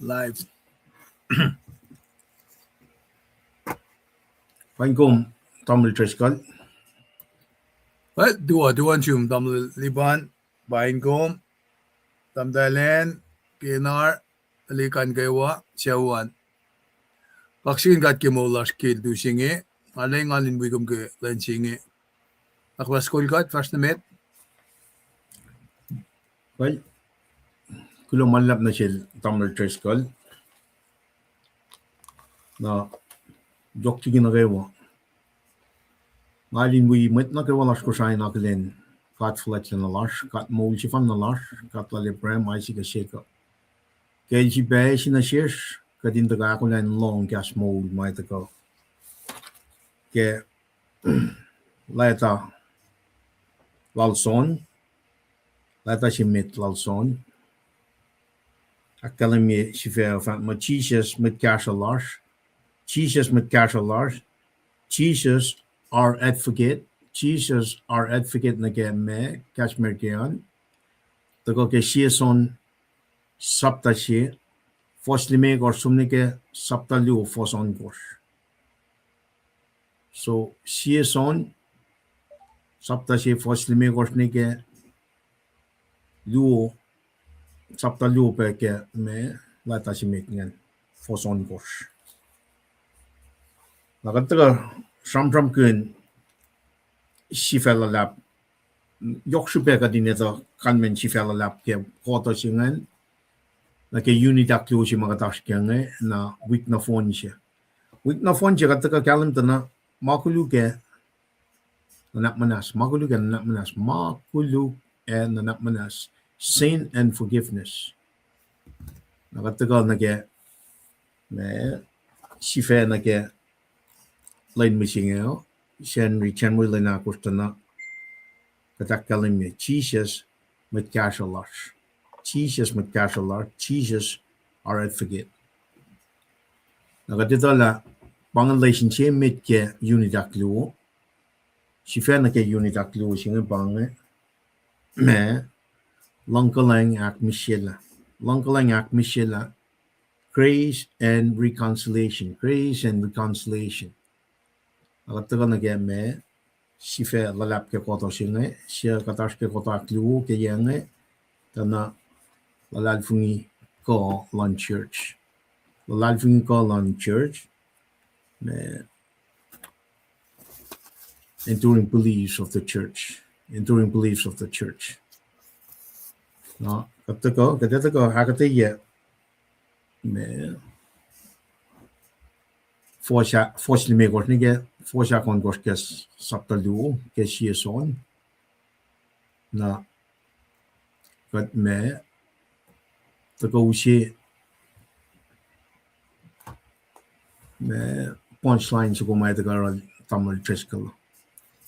live. Fine Tamil Trishkal. Well, duan chum Tamil Liban, Baingom, Tamdalen, Pinar, Likan Gawa, Chawan. Vaccine got Kimolas kid do sing it, Aling Alin Wigum Ge, Len sing it. Akwas school got first met. Well, Kulo Malap na siya Tamil Trishkal. Na Jokti ginagawa. Ngalin wi met na kawa las ko siya nakalin. Kat flat na las, kat mo si fan na las, kat lalibrem ay si kasika. Kaya si bay si na shish, kadin taga ako lang long gas mo may taga. Kaya laita lalson, laita si met lalson. Academy si ver van maar Jesus met Kashalars. Jesus met Kashalars. Jesus our advocate. Jesus our advocate na ke me Kashmir ke an. Tako ke son sapta shi. Firstly me or sumne ke sapta liu fos on course. So son sapta shi firstly me course ne ke liu sapta liu pe ke me lata si me ngan fos on course. Nakataga sham kun si fella lab yokshupe ka dineta kanmen si fella lab ke koto singan na ke unit aklo si magatash kenge na week na phone siya. Week na phone siya kataga kalam na makulu ke nanak manas sin and forgiveness. Nakataga na ke me si fe na ke lain misingeo sen return mo lang ako na katakalim me Jesus met Kashalars. Jesus our advocate. Nakatito la pangan relationship met ke unit aklo. Si fe na ke unit aklo singa pangan me langkalang ak Michela. Grace and reconciliation. Nakatagal na kaya me, si fe lalap ke koto singa, siya katash ke koto akliwo ke yange, tana lalalfungi ko lan church. Me enduring beliefs of the church. No, katatago, hakate ye, me, fortunately me gos nige forsa kon gos kes saptalu ke son na kat me tako usi me punchline so mai taga Tamil Trishkal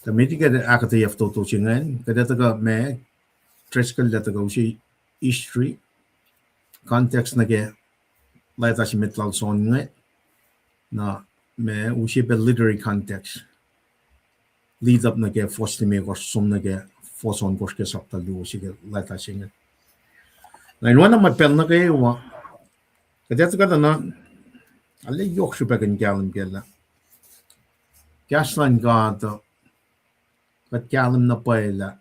the meeting at akate yafto to chingan kadataga me Trishkal dataga usi history context nage laita si metlal son nge na me usi be literary context lead up na ke firstly me gos sum na ke first on gos ke sapta lu usi ke lata singa na inwana ma pel na ke wa kadet ka na alle yok shupe kan galim gela gaslan god kat galim na paila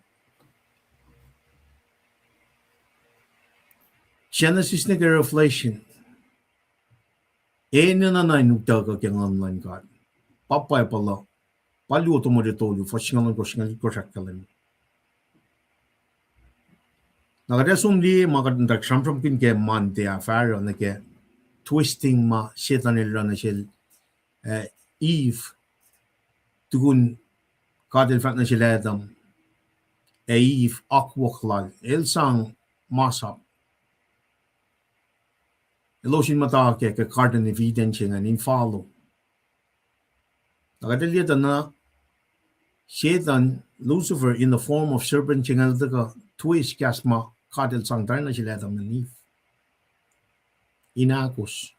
Genesis na ke Revelation na nuktaga ke online god. Papay pala. Paluto mo dito yung fashingalan ko shakalim. Nakadasum di makadandag siyam kin ke mante affair na ke twisting ma setan nila na siya Eve tugun kadil fat na sila Adam Eve akwaklal elsang masap Elosin mata ke cardinal evidence and in follow. Nakadaliya na Satan, Lucifer in the form of serpent chingal daga twist kasma kadil sang na sila Adam and Eve. Inakos.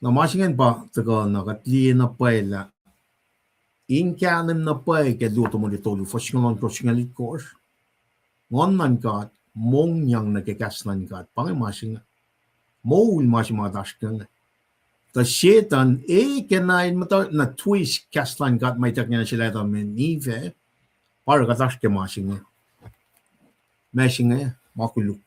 Namasingan pa taga nakatliya na paila. Inkalim na pay ke luto mo dito lu fashingalan ko singalit course. Ngon man God mong yang nagkakaslan God pangimasingan. Mål masima dashkan. The Satan kenai mata na twist kaslan got my taknya sila da men nive. Para ka dashke masinga. Masinga makuluk.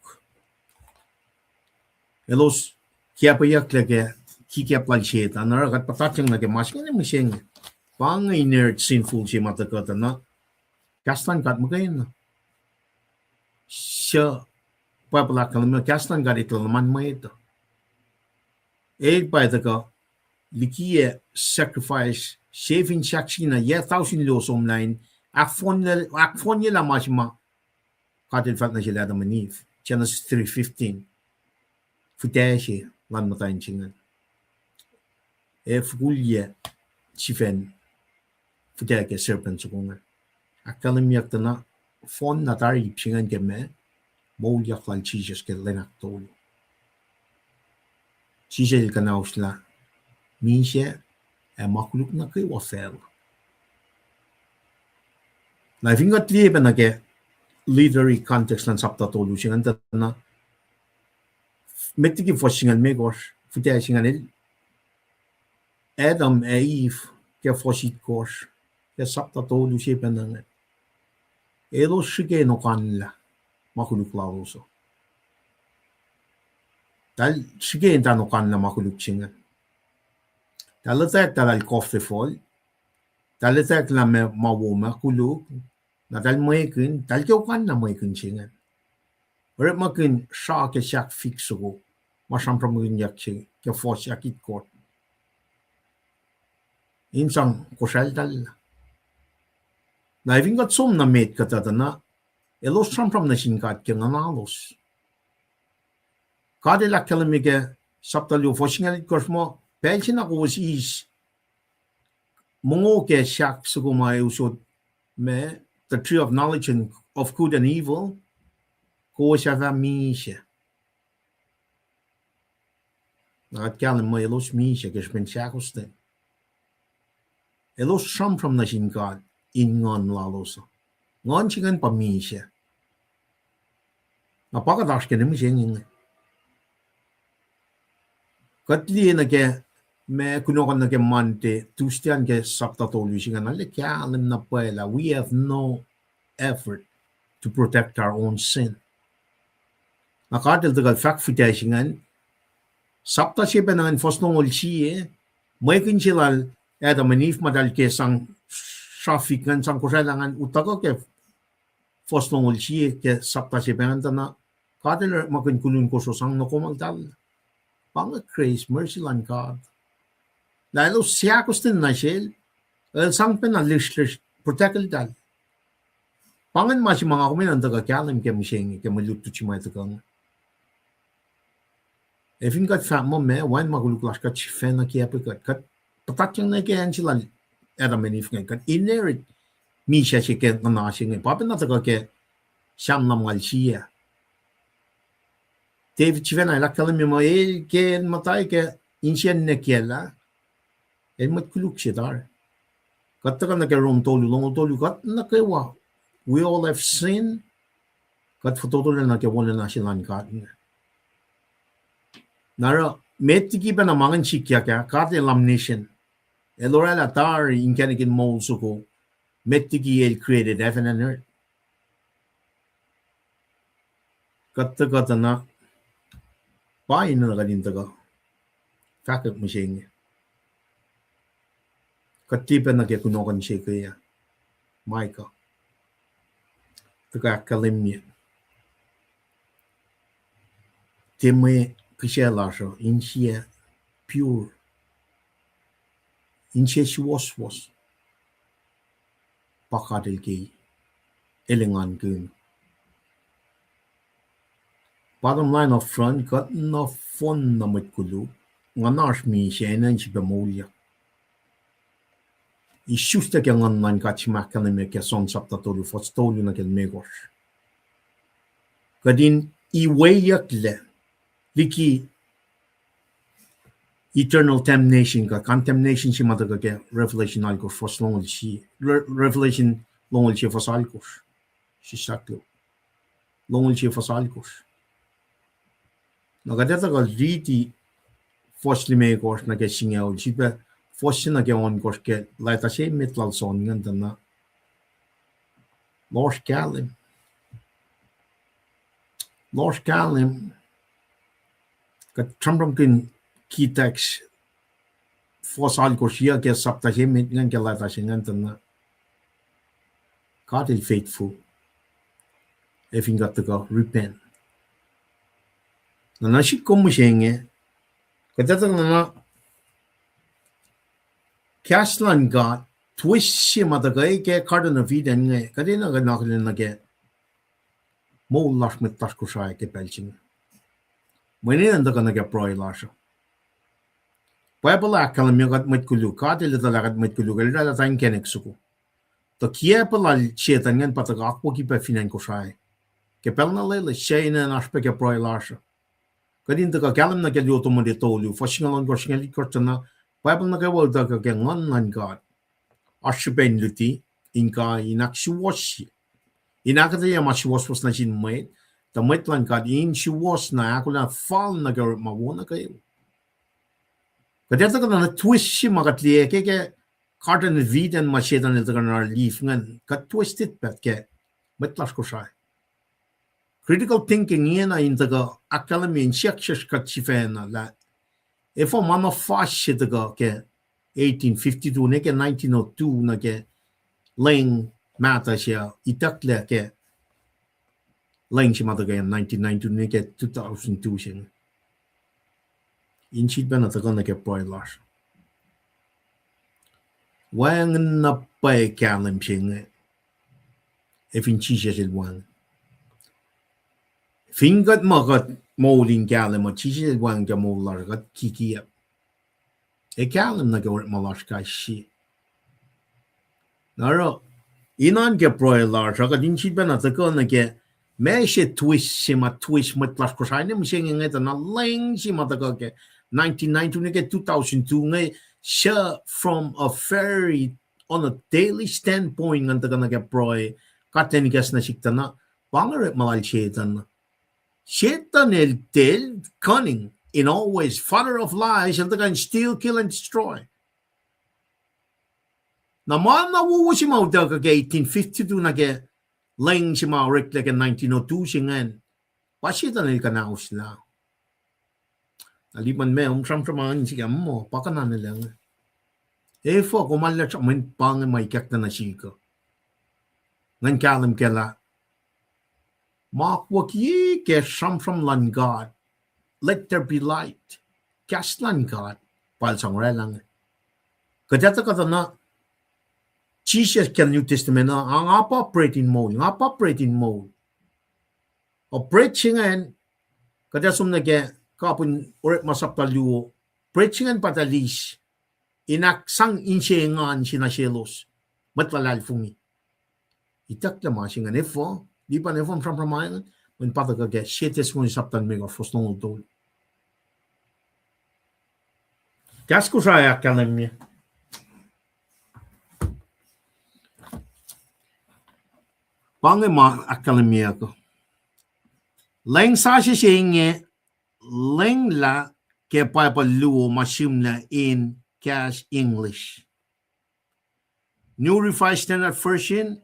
Elos kia pa yak lage kikia plan Satan na kat patachang lage masinga ni masinga. Pang inert sinful si mata kata na kaslan got magayin na. Siya papala kalma kaslan got ito naman mo ito. By the go, likie sacrifice, saving shakshina, 1,000 los online, akfonye la masma, katil fat na sila da manif, Genesis 3:15, futashi, lan matayin chingan. Fulye, chifen, futake serpent sukungan. Akalim yakta na, fon na tari chingan ke me, mol yak lan Jesus ke lenak tolu. Sisel ka na usla, minse makuluk na kay wafel. Na vingat liebe na ke literary context lan sapta tolu singan na metiki fosingan megos futia singan el Adam Eve ke fosit kos ke sapta tolu sipen na elo shige no kanla makuluk lauso. Tal sige ta no kan na makuluk singan. Talatak talal coffee fall. Talatak la me mawoma kuluk. Na tal moekin tal kyo kan na moekin singan. Ore makin sha ke shak fixo. Masam pramuin yak sing ke force yakit court. Insang kosal tal. Na vingat som na met katata na elos pram na sinkat ke nganalos. Kadilak kalamige saptalyo foshingalit korsmo pension ako was is mongo ke shak sugumay usod me the tree of knowledge and of good and evil ko siya va misha nagat kalam mo elos misha ke spen shakoste elos from na God ingon laloso ngon chingan pa misha napakadash ke nemi singing Katli na ke me kuno na ke mante tustian ke sapta tolu singa na le kalim na pela we have no effort to protect our own sin. Nakatil tagal fact fitasingan sapta siya na fosnong olsiye may kinsilal eta manif madal ke sang shafikan sang kusalangan utako ke fosnong olsiye ke sapta siya na katil makin kulun ko so sang no komagdal. Panga grace, mercy lan God. Lalo siya kustin na siya, sang penalish protect dal. Pangan masih mga kuminan taga kalam ke mishengi ke malutu chimay tagang. If you got fat mo me, wan maguluklas kat chifen na kiya kat patatyang na kiyan sila era menif ngayon kat inherit mi siya siya ke nanasing ngayon. Papin na taga ke siyam na mga siya. David Chivena la kalam mo ke matay ke insyan na kiela matkuluk siya dar. Katakan na ke rom tolu long tolu kat na kewa. We all have sinned. Kat fototolan na ke wala na silang kat. Nara metiki pa na mangan sikya ka kat elimination. Elorala tar inkanikin mo suko metiki el created heaven and earth. Kata na pain na kadin taga fakak mo siya niya katipan na kaya kunokan siya kaya Micah taga kalim niya temay kisya lasyo in siya pure in siya siwas pakadil kay elingan kun Bottom line of front got no fun na matkulu nga nash mi siya enan si bemolya. Ishusta kya nga nan kachimaka na me kya son sapta tolu fos tolu na kya megos. Kadin iwayak le liki eternal damnation ka condemnation si mataga kya revelation alkos fos longol si revelation longol si fos alkos si saklo longol si fos alkos. Nakadeta ka riti firstly me course na ke singa ul sipe first na ke on course ke laita se metlal son nganta na Lors Kalim ka tramram kin kitax fosal course ya ke sapta se met ngan ke laita se nganta na God is faithful if you got to go repent. Na nashi komu shenge kadeta na Kaslan God twist si matagai ke cardinal viden nge kadina ga nakalin na ke mo lash mit tas ko sai ke pelching mene anda kana ke proi lash Bible akalam yagat mit kulu kadil talagat mit kulu galda tan kenek suku to kie pala chetan ngen pataga akpo ki pe finan ko sai ke pelna lele sheina na aspe ke proi lash kadin ta kalam na ke lu to mo de tolu fashingalon ko shingali kortana Bible na ke wol ta ke ngon nan God Ashiben luti inka inakshuwashi inakata ya mashuwas was na jin met the metlan kad in shuwas na akula fal na gar mawona kayo kadeta kana na twist shi magatli ke carton viden machetan el kana leaf ngan ka twisted pat ke metlas ko sai critical thinking yena in the academy in shakshash ka chifena la efo mama fash the ke 1852 ne ke 1902 na ke Lang mata siya itakle ke lang si mata ke 1992 ne ke 2002 siya inchit ba na tagal na ke poi las wang na pai kalam siya if inchi siya silwang fingat magat mauling kalam mo chi siya silwang ka maular gat kikiya kalam na ke malas ka siya Naro inan ke proilar saka dinchi bena taka na ke me she twist sima twist mat las ko sai ne msing ngeta na leng sima taka ke 1992 ne ke 2002 ngai sha from a very on a daily standpoint nganta kana ke proi katen gas na siktana bangare malal shetan el del cunning in always father of lies and the can steal kill and destroy Na mana wo si mau da ka 1852 na ke leng si mau rek like 1902 singan. Pasi ta ni kana usla. Aliman me sam si mo pakana na lang. Fo ko malla sa men pang mai kak na sika. Ngan kalam kela. Mark what ye ke sam from lan God. Let there be light. Cast lan God. Pal sang lang. Kadata kata na Jesus can New Testament ang operating mode, Operating kada sum nage kapun urit masaptaluo. Preaching patalis inaksang insyengan sinaselos. Matlalal fungi. Itak la masingan efo, di pa nefo from pramayan, when pataga get shetes mo saptan mega fosnong tol. Kasko saya kalamnya. Pangema akademia ko. Leng sa siya leng la ke papaluo masimna in cash English. New Revised Standard Version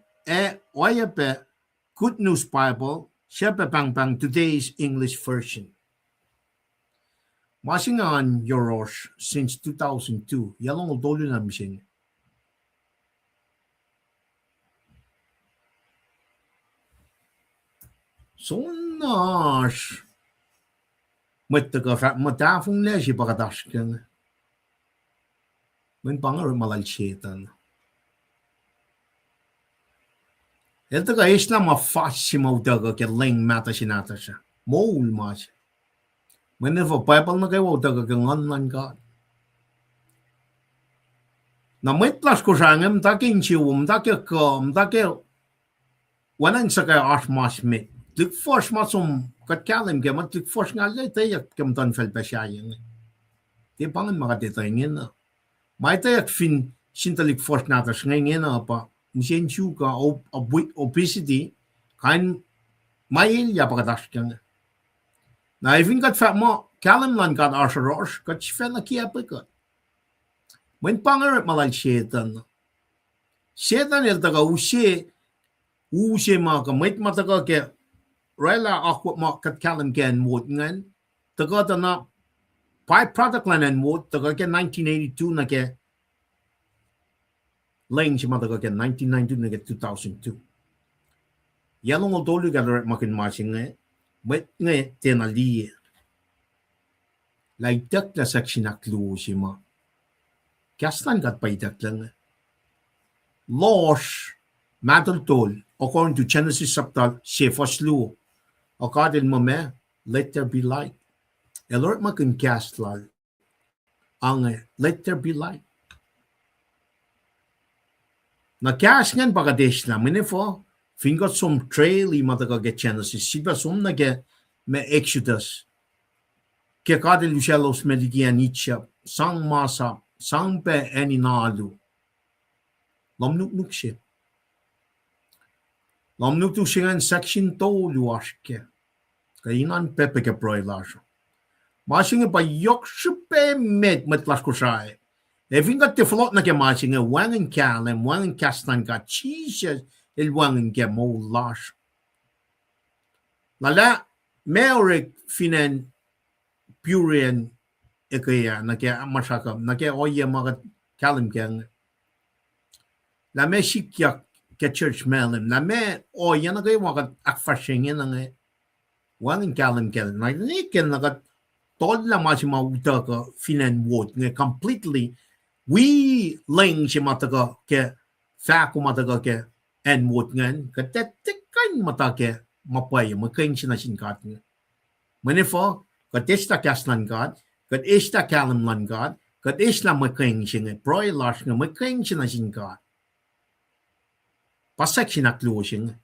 oyape Good News Bible siya pang today's English version. Masingan Yoros since 2002. Yalong dolo na mising. So nash matafong na siya pagkatash ka nga. May pangar malalchetan. Ito ka isla mafas si maudaga ke leng mata sinata siya. Maul ma siya. May never Bible na kayo maudaga ke nganlan ka. Na mitlas ko siya nga mtakin siya mtakin wanan sa kaya asmas mit. Lik fors masum kat kalim ke mat lik fors nga le tayak kem tan fel pasyayen. Ti pangan makatitayngin na. May tayak fin sintalik fors natas ngayon na pa msien ka obesity kain mail ya pagkatas ka nga. Na even got fat mo kalam lan got arshorosh got chifela kia pika. When panger malal shetan. Shetan el taga ushe ma ka met mataka ke rela akwa ma kat kalam ken wot ngan. Taga ta na byproduct lan en wot taga ke 1982 na ke lang si mataka ke 1992 na ke 2002. Yalong o tolu ka direct makin marching nge. Met nge tena liye. Like tak la section aklu si ma. Kastan kat paitak lang. Losh matter tol according to Genesis chapter sefaslu. According mo me, let there be light. Elort makin cast lal. Ang let there be light. Na cast ngan pagadesh na minifo. Fingot som trail i mataka get Genesis. Siba som na get me Exodus. Ke kadel ushalos medigian itcha. Sang masa. Sang pe eni nalu. Lam nuk siya. Lam nuk tu siya section to luaske. Kainan pepe ke broilasyo. Masing pa yok supe med matlas ko siya. Even got the float na ke masing wangen kalem, wangen kastan ka cheese el wangen ke mo lash. Lala meorik finen purian ekaya na ke masaka na ke oye magat kalem keng. La me shikya ke church melem. La me oye na kayo magat akfashingin na nga wangen kalem keng. Na niken nagat tol la masing mauta ka finen wot nga completely we ling si mataka ke fa ko mataka ke en wot ngan ka tetekan matake mapay makain si na sinkat nga. Manifo ka testa kasnan God ka esta kalem lan God ka isla makain si nga proy lash nga makain si na sinkat. Pasak sinaklo siya nga.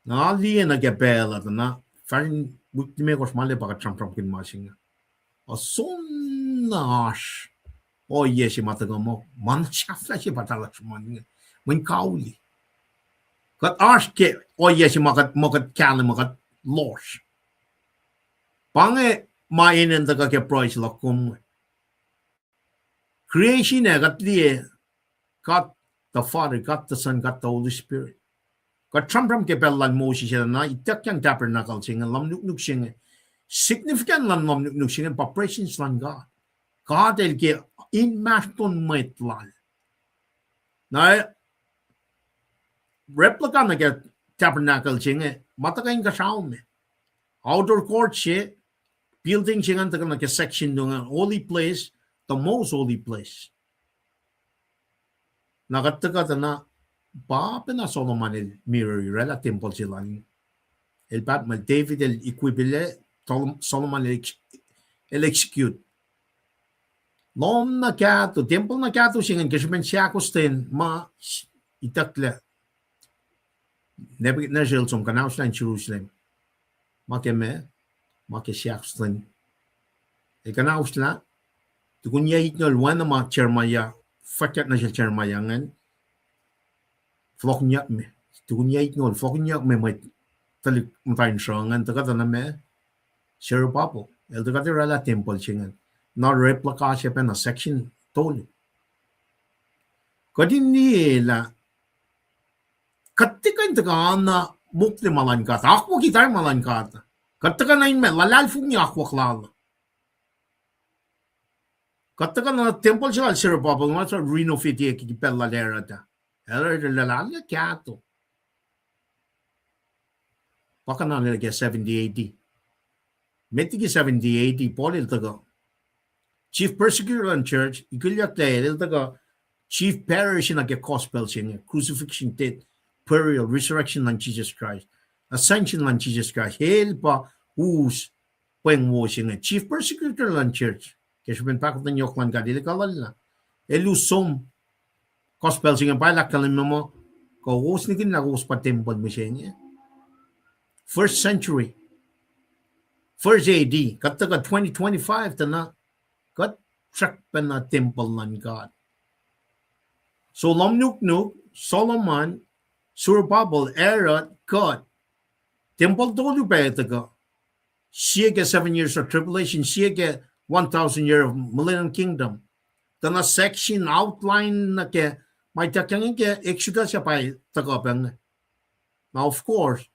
Na liya nagabela na farin bukti ko smale baka tram kin masing nga. O sonnash o yes mataga mo man chafla si patala chman mun kauli kat aske o yes makat kale makat losh pange mainen daga ke price lakum creation gat liye got the Father, got the Son, got the Holy Spirit. Got tram ke bellan Moses na itak yang tabernacle sing lam nuk sing significant lan lam nuk sing pa presence lan God. God el ke in maston metlan. Na replica na ke tabernacle sing matakain ka shaum. Outdoor court she building sing an na ke section ng holy place, the most holy place. Nakataka na Papa na Solomon el mirror rela temple sila. El pap mal David el equibile Solomon el execute. Lom na kato temple na kato singan kasi men siya kusten ma itakla. Nebuchadnezzar som kanaus na in Jerusalem. Makeme make siya kusten. El kanaus na tukunya itnol wana ma chermaya fakat na siya chermayangan. Floknya me tukunya itnol floknya me mai talik matain shangan takata na me sure papo el takata rela temple singan not replica siya pa na section tol kadin nila katikan taka na mukli malan kata ako kitar malan kata kataka na inme lalal fugnya ako klala kataka na temple siya sure papo nga sa renovate ki pella lera ta eller lalal kato baka na nilagay 70 AD. Metigi 70 AD, Paul iltaga. Chief persecutor ng church, ikulyak dahil iltaga, chief parish na ke gospel siya, crucifixion, death, burial, resurrection ng Jesus Christ, ascension ng Jesus Christ, hell pa, who's pwengwo siya, chief persecutor ng church, kasi pinpakot ng yoklan ka, dili kalal na. Elusom, gospel siya, palak kalim mo, kawos ni kinagos pa temple mo siya niya. First century, first AD, kataga 2025 na kat track pa na temple ng God. So lamnuk Solomon, Surababel, era God, temple tolu pa ito ka. Siya ke 7 years of tribulation, siya ke 1,000 year of millennium kingdom. Tana section outline na ke may takyang ke Exodus siya pa tagapang. Now of course,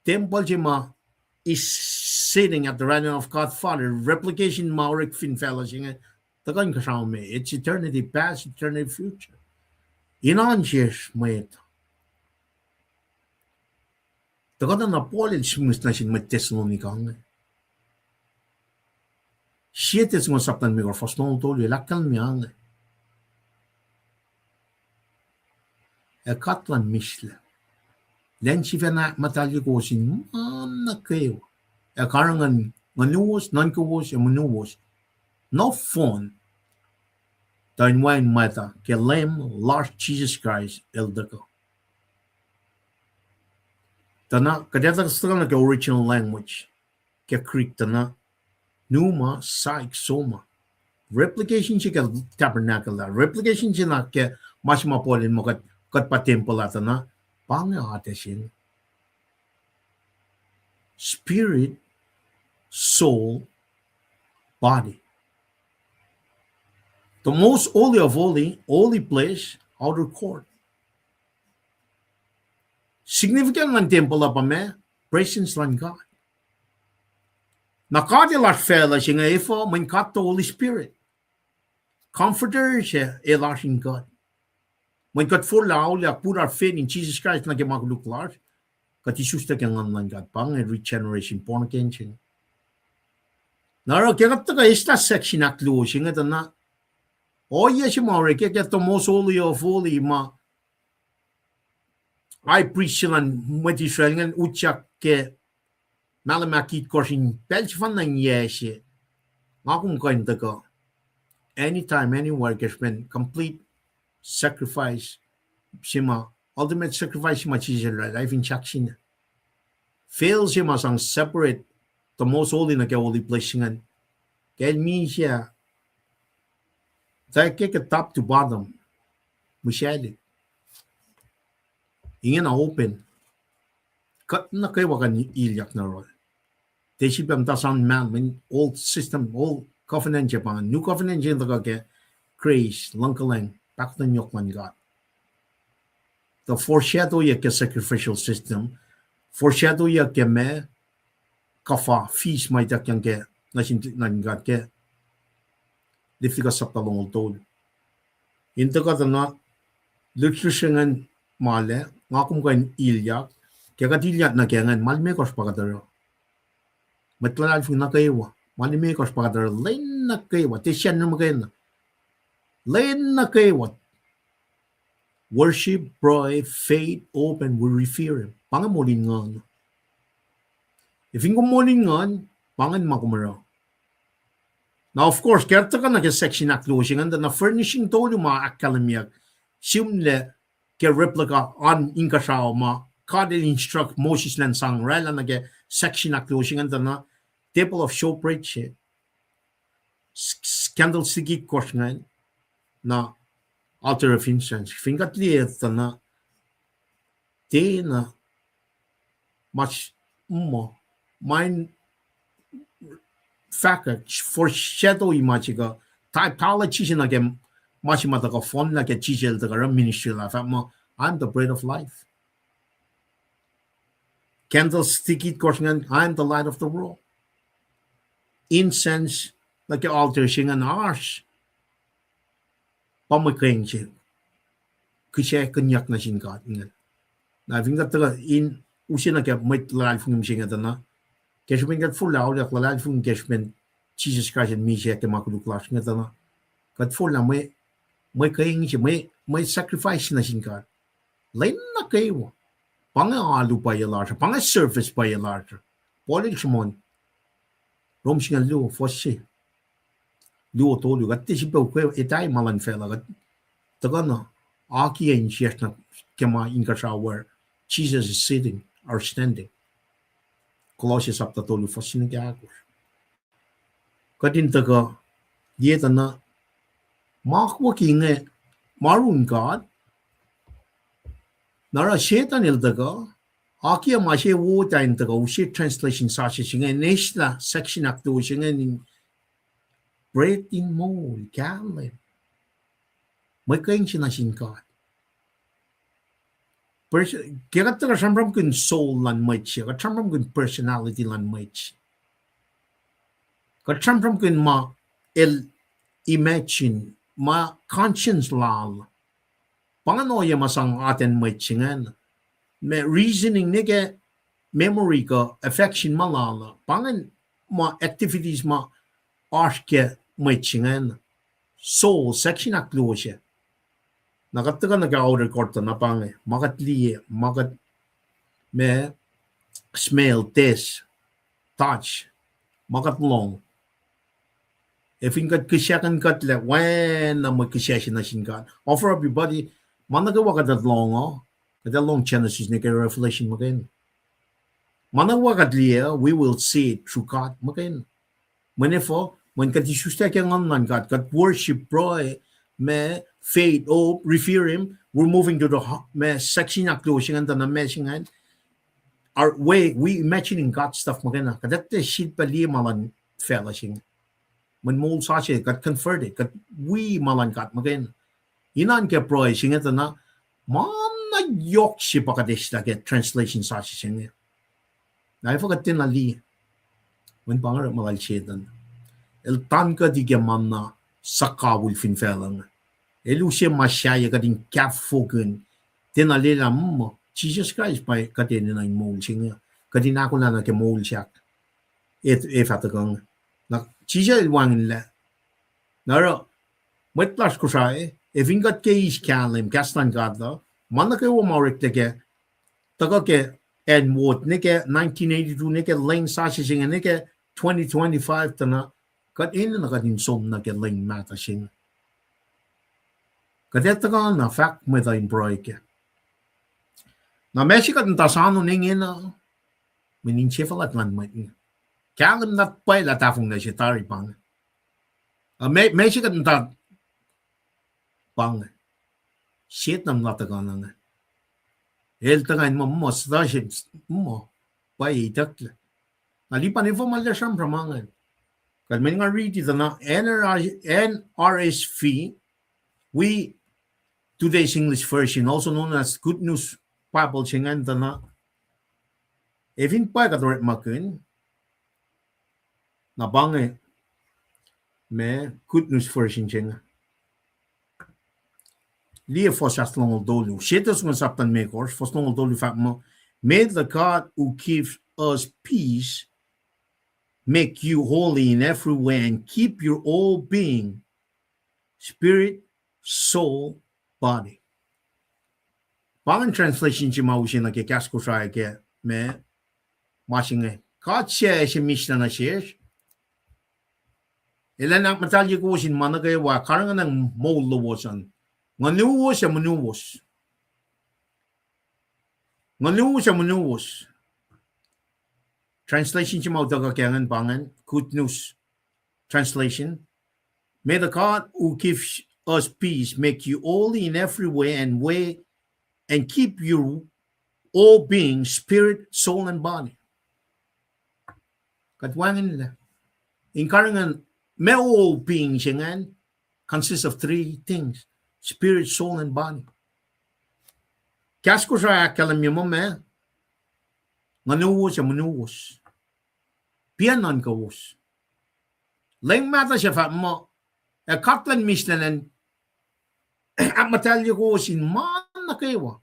temple jima is sitting at the right hand of God Father. Replication maurik fin fellowship. Takan kasama me. It's eternity past, eternity future. Inan years may ito. Takan na Paul simus na sin may Thessalonica nga. Siya tesmo saptan mi or fast no tolu lakkan mi nga. E katlan misle. Len si fena matali ko sin na kayo. E karangan manuwas, non-kawas, e manuwas. No phone. Tayo wine mata ke lem Lord Jesus Christ el dako. Tana kadeta strana ke original language ke Greek tana numa saik soma. Replication siya ke tabernacle la. Replication siya na ke mas mapolin mo kat pa temple la tana panga ate siya. Spirit, soul, body. The most holy of holy place, outer court. Significant ng temple pa me, presence ng God. Nakadilat fella siya nga ifo, man kat the Holy Spirit. Comforter siya, elashin God. Man kat fulla ulia, put our faith in Jesus Christ na kimakuluklar, kat isusta kang ng God, pang regeneration, born again siya. Naro, kaya ka ista section aklo siya nga na, oh yes, Maury, kaya the most holy of holy ma. I preach lang met Israel ngan utsak ke malamakit ko sin pelfan ng yes. Ngakong kain ko. Anytime, anywhere, can spend complete sacrifice. Sima ultimate sacrifice ma Israel life in chaksin. Fail sima sang separate the most holy na kaya holy place ngan. Kaya mi siya. Tayo kaya top to bottom. Masyali. Ingin na open. Kat na kayo wakan ilyak na rol. Tesipam tasan man, old system, old covenant Japan, new covenant Japan kaya grace, langkalang, paktan yok man God. The foreshadow ya ke sacrificial system, foreshadow ya ke me, kafa, feast may tak yang ke, nasin God ke, liftiga sa talong tol. Into ka na, lutusingan male, ngakum kain ilyak, kaya katilyat na kaya ngan, malimekos pagadaro. Matlalal na kayo, malimekos pagadaro, lain na kayo, tisyan na kayo na. Lain na kayo, worship, pray, faith, open, we revere him. Pangamulingan. If yung kumulingan, pangan makumara. Now, of course, kaya ka nag-section na closing, and na furnishing tolo mga akademiyak, simle, ke replica on inkasao ma kadil instruct Moses lan sang rela nage section na closing and na table of showbread candlestick korsngan na altar of incense fingat liet na te na much mo mind fact foreshadow imagiga typology na game much mata ka phone na ke chichel ta kara ministry la fa mo I'm the bread of life. Candlestick it korsngan I'm the light of the world. Incense na ke altar singan ars. Pamakeng siya. Kisya kanyak na singkat ngan. Na vingat ta in usin na ke may lalal fung singa ta na. Kesho vingat full out yak lalal fung keshmen Jesus Christ and me siya ke makuluklas nga ta na. Kat full na may kayang siya, may sacrifice na singkat. Lain na kayo. Pang-aalo pa yung larger, pang-surface pa yung larger. Polil simon. Rom singa luo, fossi. Luo tolu, kat tisipaw kayo, itay malan fela, kat taga na, aki yung siyas na kema inkasa where Jesus is sitting or standing. Colossians chapter tolu, fossi na kaya ako. Katin taga, diyeta na, makwa kinge marun God nara shetan ildaga Aki ma she wo time to go she translation sa she singa nishla section akto singa in bread in mol kale. May kain siya na sinkat. Kaya ka siyempre kun soul lan may siya. Ka siyempre kun personality lan may siya. Ka siyempre kun imagine, ma conscience lal. Panganoya masang atin may siya. May reasoning nige memory ka affection malala. Pangan ma activities ma arke may siya. Soul section aklo siya. Nakataga nag-order korto na pange. Magat me smell, taste, touch, magat long. If in kat kisyakan kat le, when na magkisyasya na sinkat. Offer everybody, managawa ka that long, oh. That long Genesis, na kay Revelation magain. Managawa kat liya, we will see it through God magain. Manifo, when kat isusta kaya ngan God, kat worship bro, me faith, oh, revere him. We're moving to the me section na closing and na messing our way, we imagining God stuff magana. Kadat the shit pa liya malan fella sing. When mol sache got converted, got we malan got magana. Inan ke pro sing ito na man na yok si pakadish na get translation sache sing. Na I forgot din na li. When pangar malal shedan. El tan ka di ke man na sakawul fin felang. Elu siya masyaya ka din kafogun. Tinalila mo. Jesus Christ by katin na yung mole siya. Katin ako na ke mole siya. If at kang na Jesus wangin la. Naro met plus ko siya if ingat ke is kalim kastan gadla man ke wo marik ke taga ke and what nike 1982 nike lane sashi siya nike 2025 tana kat in na katin som na ke lane mata siya. Kadet taga na fact med in break. Na Mexico ng tasano ningin na menin chifalat man may kalam na pay la tafong na siya tari pang Mexico ng ta pang shit nam nataga na nga el tagain mo starship mo pay itakla nalipan info malya siyang pramangan kad may nga read ito na NRSV we today's English version also known as Good News Bible singan na even pa katoret makun na bange me Good News version singa liya for long dolu shetas ng saptan me course for long dolu fact mo may the God who gives us peace make you holy in every way and keep your whole being spirit soul body. Pangan translation si mausin na kikas ko sa ke me masing kat siya si misna na siya ilan ang matalya ko sin managay wa karang ng mawlawasan nganuwas sa manuwas translation si maudaga kyangan pangan Good News translation may the God who gives us peace make you holy in every way and keep your all being spirit, soul, and body. Katwangin nila. In karangan, may all being siyangan consists of three things. Spirit, soul, and body. Kas ko sa kalam yung mame, manuwas. Pianan kawus. Lang mata siya fa mo, katlan misnanan, at matalyo ko sin man na kayo.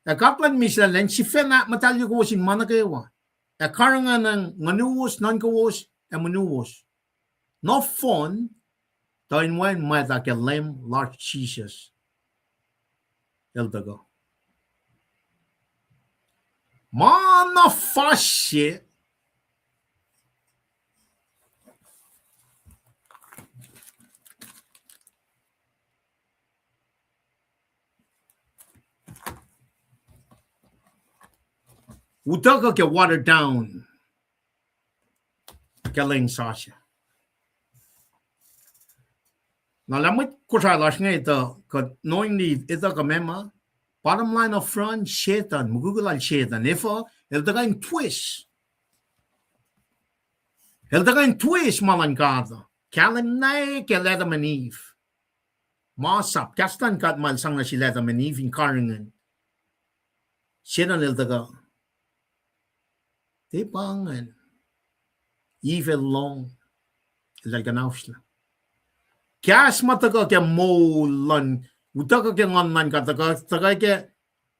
Kaplan mislan si fena matalyo ko sin man na kayo. Karangan ng manuwas, non-kawas, manuwas. No fun, tayo mo may like a lamb, large Jesus. Eldago. Man na fasye, Utaga ke watered down. Kaling Sasha. Nalamit ko sa lash nga ito, knowingly ito ka mema, Bottom line of front, Satan, Google Satan. Therefore, el tagay twist. El tagay twist malangkado. Kalim na ke Adam and Eve. Masap, kastan kat mal sang na si Adam and Eve in karingan. Satan el taga. Tipangan. Eve long. El ganausla. Kas mataga ke molan. Utaka ke ngan ka taga ke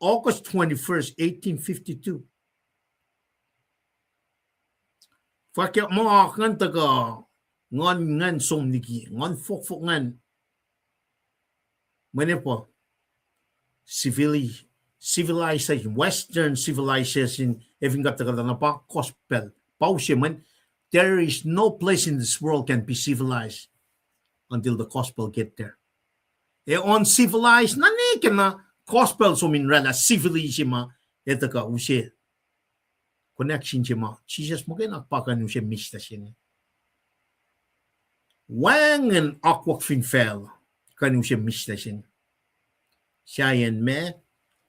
August 21st, 1852. Fakir mo ngan taga ngan som niki ngan fok ngan menepo civilization, Western civilization, even got taga na pa gospel. Pausiman, there is no place in this world can be civilized until the gospel get there. Uncivilized, nani na gospel so min rela civilization etaka ushe connection jema Jesus mo kaya nakpakan ushe mista siya. Wang en akwak fin fel kan ushe mista siya. Siya yan me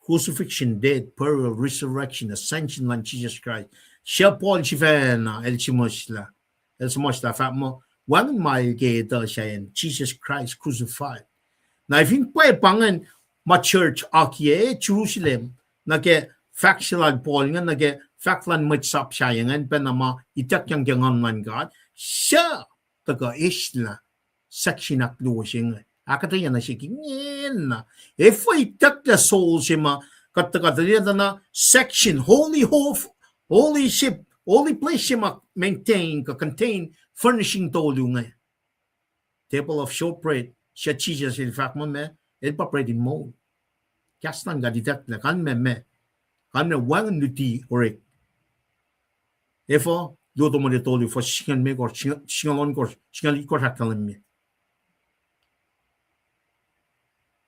crucifixion, death, burial, resurrection, ascension lang Jesus Christ. Siya Paul Chivena el chimosla fa mo wang mai ke da siya yan Jesus Christ crucified. Na ifin pa pangan ma church akye Jerusalem na ke factual Paul nga na ke factlan matsap siya yan penama itak yang man God siya taga isla section at luwasing akata yan na siya kingin na if I itak the soul siya kataga na section holy ship holy place siya maintain contain furnishing tolu nga table of showbread siya Jesus in fact mo me el pa din mo kastan ga ditak na kan me kan me wang nuti orek efo do mo de tolu for singan me or singalon ko singali ko hakalan me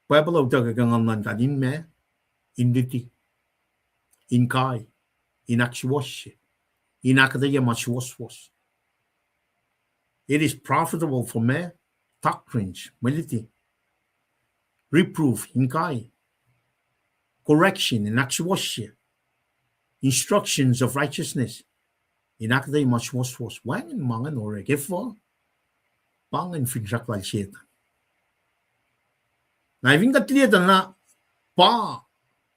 Bible of the gangan ka din me in duty in kai in actuwash in akadaya machwas it is profitable for me doctrines, military, reproof, hinkai, correction, in actuation, instructions of righteousness. Inakday much was wangan mangan or gefo, pangan finjak wal sheta. Na even katliya na pa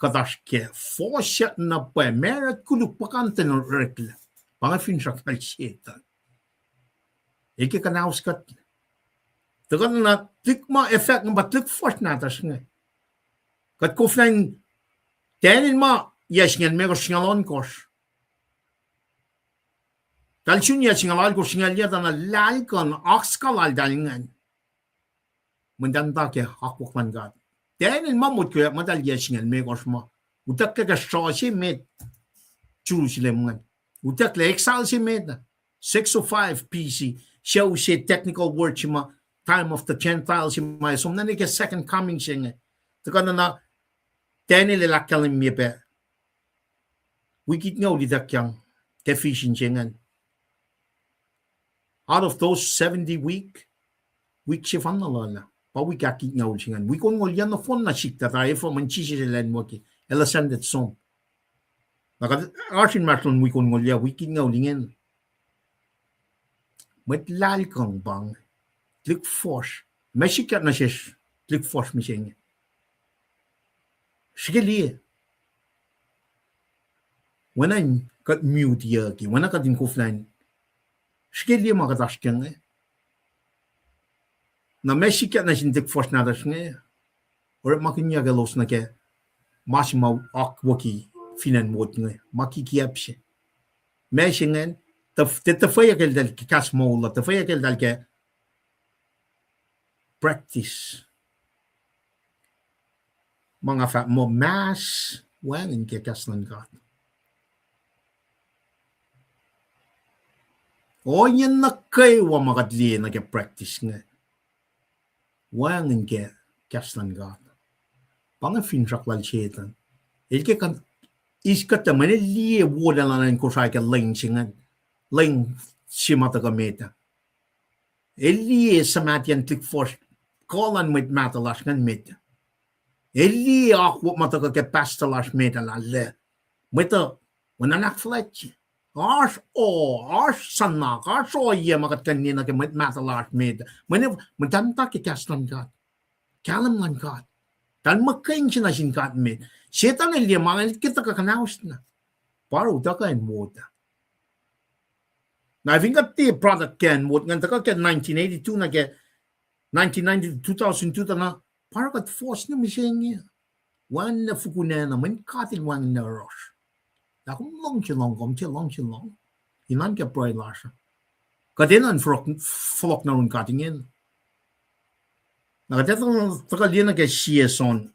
katashke forshot na pa merat kuluk pakante no rekla. Pangan finjak wal sheta. Eke kanaus kat Tagan na tikma effect ng batlik force natas nga. Kat kuflang tenin ma yes ngan mego singalon kos. Talsun ya singalal ko singalya na lalkon oxkalal dalingan. Mendanta ke hakwak man gad. Tenin ma mut ko madal yes ngan mego ma. Utak ka shoshi met Jerusalem ngan. Utak le exal si met 605 PC show si technical word ma time of the Gentiles in my so nani ke second coming sing to kana na teni le lakalim mi be we get no di dakyang deficient jingan out of those 70 week si fan na la pa we got get no jingan we kon ngol yan na fon na shikta ta ifo man chi len mo ki elasandet som naka artin matlon we kon ngol ya we get no lingen met lal kong bang Click force. Meshikat na siya. Click force mi siya. Sige liye. Wana kat mute yaki. Wana kat in kuflan. Sige liye makatash kya nga. Na meshikat na siya click force na tash nga. Or makinya galos na kya. Mas mau akwaki finan mot nga. Makikiyap siya. Meshikat nga. Tafaya kel dal kikas mo la. Tafaya kel dal kya. Practice mga fa mo mass wangin ke kaslan God. O yan na kay wa makadli na ke practice nga. Wangin ke kaslan God. Panga finrak lal chetan. Ilke kan iskata mane liye woda lanan ko sa ke ling singan. Ling simata ka meta. Liye samatian click force Kolan mit matalas ngan mit. Eli ako mataka ke pastalas medalalle. Meta wananak fletch. Ars sanna, ars oye makat kanina ke matalas med. Mentanta ke kaslan kat. Kalam lan kat. Dan makain siya na sin kat med. Setan eli mga kita kakanaus na. Paru taka en water. Na vingat ti product ken wot ngan taka ke 1982 na ke 1990 2002 na para kat force na misengi. Wan na fukuna na man katil wang na rush. Da kum long chilong kom chilong. Inan ke pray lasha. Kadenan flok na run katingin. Na kadetan taka liena ke sieson.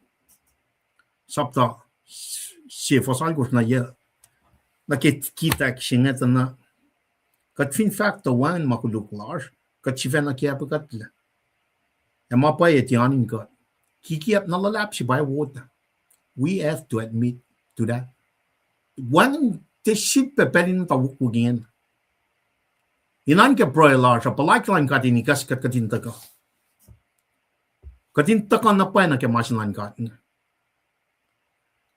Sapta sie fosal gus na ye. Na ke kita kishinga na kat fin factor wan makuluk lash. Kat chivena ke apakatla. E mapa e tianin kat. Kiki up nalalap si by water. We have to admit to that. One te ship peperin tawuk again. Inan ke proylar sa palaklan katin ikas katin taka. Katin taka na pa na ke masinlan katin.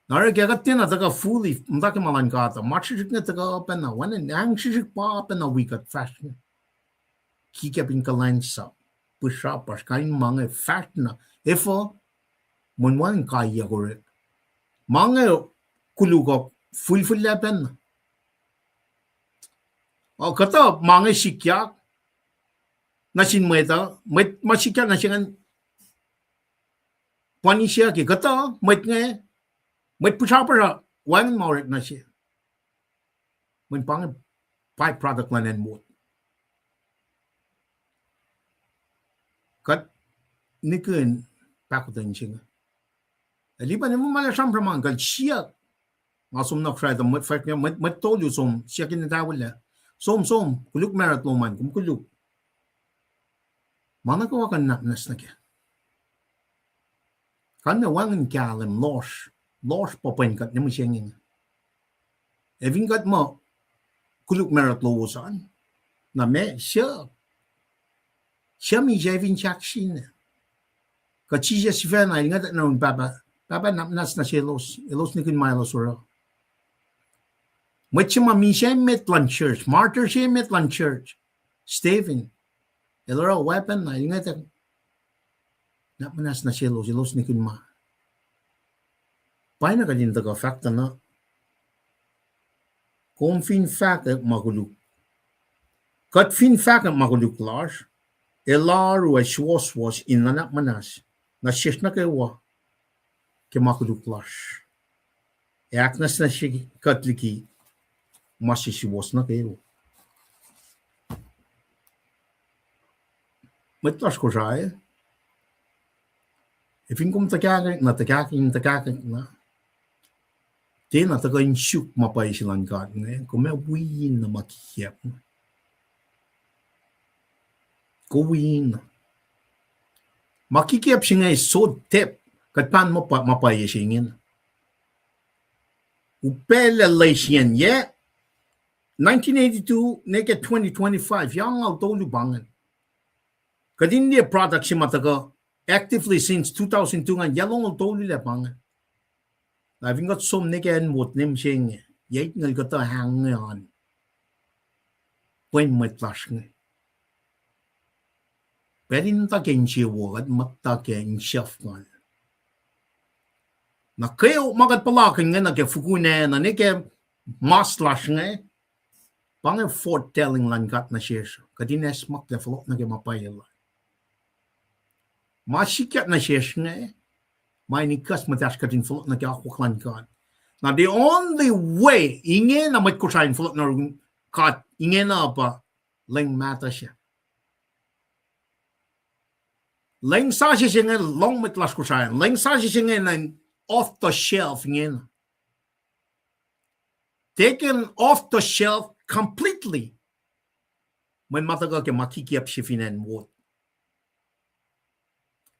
Nara ke katin na taka fully mta ke malan kata. Machik na taka pa na wan ang shik pa pa na wikat fashion. Kikapin kalan sa pusha pas kain mga fat na ifo munwan kaya gore. Mga kulugok full lapen. O kata mga sikyak nasin meta masikyak na siya panisya ki kata met pusha pa wan maurik na siya. Mun pang byproduct lan and more. Kat nikun pakutan siya. Liban mo mala sam pramang kal siya. Masum na kaya mat fact niya mat told you som siya kinatawal la. Som kuluk merat loman kum kuluk. Mana ko kan nas na kya. Kan na wangan kalam losh papain kat niya siya ngin. Evin kat mo kuluk merat losan na me siya mi javin chaksin. Kat siya si fana ingat na un baba nas na siya elos ni kun mailos ora. Machima mi siya metlan church, martyr siya metlan church. Stephen, elora weapon na ingat na nas na siya elos ni kun ma. Paano ka din taga fakta na kung fin fact maguluk. Kat fin fact maguluk large. Elaru ay was inanak manas na shish na kayo ke makuluklash. E aknas na siya katliki masisiwas na kayo. Matlas ko siya eh. Ifin kum takakak na. Tena takayin syuk mapay silang kat ngayon. Kung may win na makikip. Kuwin. Makikip siya ngayon so tip kat pan mo mapaya siya ngayon. Upela lay siya ye 1982 neke 2025 yang al tolu bangan. Kat hindi product siya mataga actively since 2002 nga yalong al tolu le bangan. Having got some neke en mot nim siya ngayon. Yait ngal kata hang ngayon. Pwede matlash ngayon. Perin ta kenchi word matta ken shafkan. Na kayo magat palakin nga na ke fukune na ne ke maslash nga pang foretelling lan kat na shesh. Kadines mak de flok na ke mapayela. Masikat na shesh nga may nikas matash katin flok na ke akwak lan kat. Na the only way ingin na mat kusain flok na kat ingin na pa lang mata siya. Leng sa siya nga long mitlas ko siya. Leng sa siya nga off the shelf nga. Taken off the shelf completely. When matagal ke makikiap siya finan mo.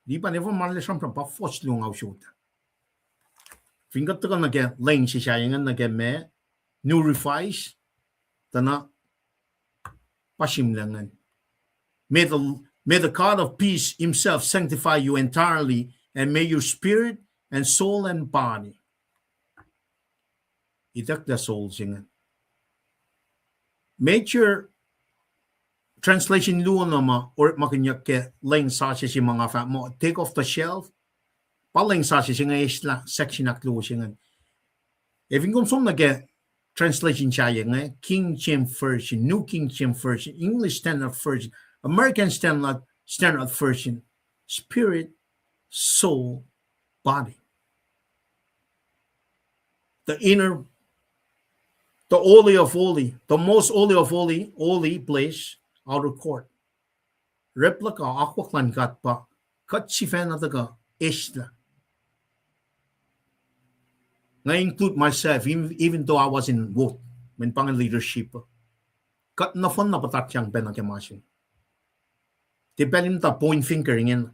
Di ba never man lesam pa force long out shoot. Fingat to na ke leng siya nga na ke me nurifies tana pasim langan. May the God of peace himself sanctify you entirely, and may your spirit and soul and body. Itak the soul singen. Major translation luon nama or makinyak ke laying sashi si mga fa mo take off the shelf. Paling sashi singa isla section aklu singen. If you come from the translation chaya King James Version, New King James Version, English Standard Version, American Standard Version, spirit, soul, body. The inner, the holy of holy, the most holy of holy place, outer court. Replica aquaklan kat pa, kat si fan at the isla. I include myself, even though I was in both, when pangan leadership. Kat na fun na patat yang penakemasin. Di pelim ta point finger ngin.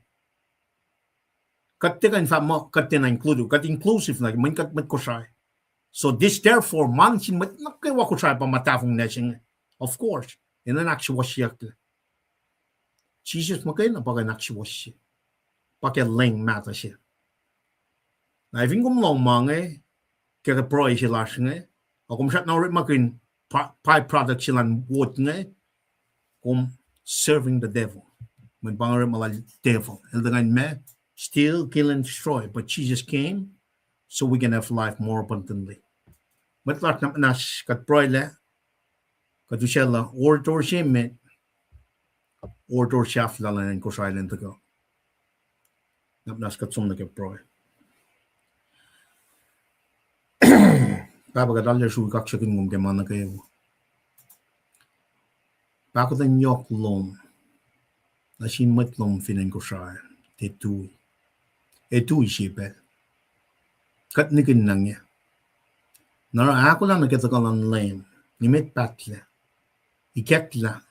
Kat tika in fact mo, kat tina include, kat inclusive na, man kat mat ko siya. So this therefore, man sin mat nakaiwa ko siya pa matafong nesing. Of course, in an actual siya. Jesus makay na pagay actual siya. Pakay ling mata siya. Na even kung long mga kaya proy sila siya. O kung siya na rin makin byproduct sila wood nga kung serving the devil. May pangarap malal devil. And then me, steal, kill, and destroy. But Jesus came so we can have life more abundantly. Matlat na nas kat proy le, kat siya la, or siya met, or siya flalan ko silent to go. Nas kat sum na kat proy. Papa kat alya shu kak siya kingum ke mana kayo. Papa den yok lom. Na sin mat lom finen ko siya. Te tui. E tui siya pe. Kat nikin nang niya. Nara ako lang nakitakalan lame. Nimit patla. Iketla.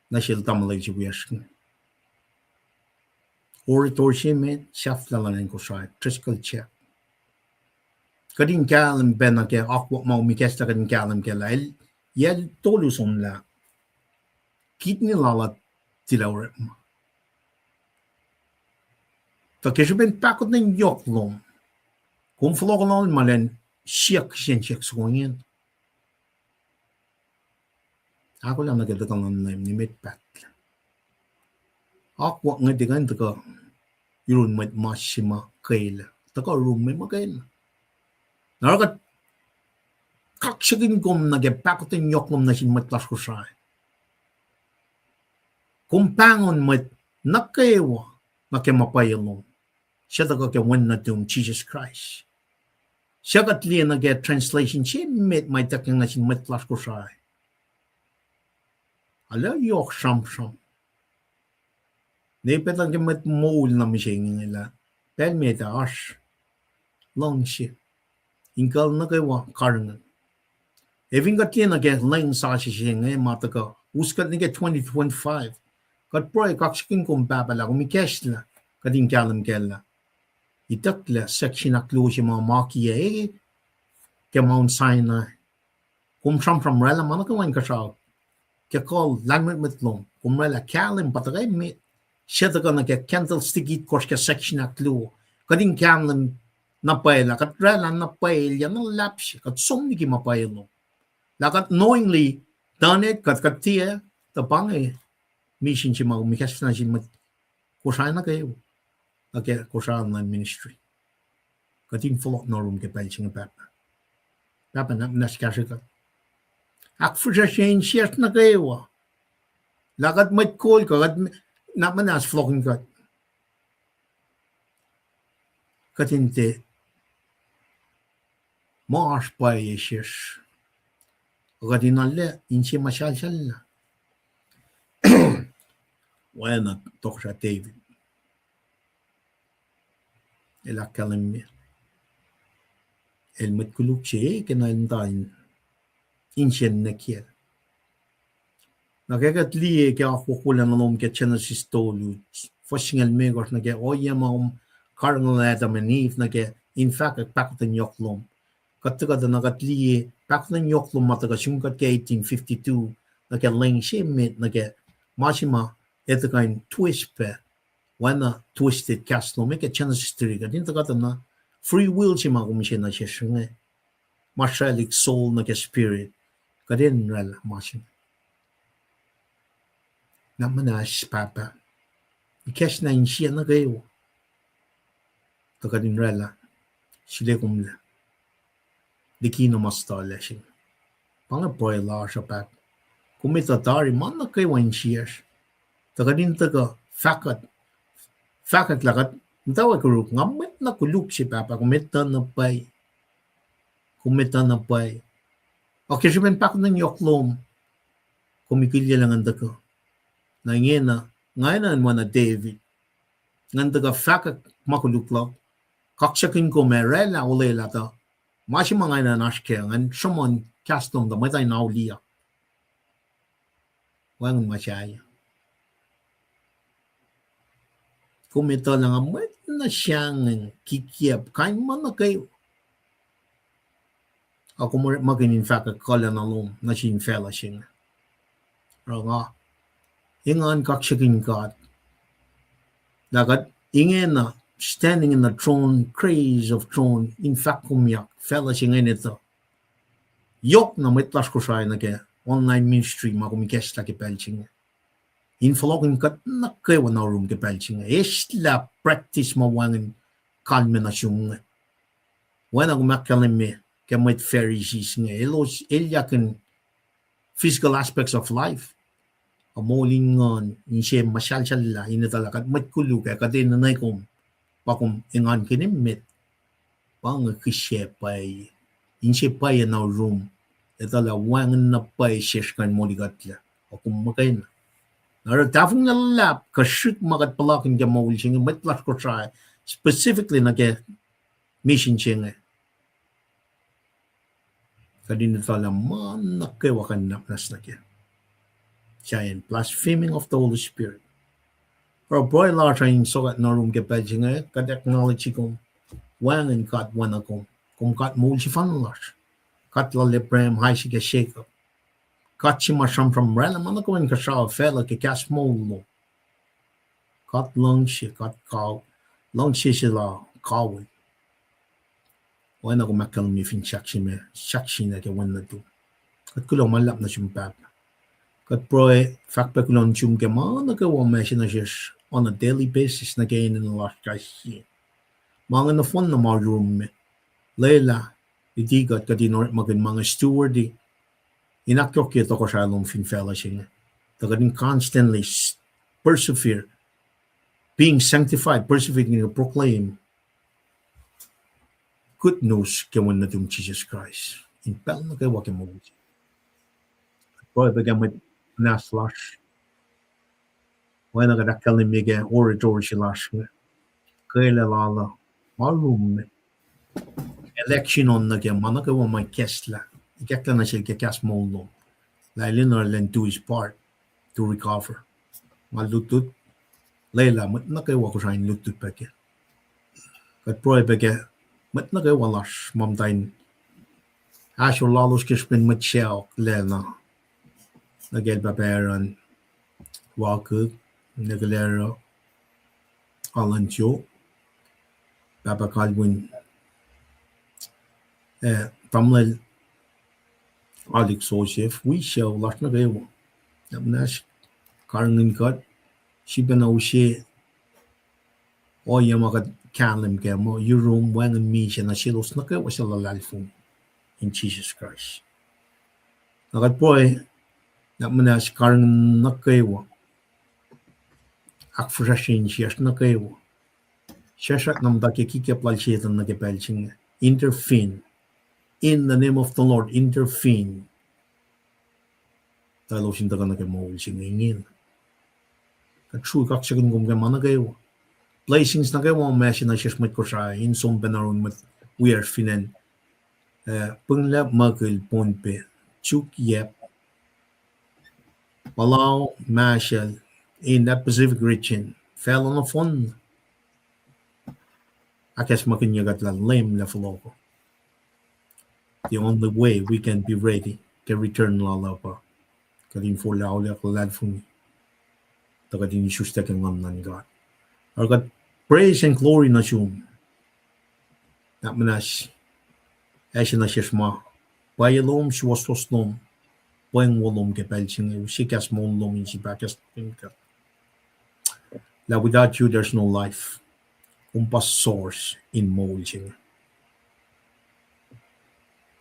Na siya tamalay siya wiyaskin. Orator siya met. Siyaflalan ko siya. Triskal check. Kadin kalam bena ke akwa mau mikesta kadin kalam ke la yel tolu som la kitni lala tilawre ta ke ben pakot nen yok lom kum floglon malen siak siak soyen ako lang nagdadang ng nimit pat akwa ngadigan to yun met masima kaila ta ko room me makaila Narakat kaksigin kom nagepakot yung yoklom na sinmatlas ko siya. Kumpangon mat nakaewa nakemapayalong. Siya taga kewan na yung Jesus Christ. Siya katliya nag-translation siya met may takang na sinmatlas ko siya. Ala yok sham. Nepet ang kemat moul na mising nila. Pel meta ash. Long siya. Inkal na kayo karangan. Eving katiyan na kaya lang sa siya ngayon mataka. Uskat na kaya 2025. Kat proy kaksikin kong papala. Kumikesh na. Kating kalam kaya. Itakla section aklo siya mga makiya kaya Mount Sinai. Kung from rela manakawan ka siya. Kaya call langmet metlong. Kung rela kalim patagay mit. Siya taka na kaya candlestick kors kaya section aklo. Kating kalam napaila kat rela napail yan ang laps kat somni ki mapail no lakat knowingly done it kat tia tapang mission si mag mikas na si mat kusain na kayo okay kusain na ministry kating follow no room ke pal sing papa na naskasya ka ak fuja change na kayo lakat mat call ka kat na manas flocking ka katinte Mars pa yeşir. Gadinalle inçi maşalşalla. Wena tokşa David. Ela kalimmi. El metkuluk şey kenayin dain. İnçen nekiel. Nakagat liye ke akukulan nanom ke Genesis tolu. Fosingel megos na ke oyama karnal Adam and Eve na ke in fact pakten yoklom. Kataga da nagatli paknan yoklom mataga shunkat ke 1852 nake ling shimit nake mashima etakain twist pe wana twisted castle make a Genesis 3 gadin taga na free will chi ma kum shin na che shunge marshalic soul na ke spirit ka din ral ma shin na mana papa ikesh na in shi na ge wo to ka din ral shile kum la diki no masta la shin pang boy la sha pa kum ta dari man na ke wan shi to ka din ta ka fakat la ka ntawa ko ngam met na kuluk si papa kum ta na pai kumita na pay. Okay, siya pak ng yoklom. Kumikilya lang ang dako. Na ngayon mo na David. Ngang daga fakat makuluklok. Kaksakin ko merela ulela to. Masi mga na naske. Ngan sumon kastom da matay na uliya. Wangan masyaya. Kumita lang ang mat na siyang kikiyap. Kain man na kayo. Ako maging in fact kala na lom na sin fella sing. Nga ingan kaksakin God. Dagat ingen na standing in the throne, craze of throne, in fact kumyak fella sing ito. Yok na mitlas ko siya na kaya online ministry makumikes la kipelching. In following kat nakawa na room kipelching. Isla practice mawangin kalminasyon. Wala kumakalim me. Kamit Pharisees nga elyakan physical aspects of life amolingon inse masyal-syal inatalakat matkulu kaya kadin nanay kong pakum ingan kinimit pang kisyepay inse pay na room etala wangan na pay seskan moligatla o kung makain nara tafong nalap kasyut makat palakin ka mawul siya matlas ko siya specifically na kaya mission siya nga kadin tala man nakawakan naknas na kaya. Giant blaspheming of the Holy Spirit. Or boy large in sokat na room kapag nga kad acknowledge kong wangan kat wana kong kat mo si fanlash. Kat la leprem hay si ka shake up. Kat si masam from rela man ko en kasha fela ke kas mo lo. Kat lang si kat kaw lang si sila kawin. Wana ko makalmi fin shaksi na ke wana to. Kat kulang malap na sumpap. Kat proe fakpa kulon chum ke ma nagawa na siya on a daily basis na kain in last kasi. Mga na phone na mga room me. Layla, itigat ka dinor magin mga steward di. Inakyok ito ko siya along fin fella siya. Tagadin constantly persevere, being sanctified, persevering to proclaim good news kawan na itong Jesus Christ. Impel na kayo wakin mo. Boy, bagay mo naslash. Why na kadakal ni Miguel orator si lash nga. Kaya lalala. Malum. Election on na kaya mana kawa may kesla. Ikakla na siya kakas mo lo. Lailin na len do his part to recover. Malutut. Layla, mat na kayo wako siya lutut pa kaya. Kat proy bagay mat na kayo walash mamdain. Asyo lalos kispin mat siya lena. Nagel babaran wakuk nagalero alancho baba kalwin tamlel alik sosef we show last na kayo namnas karangin kat siya na usye o yung mga kalim kaya mo yung room wangan mi siya na silos na kayo siya lalalfong in Jesus Christ nakat po namnas karang na kayo akfrashin siya na kayo siya namdaki kikiaplal siya na nagipelching intervene in the name of the Lord intervene talo sinta ka nagimawal siya ngingin true kaksakin kung gamana kayo blessings na kayo mga mesya na siya smit ko siya in some benaron mat we are finen punglap magil ponpe chuk yep Palau Marshall in that Pacific region fell on a phone. Akas makinyagat la lame la faloko. The only way we can be ready to return la lapa. Kadin for la olia lad funi. Takadin issues taken on God. Or God praise and glory na shum. Na menas na shishma. Bayalom shwasosnom. Boing wolom ke pelching. Shikas mon lom in shibakas. That without you there's no life. Kumpas source in molding.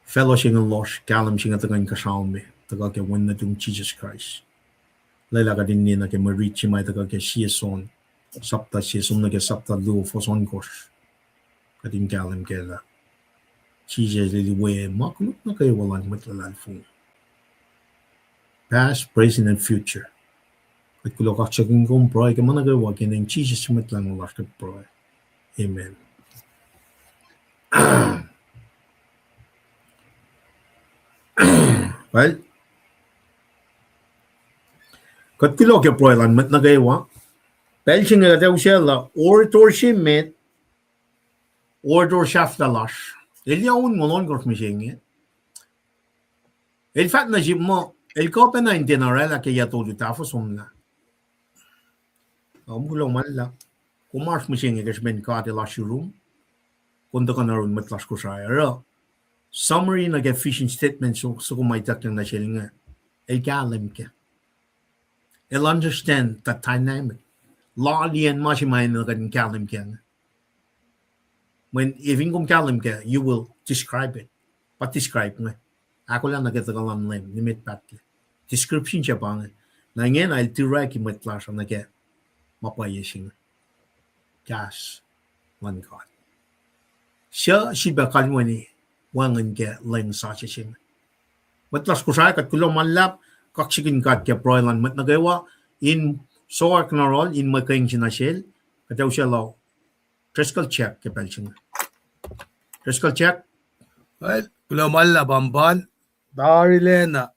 Fellowship and loss, Callum sing at the gun Kashambe, the Gaka win the doom Jesus Christ. Lela Gadin ke Marichi might the Gaka she son, Sapta she son like a Sapta Lu for son gosh. Gadin Callum Gela. Jesus lily way, Mark look like a wallan with the life. Past, present, and future. At Kuloka checking gum broy, a manager walking in Jesus Mitlan last broy. Amen. Well, kat kilo ke broilan met nagaywa. Belching at Eusella, oratorship met, orator shaftalash. Eliaun molongor machine. El fat na jimo, el copena in tenarella che ya told you tafo somna. Amulo malla. Kumarsh machine is been caught a lash room. Kundakanarun metlaskoshire. Summary na get fishing statement so my doctor na shilling. El galimke. El understand that dynamic. Lolly and Mashimine in Kalimken. When Evingum Kalimke, you will describe it. But describe me. Ako lang nagkatagalan lang, limit patli. Description siya pa nga. Na ngayon ay tiraki matlas ang nagka mapayasing. Gas, one God. Siya ba kalwani, wangan ka lang sa siya. Matlas ko siya, kat kulong malap, kaksikin kat kaya proilan mat nagawa, in soar knarol, in makaing sinashil, kataw siya law. Trescal check, kapal siya. Trescal check. Well, kulong malap bamban. Dari lena.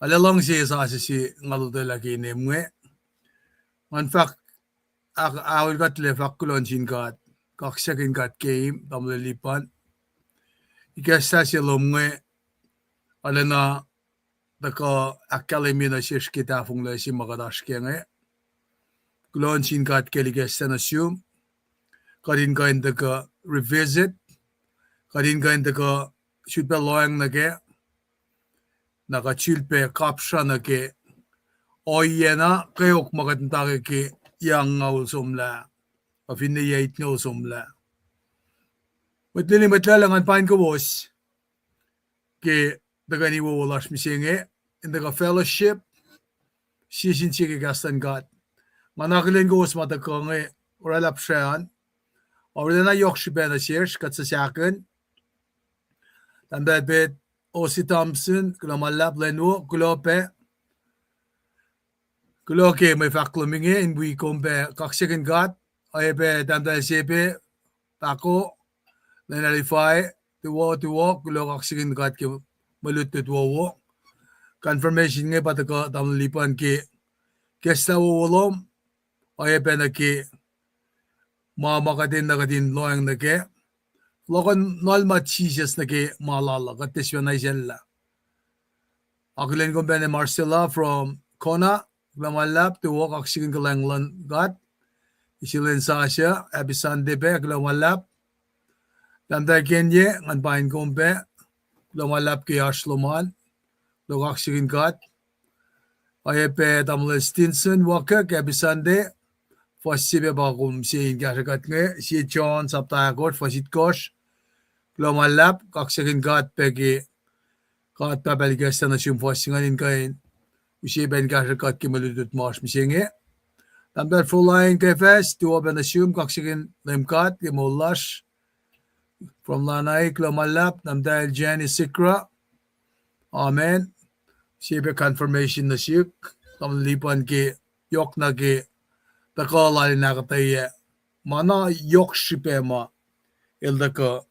Alalong siya sa si ngaluto lagi ni mwe. In fact, awal kat lefak kulon sin kat. Kaksakin kat game, tamlilipan. Ikasa siya lomwe. Alana, daka akademi na siya kita fung la si magadash kaya nga. Kulon sin kat keligasa na siyum. Kadin kain daka revisit. Kadin kain daka should be loyang na ke. Nakachilpe kapsha na ke. Oyena kayok magandang ke yang ngaul sumla. Afiniyait ngaul sumla. Matili matlalangan pain ko boss. Ke dagani wo walash misinge. In daga fellowship. Sisin sige gastan gat. Manakilin ko was matakange. Oralap siyan. Orala na yok shibe na shirsh katsasakin. Tanda bet Osi Thompson, kulamalap lenu, kulope. Kuloke may faklumingi, in we kombe kaksikin gat. Ayebe tanda sebe, pako, nanalify, tuwo, kulo kaksikin gat ki malutut wo. Confirmation nga pataka tamlipan ki kesta wo wolom. Ayebe na ki makadin loyang na ke. Lokan nalmat Jesus na ke malala katisyon na isella. Akilen ko bene Marcella from Kona, glamalap to walk aksikin kalanglan gat. Isilin sa siya, ebisande be, glamalap. Damda kenye, nganpain kombe, glamalap ki Ashloman, log aksikin gat. Ayepe tamle Stinson, waka, ebisande, fasibe bakum si gashagat nge, si John saptagot, fasit kosh. Glamalap, kaksikin gat pegi, gat pabelgesta na siyumfasinganin kain. Usi ben gashagat ki maludut marsh misinge. Damber full-line kefes, tuwa ben assume kaksikin limkat, ki mulash. From Lanai, glamalap, damdal Jenny Sikra. Amen. Sibe confirmation na siyuk. Tamlipan ki, yok na ki, takalali nakataye. Mana yok shipema, ildaka,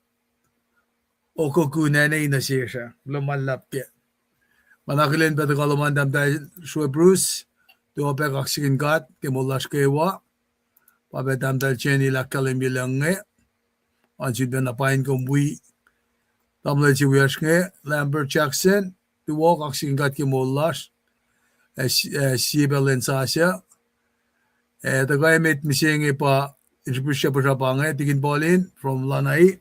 okukunene na siya. Glamalap ki. Manakilin pa takalaman damdal Shwe Bruce. Tuwa pe kaksikin kat, ki mulash kewa. Pabe damdal Jenny lakalim bilang nge. Anjud ben apain kong bui. Tamle si wiyash nge. Lambert Jackson. Tuwa kaksikin kat ki mulash. Sibe lensasya. Tagay mit misingi pa intribusya pa sa pangay, tigin Pauline, from Lanai.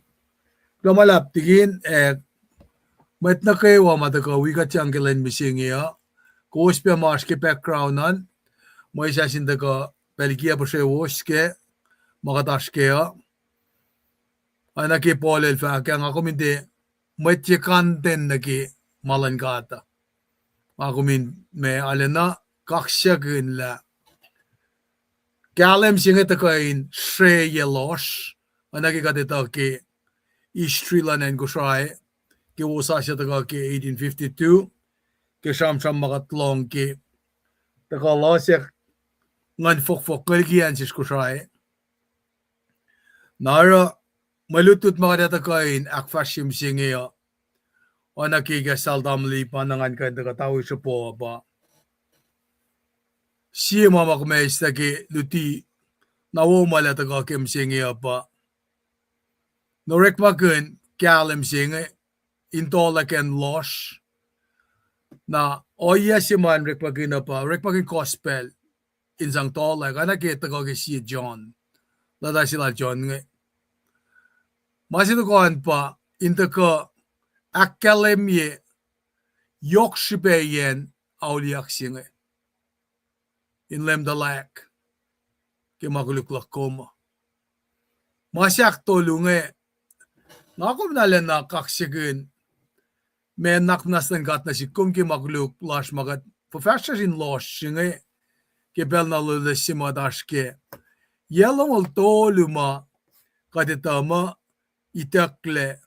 Kamalap, tigin, mat na kayo, mataka, wika tiyangkilan misingiya. Kos pa maske backgroundan, mo isa sindaka, pelgia pa siya woske, makataske ya. Anaki Paulil fa, kaya nga kumindi, mat kanten naki malankata. Ako me alena, kaksyakin la. Kalem singa takain Shreya Losh, anaki katita ki Istrilanen kusray, ki usa siya taka ki 1852, ki sham makatlong ki taka losek ngan fok kalgian sis kusray. Nara malutut makadata kain akfashim singa anaki ka saldamli panangan ka taka tawi siya po ba. Siya mamakmes taki luti nawumala taka kim singa pa. Norek makun kalem singa intola ken losh na oya si man rek makun pa rek makun gospel insang tola kana kita ko si John lada sila John nge masih koan pa inta ko akademie yokshipeyen auliak singa in lem dalak ke maguluklak koma masyak tolunge ngakom nalen na kaksigun men naknas ng gat na si kumki magluk lash magat professor in law singe ke bel na lule simadashke yellow toluma kaditama itakle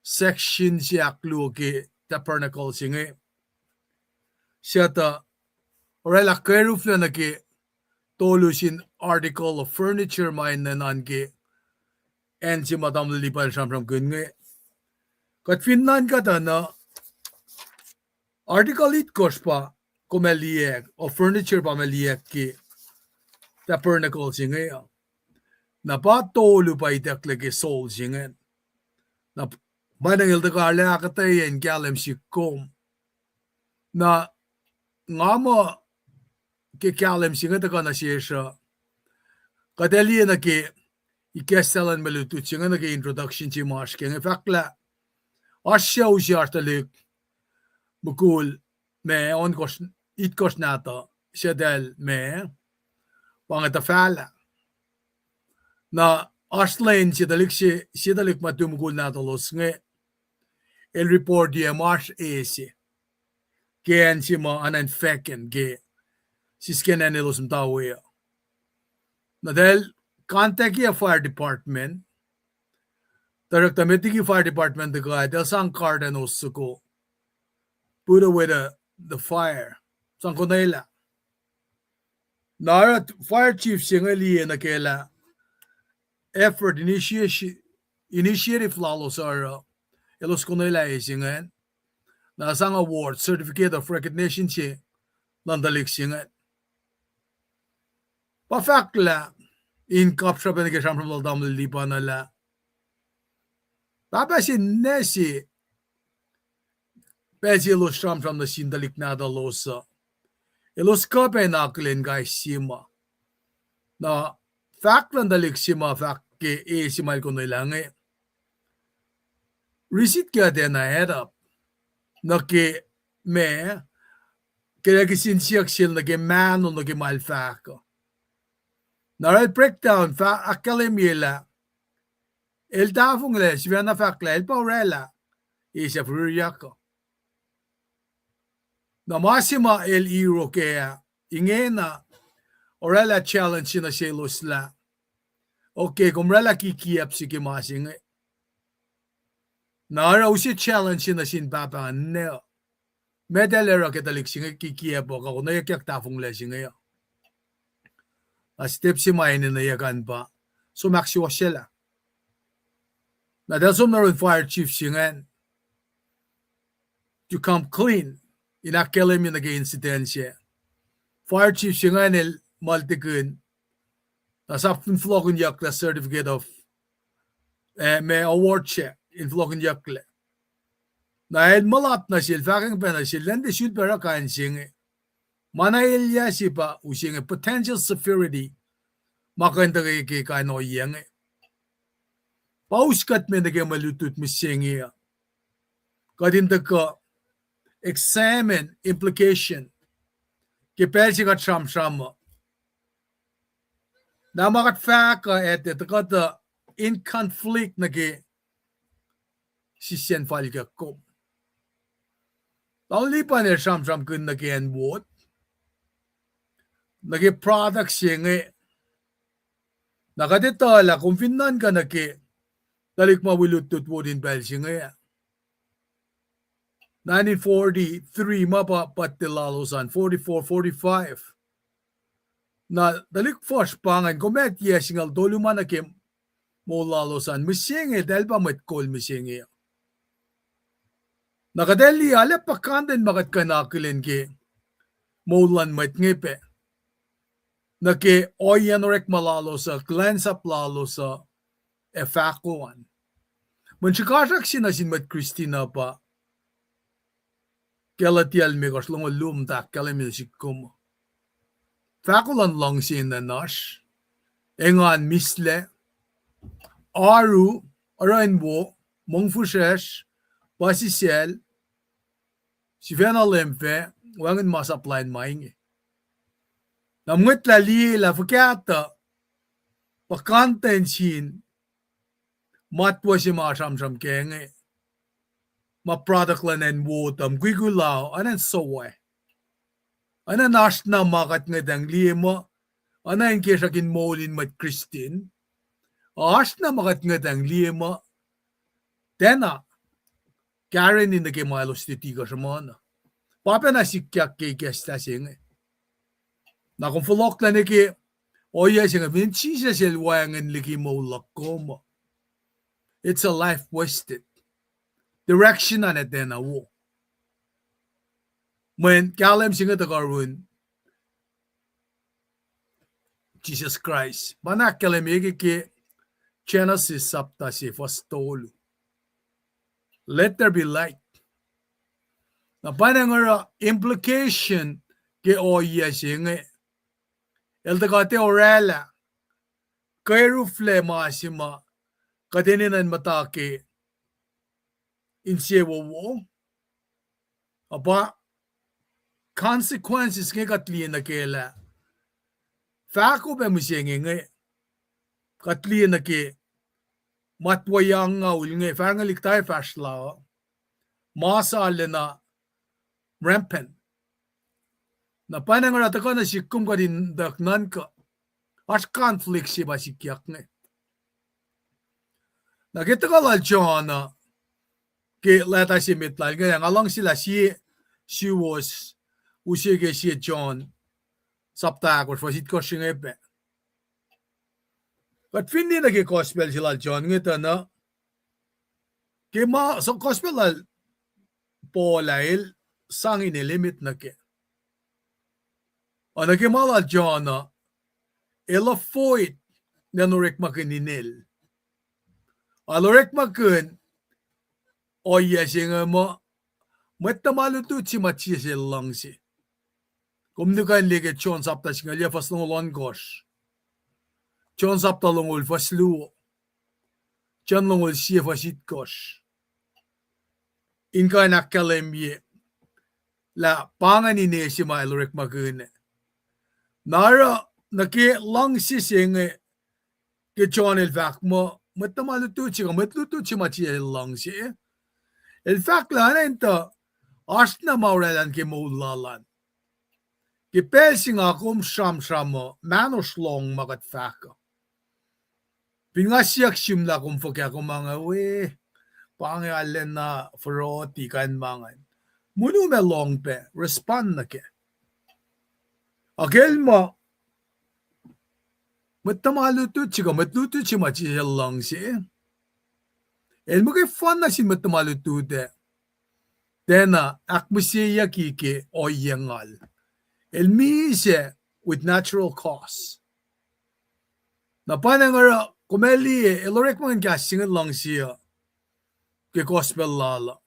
section siaklu ke tabernacle singe siata orela kerufla na ke tolusin article of furniture mine nanan ke and si madam lilipan siyam gunge kat Finland kata na article it kospa kumeliek o furniture pa meliek ki tabernacle singe na pa tolu pa itakle ke soul singe na manangil ta karla katayen kalem sikom na ngama ke kalem singe ta kana siya kadali na ke ikesalan malutut singe na ke introduction si maske nge fakla asya usyartalik bukul me on kos it kos nata siya del me pangatafala na aslain siya dalik matumukul nata los nge el report dia mars esi ken si ma anan fekken ge si skenen elos mtawe na del contact ya fire department directamente ki fire department the guy del sang carden osuko put away the fire sang konela nara fire chief singali na kela effort initiative lalos are elos konela isingen na sang award certificate of recognition che landalik singet pa fakla in kapsha ben ke shamram dam liban la baba sin nesi pezi los shamram na sindalik nada losa elos kape na klen guy sima na faklan dalik sima fak ke e simal ko nilange receipt ka de na head up na ke me kaya kisin siyak sil na ke man na ke malfaka na red breakdown fa akalemila el tafung le sivana fakla el paurela isa fruriako na masima el iro kaya ingena orela challenge na selos la okay kumrela kikiap si kimasing na ara usi challenge na sin papa ne medalera ketalik singa kikiap ko na yak tafung le singa a step si mainin na yakan pa so maxi wasela na del som na fire chief singan to come clean in academy na incidensya fire chief singan el multikun na sapun flogun yakla certificate of may award check in flogun yakla na el malat na sil fakang pena sil lende shoot para kan singa mana ilya si pa using a potential severity makanta ki kano yang pauskat me nage malutut misengi kadin ka examine implication ke pelsi ka sham na makat faka ete ta in conflict nage si sen fal ka ko only pa ne sham kun nage en word nage product singe nakadeta la kung finnan ka nage dalik mawilutut wodin pelsi nga 1943 mapa patilalosan 44-45 na dalik first pangan komet yesingal doluman na kim mo lalosan misinge dahil pa met kol misinge nakadeli ale pakanden makat kanakilin ki molan met ngipe na ki oyanorek malalo sa cleanse up lalo sa efakuan menchikasak sinasin met Christina pa kelatial migos longo lumtak kalemilsikum fakulan long sin na nash engan misle aru arainbo mongfushesh pasisel sivena lemfe wangin masaplain maingi namwit la li la fakata pakanten sin matwa si masam kenge ma product lan en wotam guigulao anan sowe anan ashna makat ngedang lima anan kesakin molin mat Christine ashna makat ngedang lima tena Karen in the kemalos titiga samana papa na sikyak ke gesta singe na kung fulok na niki oya singa vinci sa silwangan liki mo lakoma it's a life wasted direction na natin na wo. When kalem singa tagarun Jesus Christ, banak kalem ki Genesis sapta si fastolu. Let there be light. Na panangara implication ke oya singa el tagate orala kairu flema sima kadeninan matake insewo wo apa consequences ke katli na kela fako be musenge nge katli na ke matwayang nga ulnge fangalik tayo fashla masa na rampant na panangara taka na sikum ka din daknan ka as conflict si basikyak nge nakita ka la John ke leta si mitlal nga alang sila she was usige si John sapta ko fasit ko singepe but findi na ke gospel sila John ngita na ke ma so gospel al polail sangin limit na ke ana ke mala John na ela foit na norek makininil alorek makun oya singa mo matamalutu si machi lang si kumdukan lige John sapta singa liya fas nongolon gosh John sapta longol fas luo John longol siya fasit gosh inka nakalemye la panganine si mailorek makun nara naki lang si singa ke John el fact mo matamalutu si matlutu si machi lang si el fact la nenta asna maurelan ke moulalan ke persing akum sham manos long magat faka pingasyak simla kum fokya ko mga we pangalen na froti kan mangan munu me long pe respond na ke akel mo matamalutu si machi lang si el mo ke fun na si matamalutu de Tena akmisiya kike o yangal. El mise with natural cause. Na panangara kumeli elorek man kasing lang siya ke gospel lala.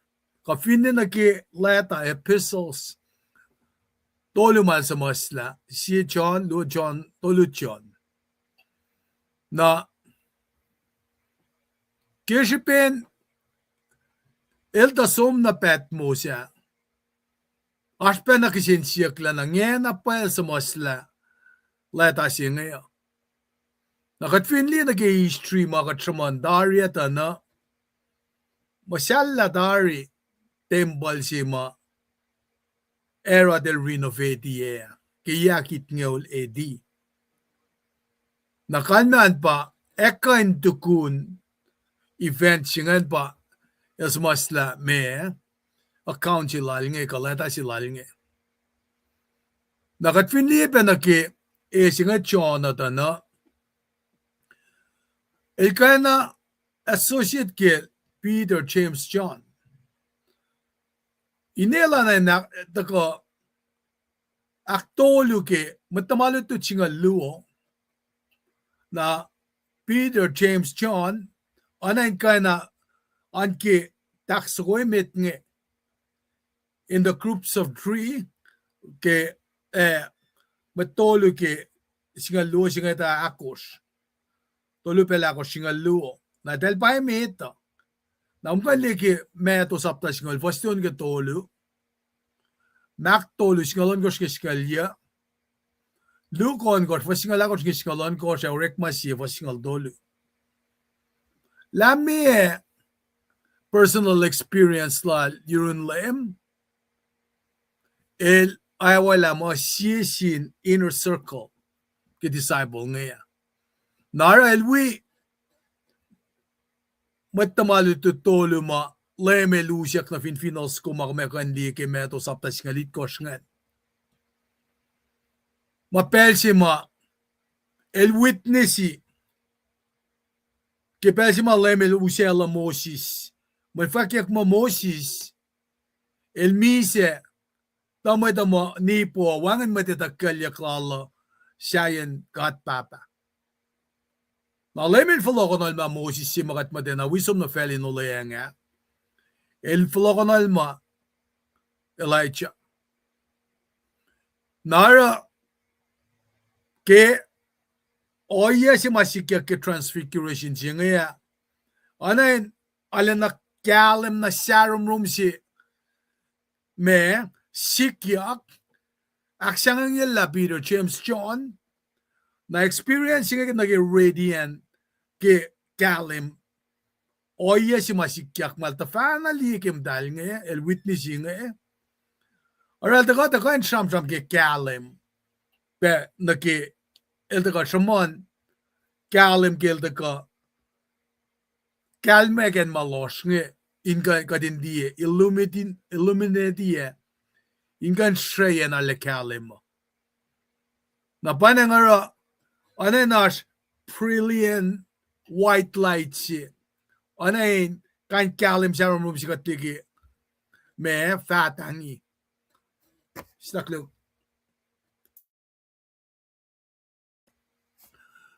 Ka finde na ke leta epistles tolu man sa masla si John lo John tolu John. na kishipen elda som na pet mo siya. Aspe na kisin siyakla na ngayon na pa sa masla. Leta siya ngayon. Nakatfinli nag-i-history makatraman dari at na masyala dari tembal siya ma era del renovate kaya kit ngayon edi. Nakanaan pa ekain tukun event siya pa as masla me account sila ngay kaleta sila ngay. Nakatfinli pa na ki siya John at na Elkana associate ke Peter James John. Inela na tako aktolu ke matamalo to chinga luo na Peter James John anain kana anke taksoy met nge in the groups of three ke matolu ke singa luo singa ta akos. Tolu pela ako singa luo. Na del pa meta. Na umkali ki meto sapta singal fastion ke tolu. Mak tolu singalon ko singalya. Lukon ko fasingal ako singalon ko sa rek masi fasingal tolu. Lami personal experience la yurun lem. El ayawala mo sisin inner circle ke disciple ngaya. Nara elwi matamalo to tolo ma leme lusyak na finals ko makamekandi ke meto saptas ngalit ko shngan. Mapelsi ma el witnessi ke pelsi ma leme lusya la Moses. Mafakyak ma Moses el mise tamay tamo nipo wangan matitakalyak lalo siyayan kat papa. Na lemil falokonal ma Moses si makat madena wisom na feli no leanga. El falokonal ma Elijah. Nara ke oya si masikya ke transfiguration siya ngaya. Anayin ala na kalem na sharom room si me sikyak aksyangang yala Peter James John na experience nga nag-radiant ke kalim oya si masikyak malta finally kim dal nga el witness nga oral da ko en sham ke kalim pe na ke el da ko shamon kalim ke el da ko kalme gen malos nga inga kadin die illuminatie ingan shreyen ale kalim na panangara ananas brilliant white light si anain kan kalim sa room si katigi me fatangi staklo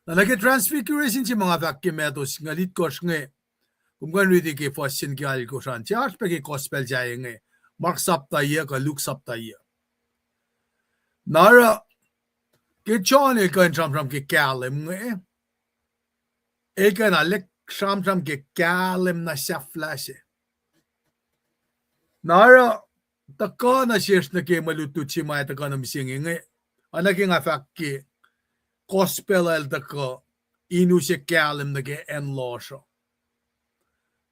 na nag transfiguration si mga vakimetos ngalit ko nge kung kan ridi ke fashion ki al ko san charge pe ke gospel jayenge Mark saptaya ka Luke saptaya nara ke John el kan tram ke kalim nge el kan alek tram ke kalim na siya flash nara taka na shares na ke malutut si may taka na misingi nge anaki nga fakki gospel el taka inu si kalim na ke enlosho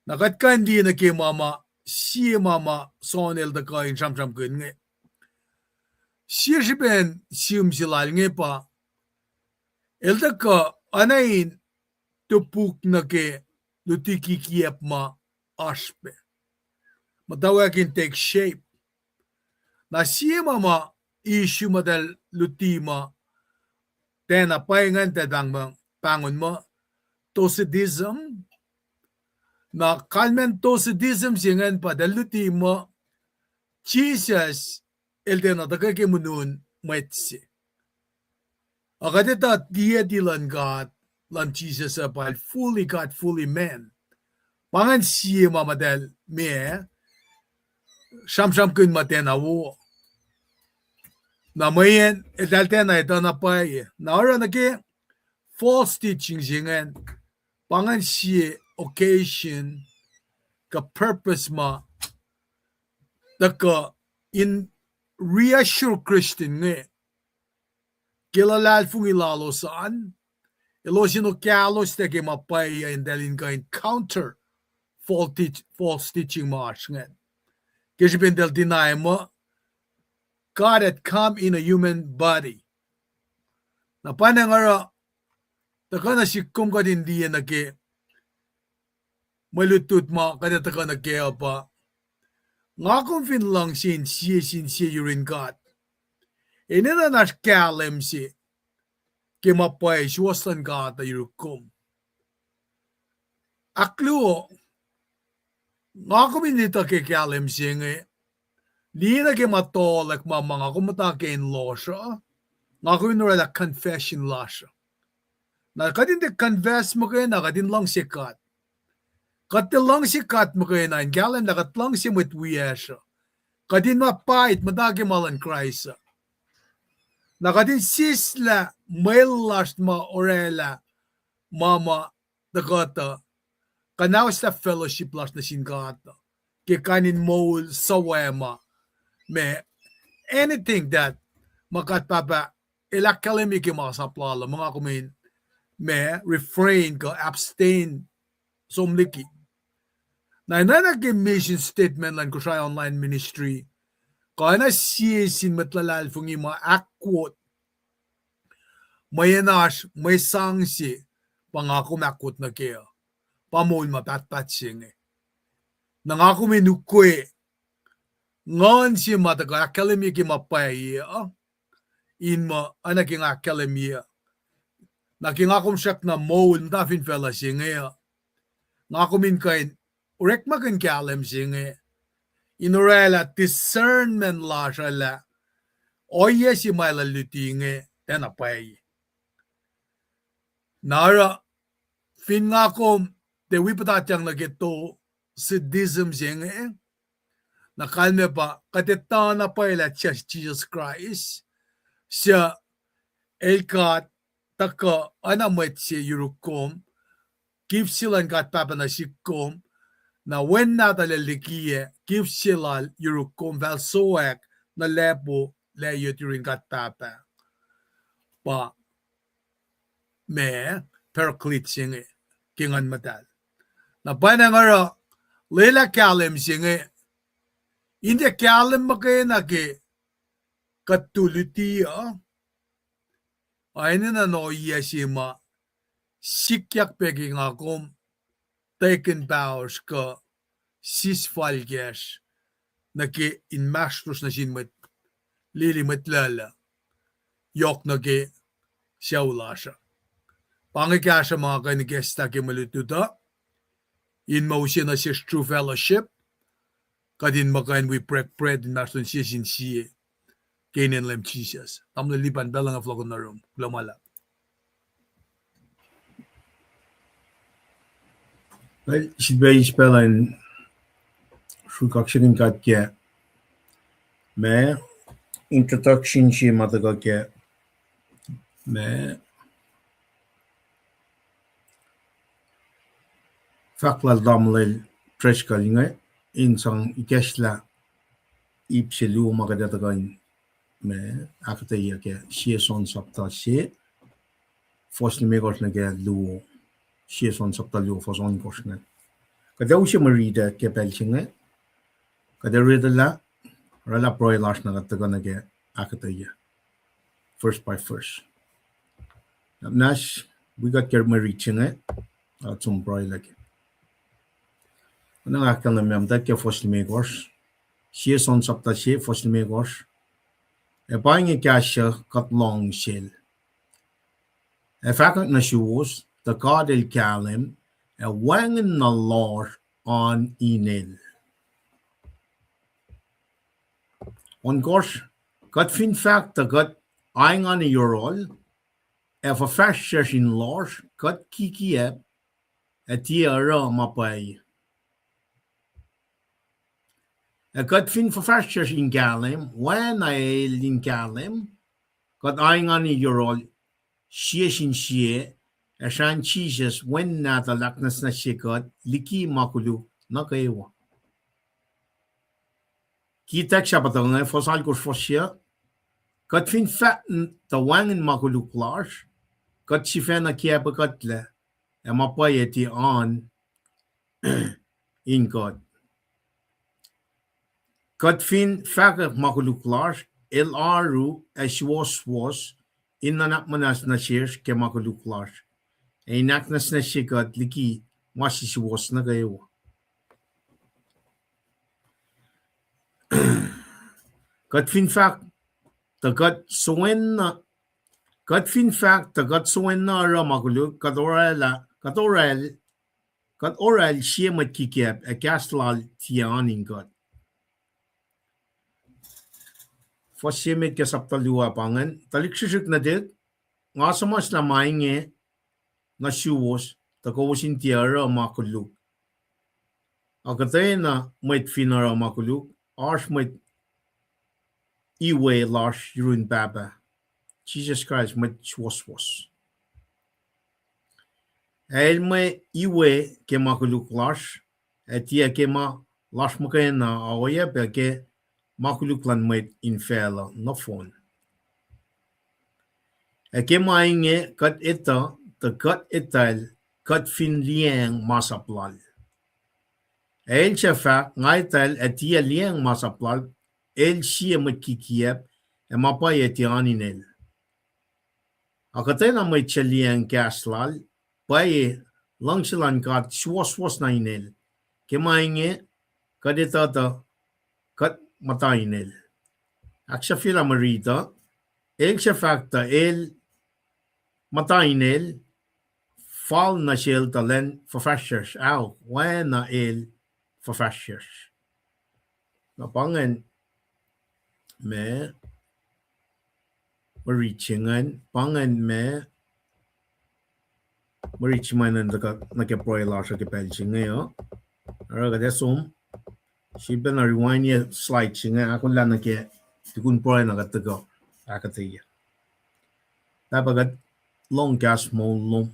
nakat kandi na ke mama si mama son el taka in tram kun nge Sirben sium silal nge pa elda ka anain tupuk na ke lutiki kiep ma aspe matawakin take shape na siyama ma issue madal lutima tena paingan tedang ma pangon mo tosidism na kalmen tosidism singan pa dal lutima Jesus elde na daga ke munun maitsi. Akadeta dia dilan God, lan Jesus apal fully God, fully man. Pangan siya mamadal me, sham kun matena wo. Na mayen, edalte na ito na paye. Na ora na ke, false teaching zingen pangan si occasion ka purpose ma daka in reassure Christian nge kilalal fung ilalo saan ilo sino kalos te ke mapay in dalin ka encounter false teaching march nge kasi bendel deny mo God had come in a human body na panangara takana sikum ka din diyan na ke malutut mo kada takana ke apa nga kung fin lang sin siya yurin God inena nas kalem si ke mapay suwasan God na yurukum akluo nga kung minita ke kalem siya nga di na ke matolak mga kumata ke in law siya nga kung inurala confession law siya na kadin de confess mo kayo na kadin lang sikat kadin lang sikat mo kayo na in kalem na katlang siya matwiya siya kadin mapait madagi malan Christ na kadin sisla mail last ma orela mama dakota kanawas na fellowship last na singata ke kanin mo sawema me anything that makatpapa ilakalim iki makasaplala mga kumin me refrain ka abstain somliki na inanagin mission statement lang ko sa online ministry kana siyesin matlalal fung ima akwot mayanas may sangsi pangako makot na kaya pamol matatpat siyang nangako minukwe ngon si mataga akademi ki mapaya in ma anaking akademi naking akom siyak na mol nafin fella singa ngako min kain urek makin kalem singa inorela discernment la shala oye si maila lutinge tena pay nara fin ngakom te wipatatang nagito sadism singa nakalme pa katetana pa ila Jesus Christ siya elkat taka anamet siya yurukom give silang kat papa na sikom na when natalalikiye give sila yurukom val soek na lebo layot yuring kat papa pa me perclit singe kingan matal na panangara lela kalem singe hindi kalem makaya na ke katuluti ayun na no yasima sikyak peking akom taken powers ka sisfalges na ke in mastros na sinmet lilimet lala yok na ke siyawlasya pangikasya mga kanigesta ke malututa in motion na siya true fellowship kadin makain we bread in mastron siya sinsiye kainin lem Jesus tamle lipan belang of logon na room glomala Well, sibay spellen shukakshin kat ke me introduction shi mataga ke me fakla damle treshkalinga insang ikesla ipselu magadatagan me akataya ke shieson sapta she fosni megos na ke lu shieson sapta lu foson koshna kada ushe marida ke pelchinga kada redala rala proy lash na gatagan ke akataya first by first nash we got ke marichinga some proy like nang akal na mem ke fosni megos shieson sapta she fosni megos e buying a cash cut long shell. A fact na shoes the god el kalim a wang na lor on inel. On course, cut fin fact the cut eyeing on a urol if a fast in lors cut kiki ep a tiara mapai. A cut fin for fast in kalim when I in kalim got eyeing on a urol, she Ashan Jesus when na the laknas na sikat liki makulu na kayo. Kita siya patang na fosal ko fosia kat fin fat the wangin makulu klash kat si fe na kia pakatle e mapayeti on in God. Kat fin fakak makulu klash el aru as was inanak manas na shir ke makulu klash. E naknas na sikat liki wasi si was na kayo. Kat fin fact the kat suwen na kat fin fact the kat suwen na ra makulu kat oral siya matkikip e kastlal tiyanin kat. For siya mit kasaptalua pangan taliksisik na dit nga samas na mainge nga siwos ta kawasin tiyara makulu. Akatay na mit finara makulu arsh mit iwe lash yurun baba. Jesus Christ mit was. El me iwe ke makuluk lash etia ke ma lash makena aoya pe ke makuluk lan met infela no phone. E ke mainge kat ita the kat ital kat fin liang masaplal. El chefa ngaital etia liang masaplal el shia makikiep e mapa yetianinel. Akatena met chaliang kaslal paye langsilan kat swas na inel. Kemainge kadetata kat mata inel. Aksha fila marita el fakta el mata inel fal na shel talen förfärsers au wana el förfärsers. Napangan me marichingan pangan me marichimanan nakaproy lasha ke pelchinga yo. Araga desum shiben na rewind ye slide chinga akon lan ke tikun proy na gatago akatiya. Tabagat long gas mo long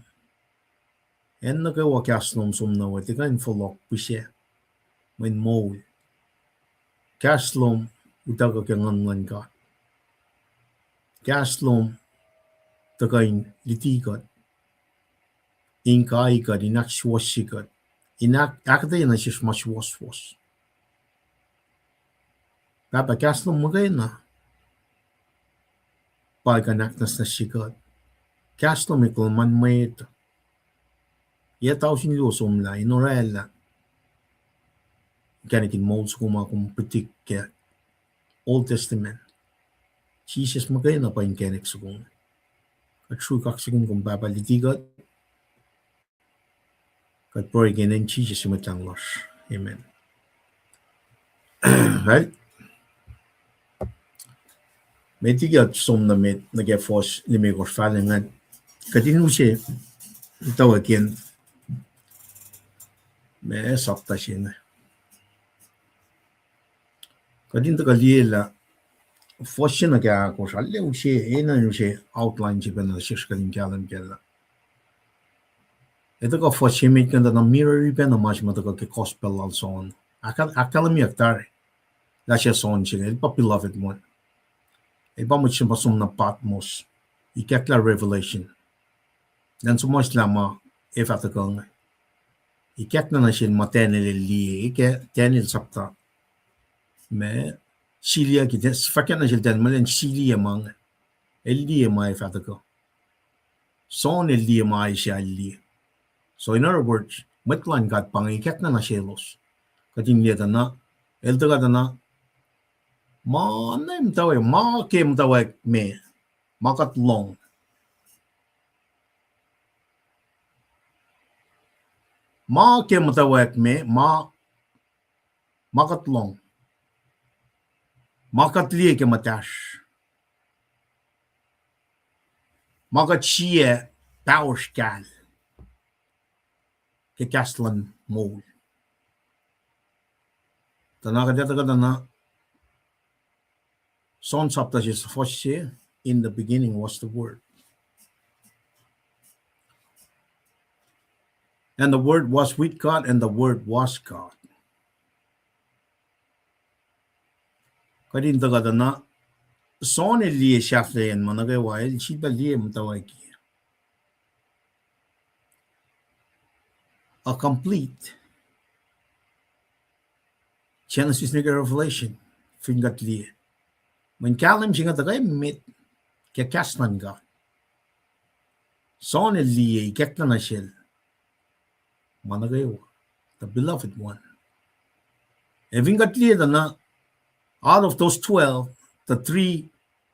en naka wa gas nom sum na wa tikan follow pishe when mo gas lom utago ke ngan ka gas lom takain litigot in kai ka dinak shwashigot inak akata na shish much was Papa gas lom magay na paganak nas na shigot gas lom ikol man may ito yata usin lusum la inorela kanikin molds kuma kung pitik ke Old Testament Jesus magay na pa in kanik sukong at true kaksikong kung papa litigot kat pray again Jesus sumatanglos. Amen. Right? May tigat som na met nag-force limigos falingan. Katinu siya ito again may sakta siya na. Kadin tagalila force siya nag-akos aliw siya ina nyo siya outline siya na siya kalin kalam kala. Ito ka force siya may kanda na mirror ripen na mas matagal ke gospel al son. Akala mi aktare. La siya son siya. Ito pa beloved one. Ito mo siya pasong na Patmos. Ikakla revelation. Dan sumos lama if atakang. Ikakla na siya matenil liye. Tenil sapta. Me silia kita. Fakyan na siya den malen silia mang. Liye ma if atakang. Son liye ma siya liye. So in other words, matlan kat pangikak na nasyelos. Katingleta na, elta na, naim tawag, kem tawag me, makatlong. Kem tawag me, makatlong. Makatliye ke matash. Makatsiye tauskal. Ke kastlan mol. Tanaka deta na son sapta is in the beginning was the word. And the Word was with God, and the Word was God. Kadin taga na son liye shafle en manage wail chiba liye mtawaki. A complete Genesis nigga Revelation fingat liye. When kalim singa taga mit ke kastan God. Son liye kekta na shell. Manage wa the beloved one. E vingat liye na out of those 12, the 3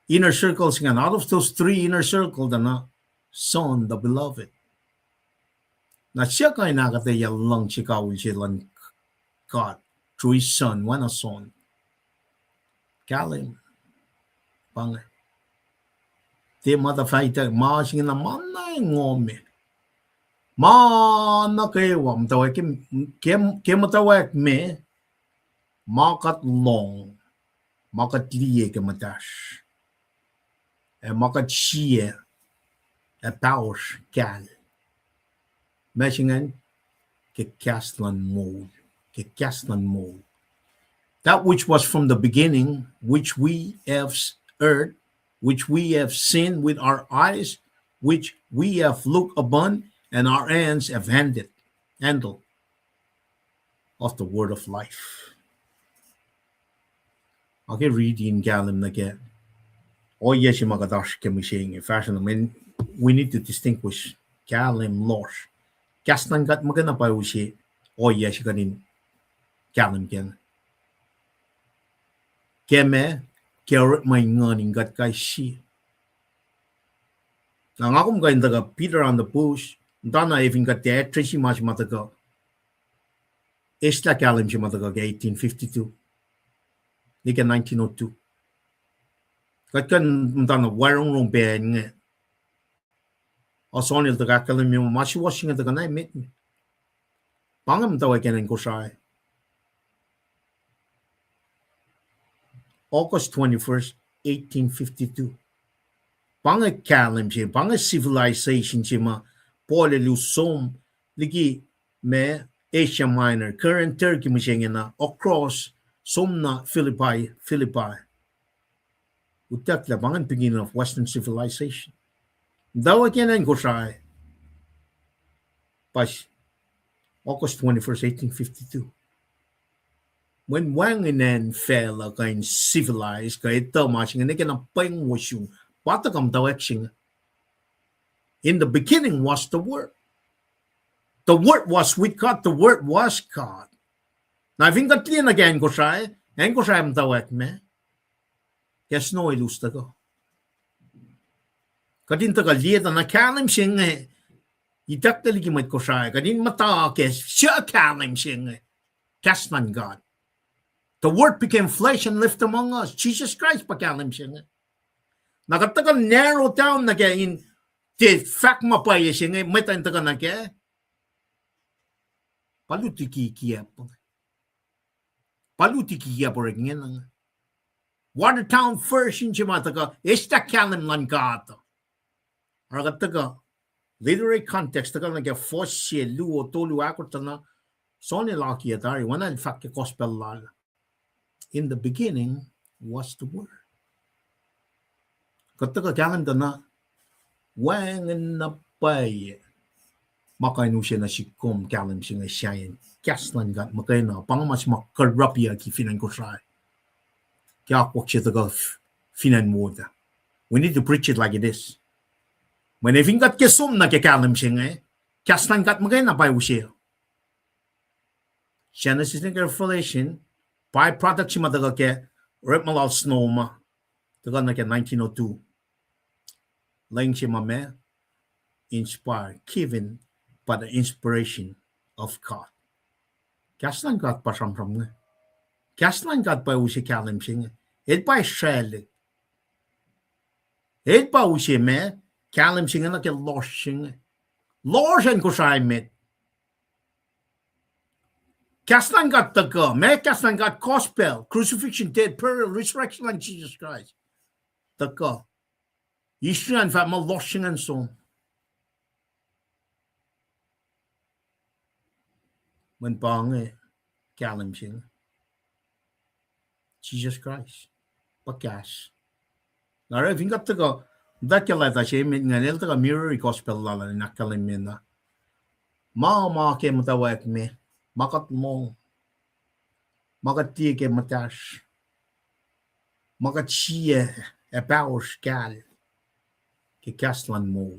inner circles, and out of those 3 inner circles, the Son, the beloved. Na siya kay nakataya lang chikawin silang God through His Son, one a Son. Kalim, pang, te matafaita, maasing na manay ngome. Mana kayo, matawag kim matawag me, makat long, makat liye kamatash. Makat siya, paus kal. Mesingen, ke kaslan mold. That which was from the beginning, which we have heard, which we have seen with our eyes, which we have looked upon, and our hands have handled of the word of life. Okay, read in Galim again. Oh yes, you magadash can we saying in fashion. I mean, we need to distinguish Galim losh. Kastan gat magana pa ushi. Oh yes, you got in Galim ken. Keme kerot may nganing gat kay shi. Now akum ga indaga Peter on the bush. Dana even got the Tracy March mataga. Esta Galim shi mataga 1852. Nika 1902. Kat kan dana warong rong ben nge. Osonil daga kalim yung mashi washing at the ganay mit me. Pangam tawa kenen ko siya. August 21st, 1852. Panga kalim siya, panga civilization siya ma pole lusom ligi me Asia Minor, current Turkey mo siya na across somna Philippi. Utak la pangan beginning of Western civilization. Dawa kenen ko siya. Pas August 21st, 1852. When Wanginan fell kain civilized, kay ito masing na kinang pangwas yung patakam tawexing. In the beginning was the Word. The Word was with God. The Word was God. Na vingat liyan again ko siya, ngayon ko siya tawek me. Yes, no, ilusta ko. Kadin taga liyan na kalim siyang itak taligimit ko siya. Kadin mata kes siya kalim siyang kasman God. The Word became flesh and lived among us. Jesus Christ pakalim siya. Nakatagal narrow down na kaya in the fact mapaya siya. May tayong taga na kaya. Palutiki kiya po. Watertown first in Chimataga, esta kalim lan gato. Aragataga, literary context, taga nagya fosye luo tolu akotana, soni laki atari, wana ilfake gospel lala. In the beginning was the Word. Kataga kalim dana, wangan na paye. Makainu siya na sikom kalim siya na siyayin. Kaslan gat makaina, pangamas makarapya ki finan ko siya. Kaya kwak siya taga finan mo da. We need to preach it like it is. When even got kesum na kakalim siya nga, kaslan gat makaina payo siya. Genesis na Revelation, byproduct siya mataga ke Repmalal Snowma, taga na ke 1902. Lang siya mame, inspired, given by the inspiration of God. Kaslan gat pa samram nga. Kaslan gat pa usi kalim siya nga. It by shell. It pa usi me, kalim siya nga na ke losh siya nga. Losh ko siya met. Kaslan gat taga, me kaslan gat gospel, crucifixion, death, burial, resurrection like Jesus Christ. Taga. Yishran fa ma losh siya nga so. mình bằng cả làm chuyện Jesus Christ bắt gas là rồi vinh gặp tất cả đã cái là ta xem mình nghe tất cả mirror gospel là nãy cái là mình đó mà cái mà ta vậy me mà cái mong mà cái tia cái mà ta mà cái chia about scale cái gas lan mồ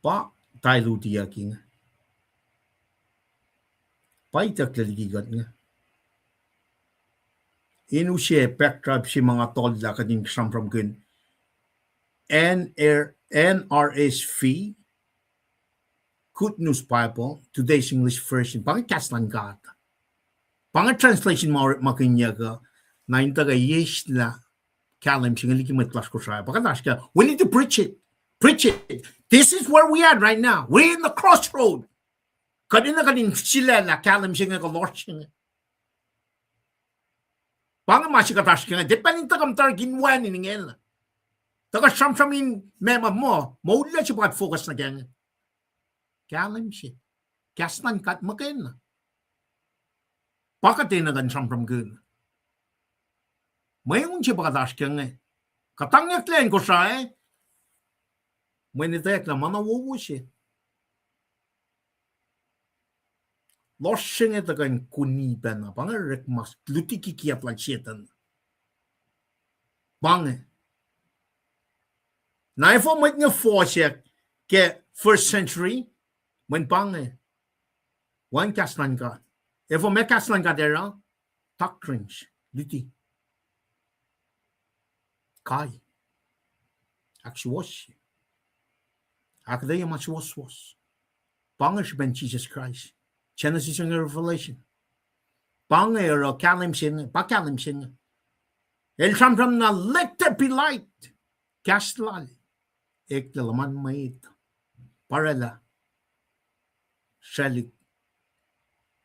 ba tai lu tia kinh pai tak lagi gat nga inu siya backdrop si mga tol la kading sam from gun NRSV Good News Bible today's English version pang kaslan gat pang translation mo makinya ka na inta ga yes la kalam singali ki matlas ko sa pagkataas ka we need to preach it this is where we are right now we're in the crossroad kadina kadin sila la kalam singa ka lord singa pang masikatas ka depending takam tar ginwan ni ngel taka samsamin mema mo la si pat focus na gang kalam si kasnan kat maken pakatin na gan samsam gun mayon si pakatas ka katangyak len ko sa when itek na manawo si lossing ito kan kuniban na pangarek mas lutiki kiap lang sietan. Bange. Na ifo mo nga fosyak ke first century when bange. Wan kaslan ka. Ifo me kaslan ka dera doctrines luti. Kai. Aksuos. Akdaya maswas. Bange ben Jesus Christ. Genesis and Revelation. Bange or kalim sin, pakalim sin. El samsam na let there be light. Kastlal. Ek de laman mait. Parala. Shalik.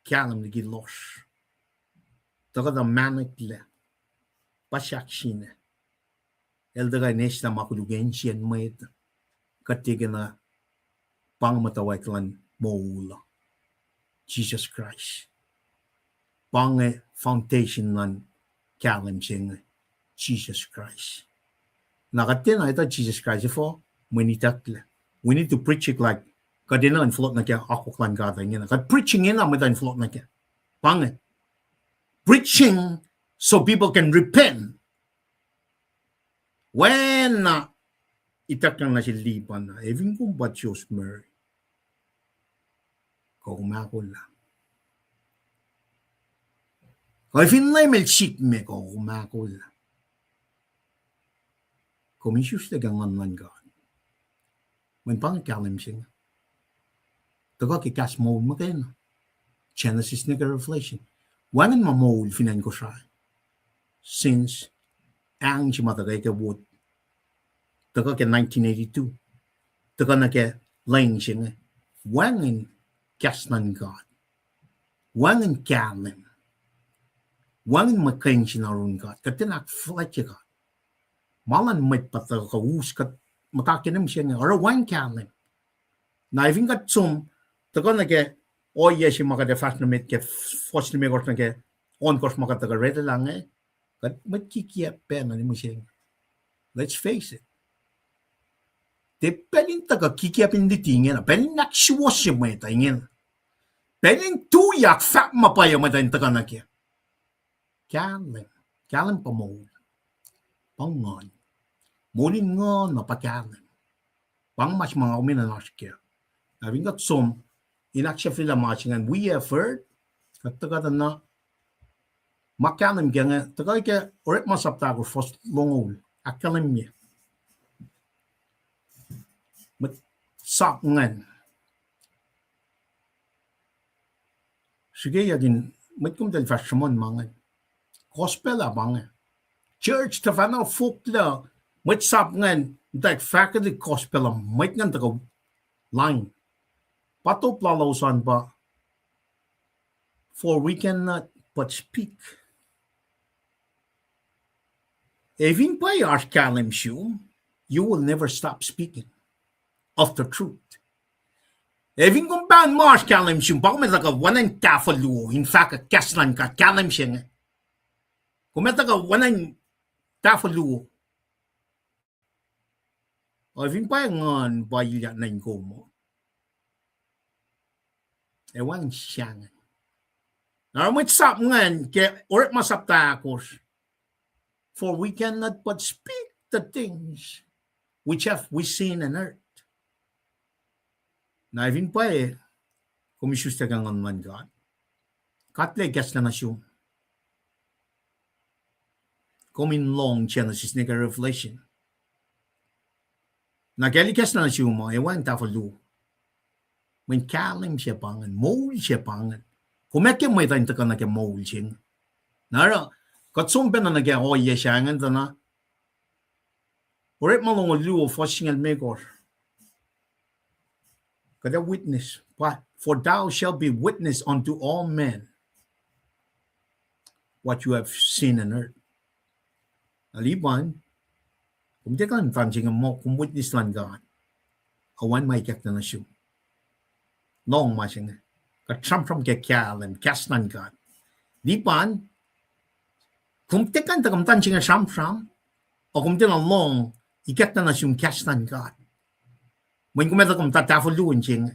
Kalim de gilosh. Taga da manik le. Pasyak sine. El de ganesh na makulugen sien mait. Katigana pang matawaklan moula. Jesus Christ. Pange foundation nan kalim sing Jesus Christ. Nakatin na ito Jesus Christ for menitakle. We need to preach it like kadina and float na kya akoklan gata ngina. Kad preaching ina mita and float na kya. Pange. Preaching so people can repent. When itakang na silipan na eving kung batyos Mary. Kumakul lang. Kung finlay melchik me kumakul lang. Komisyus na gangan man God. When pang kalim sing. Taga kikas mo makin. Genesis na Revelation. Wangan mamol finan ko siya. Since ang si matagay ka wood. Taga ka 1982. Taga na ka laying sing. Wangan kasnan God. Wangan kalim. Wangan makain sinarun God. Katinak fletch God. Malan may patakaus kat matakinam siya nga. Or wangan kalim. Na even kat sum. Taga na ka oye si makadefas na mit ke fos na megos na ke on course makatagarete lang Kat magkikiap pena ni mo siya. Let's face it. Te pelin taga kikiapin di tingin na pelin naksuwas siya may tingin. Pelin tuyak fak mapaya may tingin taga na kya. Kalim pa mo. Pangon. Mulin nga na pakalim. Pang mas mga uminanas kya. Having got some inaksya fila machingan we have heard kat taga na makalim kya nga taga kya oret masaptago fos longol. Akalim niya. Sak ngan. Sige yagin, matkum del fashmon mangan. Gospel abang. Church tafana fukla, mat sap ngan, tak faculty gospel mat ngan tago line. Pato plalosan ba, for we cannot but speak. Even by our kalim you will never stop speaking of the truth. Evin kung ban mars kalim siyum pa kumeta ka wanan kafalu in fact kaslan ka kalim siyang kumeta ka wanan kafalu evin pa ngon ba yila na ko mo ewan siyang na mo sap ngan ke orat masap ta kos for we cannot but speak the things which have we seen and heard na evin pa komisyus ta ngon man God katle kaslan na siyum coming long Genesis nega Revelation. Nagalikas na siya mo, ewan tafalu. When kalim siya pangan, mold siya pangan. Kumekim may tayo ka nag-mold siya. Nara, katsumpen na nag-oye siya nga na. Urit malong luo fosing al megor. Kada witness, for thou shalt be witness unto all men what you have seen and heard. Aliban, kung di ka nang mo, kung witness lang God, awan may kak na nasyo. Long masing, katram-tram kay kalam, kas lang God. Liban, kung di ka nang tansing sam-sam, o kung di na long, ikat na nasyo kas lang God. When kumeta kung tatafaluin siyang,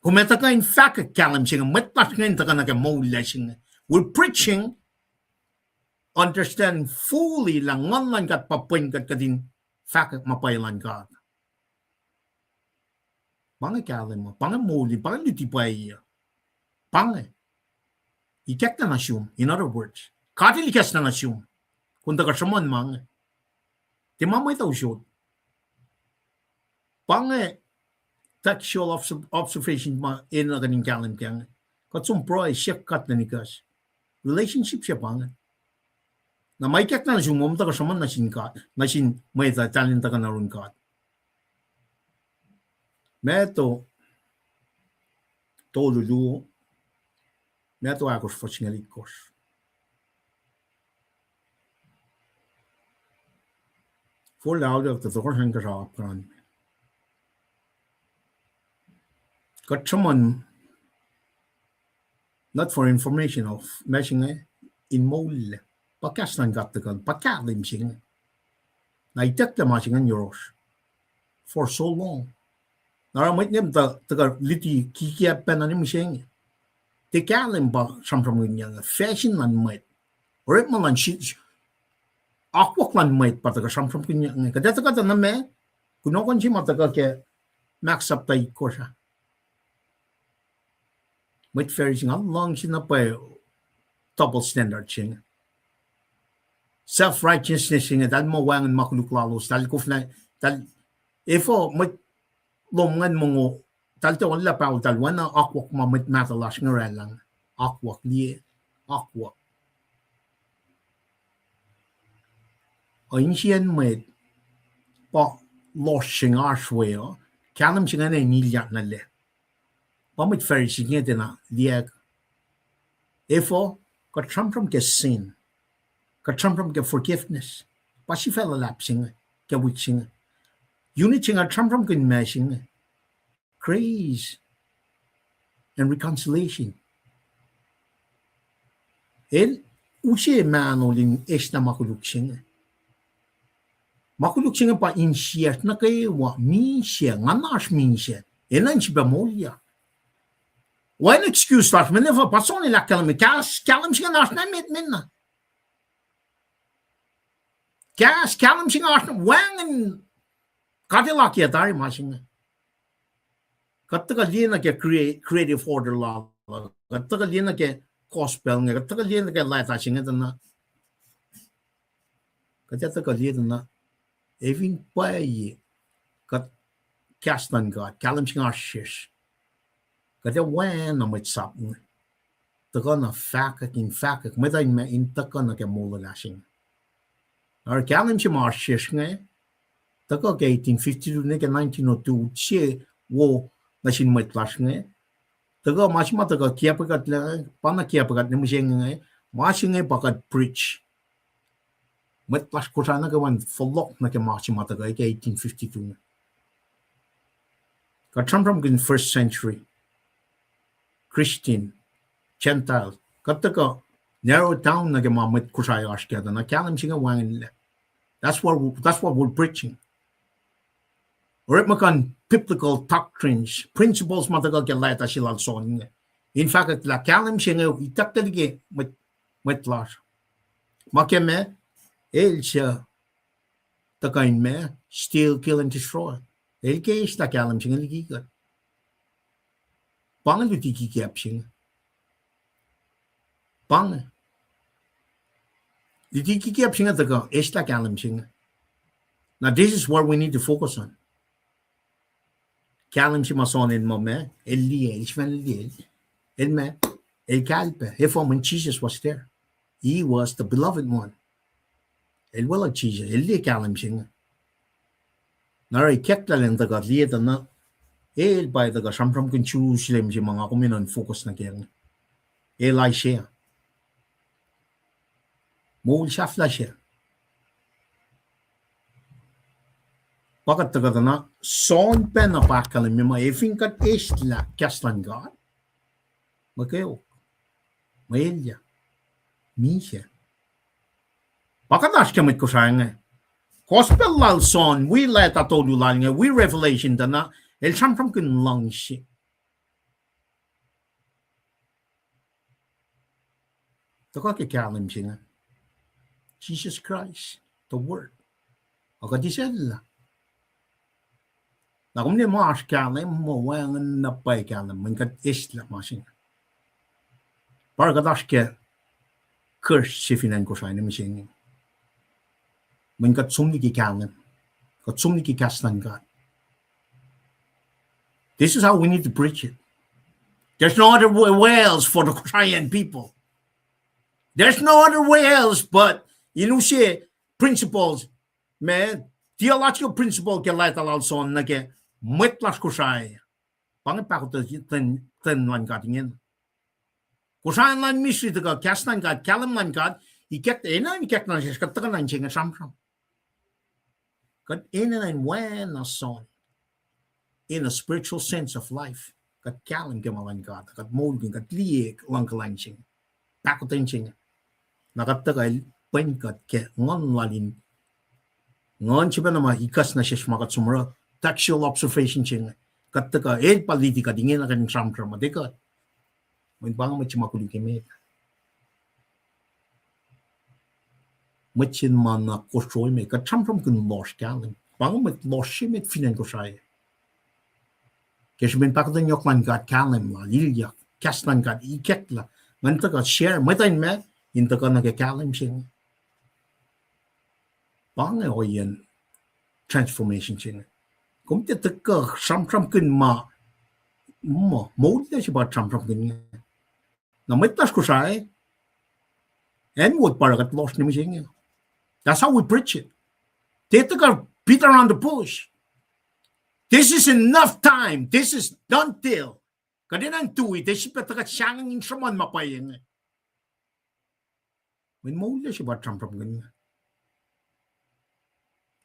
kumeta ka in fact kalam siyang, matlas ngayon ta ka nag-mawla siyang, we're preaching, understand fully lang ngon kat papuin kat kadin fakat mapailan ka. Pange kalim mo, pange muli, pange litipay. Pange. Ikek na nasyum, in other words. Katilikas na nasyum. Kung taga-saman mange. Di mamay tao siyod. Pange textual observation ma in na kaning kalim kaya. Katsumproy, siya kat na nikas. Relationship siya pange. Na may kek na nasyum, mong taga-saman nasin kat. Nasin may talent taga na rin kat. Meto tolulu meto akos fossingalikos for loud of the thorn kasap kan katsaman not for information of meshing in mole pakastan gattekan pakalim sing na itak da masing euros for so long. Nara might nem ta liti kikia penanim sing. Te kalim ba samsam yang fashion man might. Or it malan shit. Akwak man might pa taga samsam kunya nga. Kadata ka na me. Kuno kon si mataga ke max up tay ko siya. Might fair sing long sina pa double standard sing. Self-righteousness sing dal mo wangan makuluklalos dal kuf na dal ifo might lomangan mo talto wala pa talwan na akwak mamit matalas nga lang akwak liye akwak ancient med pa loshing arsweo kanam singa na nilyak na le pamit ferisi nga na liyak ifo katramtram ke sin katramtram ke forgiveness pasi fella lapsing ke wixing unit singa tramtram kun mashing grace and reconciliation. El usi manolin esta makuluksing. Makuluksing pa insiert na kayo wa minsia nganas minsia. Enan si bamolia. One excuse that me never pason la kalme kas kalam singa nas na mit minna. Kas kalam singa nas wangen Cadillac ya tari masing. Kataga liena ke creative order law. Kataga liena ke gospel nga. Kataga liena ke light asing na. Kataga liena na. Evin paye. Kat kastan God. Kalam sing ashish. Kataga wan na mit sap. Taga na fakak in fakak. Meta in taka na ke mola lasing. Ar kalam sing ashish nga. Taka ke 1852 ne ke 1902 che wo na sin mai clash nge taka masima taka kia pakat la pana kia pakat ne museng nge masinge pakat preach met clash ko sana ke wan follow na ke masima taka ke 1852 Katram in first century Christian Gentile kataka narrow down na gamamit kusay ashkeda na kalam singa wangin. That's what we're preaching. Or makan biblical doctrines, principles matagal keleta silal son. In fact, la kalam singa itaktalige met las. Makeme elcha takain me steal, kill and destroy. El ke is la kalam singa ligiga. Pangal utiki kapsing. Pang. Litiki kapsing ataka is la kalam singa. Now this is what we need to focus on. Kalam si mason in mome, el liel, sven liel, el me, el kalpe. Therefore, when Jesus was there, he was the beloved one. El wala Jesus, el li kalam singa. Nara kekla lang daga lieta na, el bay daga sampram kun Jerusalem si mga kuminon focus na kaya. El ay siya. Mul shafla siya. Bakat taga na son pen na pakalim ma efin kat isla kaslan God. Magayo. Mailya. Misha. Bakat ashkamit ko siya nga. Gospel lal son, we let atolu lal nga, we revelation da na, el sampram kun lang siya. Taka kikalim siya nga. Jesus Christ, the Word. Akadisella. Na kung ni mo ashkalim mo wangan na pay kalim mingkat isla masin. Para kadashke curse sifinan ko sa ni masin. Mingkat sumni ki kalim. Kat sumni ki kaslan God. This is how we need to preach it. There's no other way else for the Korean people. There's no other way else but say principles, man, theological principle ke lai talal son na ke metlas kusay. Pangipakot ten lan katingin. Kusayan lan misri taga kasnan kad kalam lan kad iket ena iket nan sis katakan nan singa samsam. Kad ena nan wen na son in a spiritual sense of life. Kad kalam ke malan kad kad molding kad liek lang kalan sing. Pakotin sing. Nakatagal penkat ke ngon lalin ngon chiba nama ikas na siya makat sumra textual observation ching katka el politika dingin akan samtra madeka mun bang mo chima kuli keme machin mana kosoi me ka samtra kun los kalim bang mo los shimet finan ko sai kesben pakden yokman gat kalim la lilya kaslan gat iketla nganta ka share matain me inta na ke kalim sing bang oyen transformation chin cũng te taka sam kin ma mo le si ba sam kin na metas ko sai and would paragat lost ni missing. That's how we preach it. Te taka beat around the bush. This is enough time. This is done till kadinan tuwi te si taka siyang in saman mapayen when mo le si ba sam kin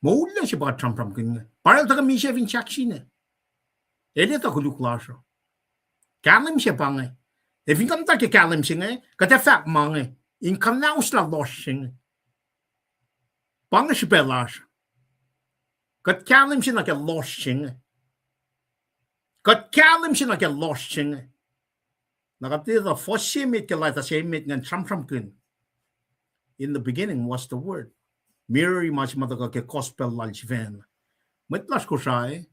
Moulla si ba tram kin. Paral taga mi siya vin chaksine. Ele ta kuluklasho. Kalim siya pangay. If in kam ta ke kalim siya kata fak mangay. In kam na usla los siya. Pangay si pelas. Kat kalim siya na ke los siya. Kat kalim siya na ke los siya. Nakapti the first shemit ke lai ta shemit ngan tram kin. In the beginning was the word. Mirror mas mataga ke gospel lalchiven. Metlas ko sai.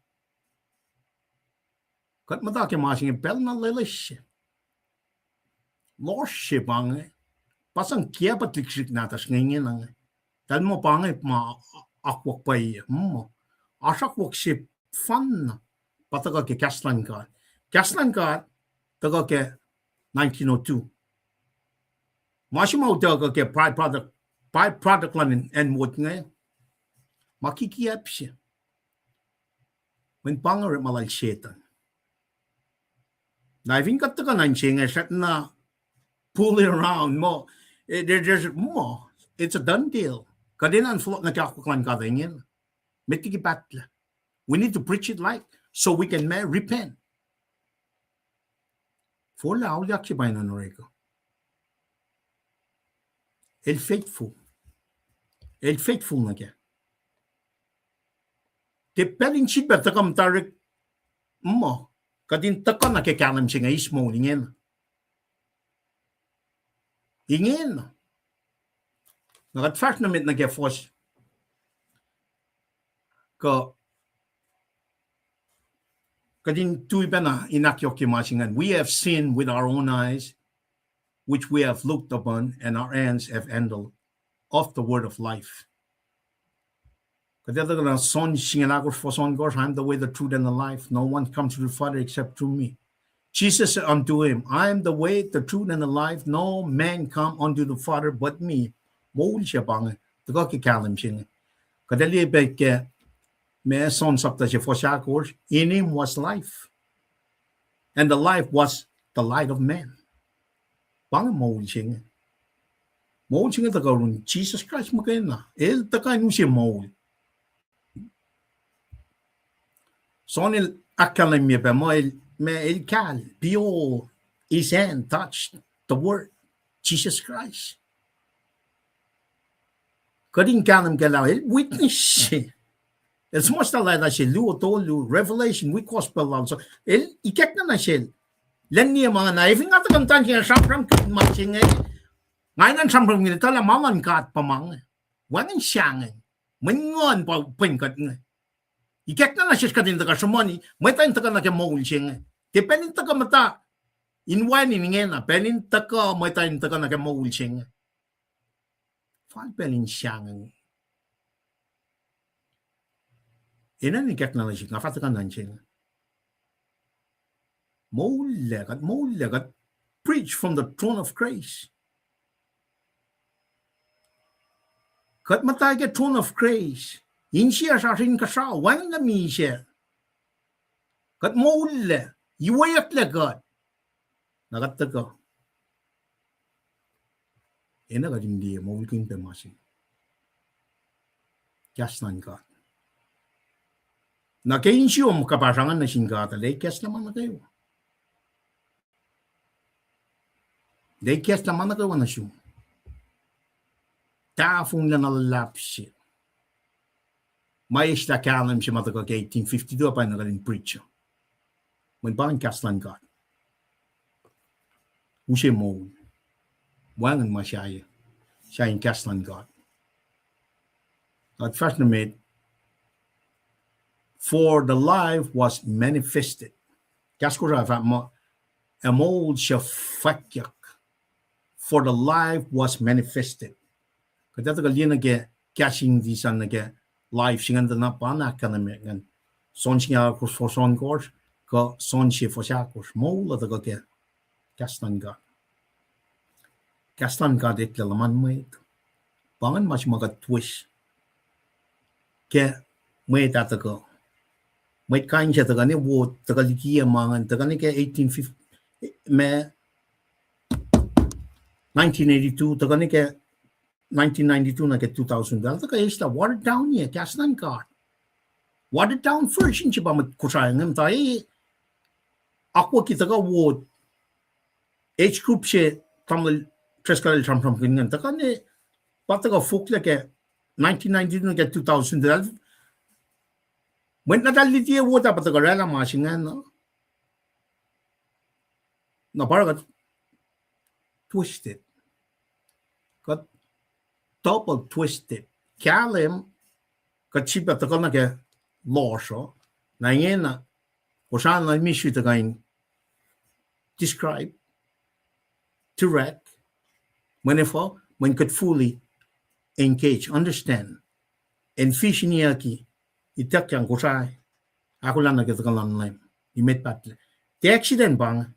Kat mata ke masing pel na lelish. Losh bang. Pasang kia patikrik natas ngingin ang. Tal mo pangay ma akwak pay mo. Asak wak si fun. Pataga ke Kaslan God. Kaslan God taga ke 1902. Masimaw taga ke byproduct lan and wood nga makikiap siya when pangar malal shetan diving kat ka nan siya set na pull it around mo there's more it's a done deal kadinan float na kakuklan ka tingin metiki patla we need to preach it like so we can repent. For lao yak si bay na noreko. El faithful na kya. Te pelin chit ba takam tarik mo kadin takam na ke kanam singa ismo ingen. Nagat fast na mit na ke fos ka kadin tui bana inakyo ki masingan. We have seen with our own eyes, which we have looked upon, and our hands have handled of the word of life. I'm the way, the truth, and the life. No one comes to the Father except through me. Jesus said unto him, I am the way, the truth, and the life. No man come unto the Father but me. In him was life, and the life was the light of man. Jesus Christ Sonil akalim be me el cal behold his hand touched the word Jesus Christ. Kadin kalam galaw el witness. It's most like that lu told you revelation we gospel also. El ikek na shell. Len niya mga naiving at ang tan siya sapram matching eh. Ngayon sapram nila tala maman kat pamang. Wangin siyang. Mengon pa pengkat nga. Ikek na siya kadin taka sumoni, may tayo taka na kaya mawul siya. Depenin taka mata, inwani nga na, penin taka, may tayo taka na kaya mawul siya. Fan penin siya nga. Inan ikek na siya, nga fata ka na siya. Mawul legat, preach from the throne of grace. Kat mata ka throne of grace. Insiya sa rin kasaw, wang nami siya. Kat maula, iwayak lagat. Nakataka. Nagat hindi, maul ko yung pemasin. Kasnan ka. Nakainsiyo mo kapasangan na singkata, lekas naman na kayo. Lekas naman na kayo na siyo. Tafong na nalalapsi. Maestra kalam siya mataka 1852 pa nagaling preacher. May parang kaslan ka. Usay mo. Wangan masyaya. Siya yung kaslan ka. At first na made, for the life was manifested. Kasko ra fa mo amol siya fakyak. For the life was manifested. Kada tagal yan nage catching this and nage life singan na pana kaname ngan son singa ko for son course ko son she for sha course mo la ta ke kastan ga det la man mai pangan mas maga twist ke mai ta ta ko mai kain cha ta ga ne wo ta ga li mangan ta ga ne ke 1850 me 1982 ta ga ne ke 1992 na ke 2000 dal taka esta watered down ye kasnan card watered down version chi ba mat kusay ngam tai akwa kita ka wo age group she tamil treskal from ngam taka ne pataka fukle ke 1992 na ke 2000 dal when na dal li wo ta pataka rala ma singan no na paraga twisted got double twisted. Kalim kachipa takana ke losho na yena osan na mishu tagain describe direct when could fully engage understand and fishiniaki itakyang kusai ako lang nagkatakalan na imet patle the accident bang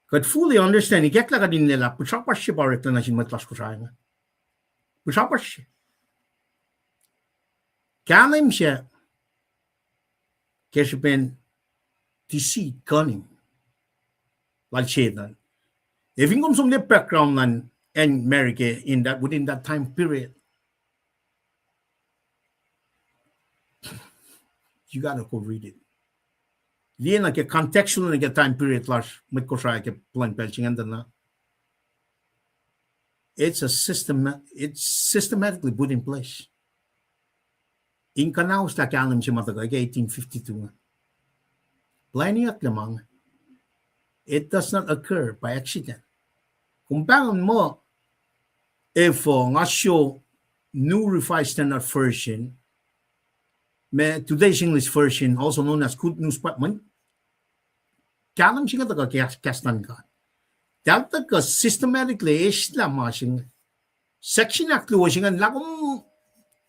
could fully understand ikek la din nila pusapa siya barik na sin matlas kusai nga pusapa siya kalim siya kespen deceive cunning like Satan. If you come from the background and America in that within that time period, You gotta go read it. Liena ke contextual na ke time period lash mit ko try ke plan pelching and na. It's a system. It's systematically put in place. In kanaus ta kalam si mataga 1852. Plenty at lamang. It does not occur by accident. Kung bangon mo, if nga show New Revised Standard Version, today's English version, also known as Good News Patman, kalam siya taga kastan ka. Dalta ka systematically Islam masing section aklo siya lakum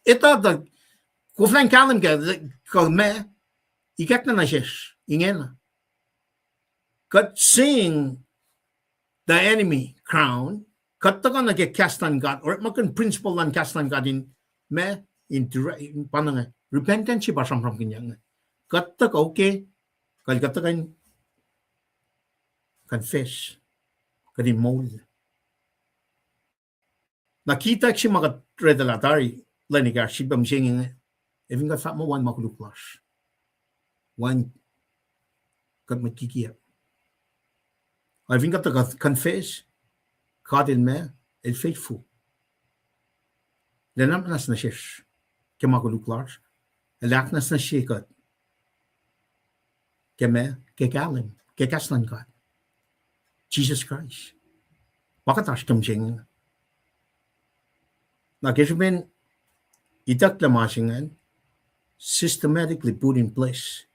ito da kuflan kalam ka me ikat na nashes ingen kat seeing the enemy crown kat ka na ke kastan God or makan principle lan kastan God in me in panang repentance ba from kanya kat ka okay kal kat ka confess kadi mold nakita siya mga redalatary laniga siya bang singing even got fat mo one makuluklas one kat magkikiya even got to confess God in me is faithful then nas na siya ke makuluklas elak nas na siya kat ke me ke kalim ke kaslan God Jesus Christ bakit kam singing na kismen itak lamasingen systematically put in place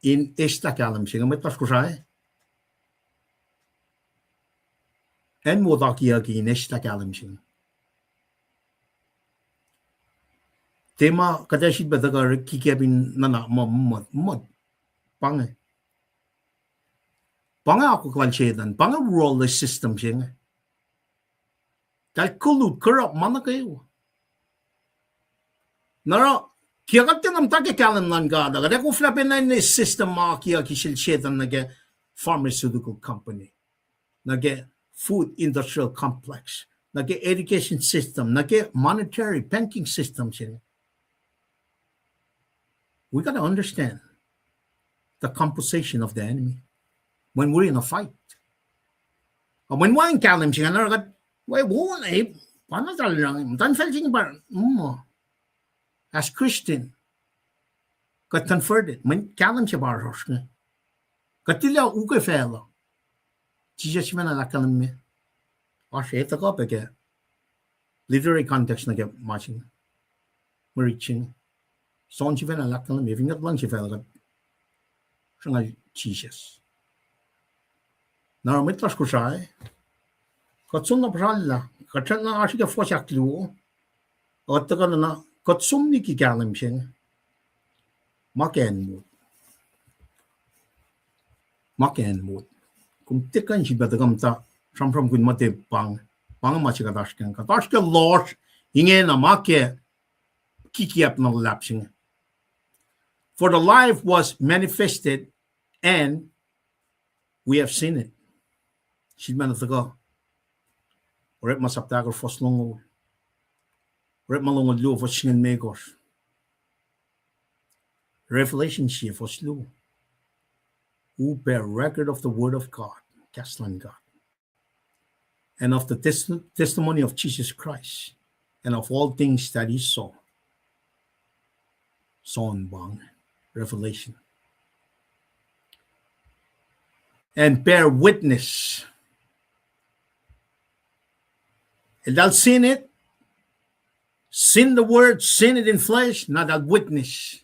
in esta kalam singa metas kusai en modakia ki in esta kalam singa tema kadashit badagar kikabin nana mod pange ako kwanchedan panga role system singa dal kulut corrupt mana kayo naro kiagat nam take kalam nan gada kada ko flapin na ni system makia kisil shetan nage pharmaceutical company nage food industrial complex nage education system nage monetary banking system sin we got to understand the composition of the enemy when we're in a fight and when one kalam sin naro why won't I? Paano talagang tan felting ba? As Christian, got converted. Man kalam siya baros nga. Katila uke fela. Jesus man ala kalam me. Ashe ito ko peke. Literary context na kaya matching. Mariching. Son siya ala kalam me. Vingat lang siya fela. Siya nga Jesus. Naramit las ko siya Katsum na pralla, katsan na asika fosyak luo, at ka na katsum ni kikalam siya, maken mo, kung tikan siya batagam ta, from kun mate pang masika katashka losh, hinge na make, kikiap na lapsing. For the life was manifested, and we have seen it. Siya man ko. Rep masaptago fos longo. Rep malongod lu fos singen megos. Revelation siya fos lu. Who bear record of the word of God, Kaslan God, and of the testimony of Jesus Christ, and of all things that he saw. Son bang, Revelation. And bear witness. And thou seen it, seen the word, seen it in flesh, not a witness.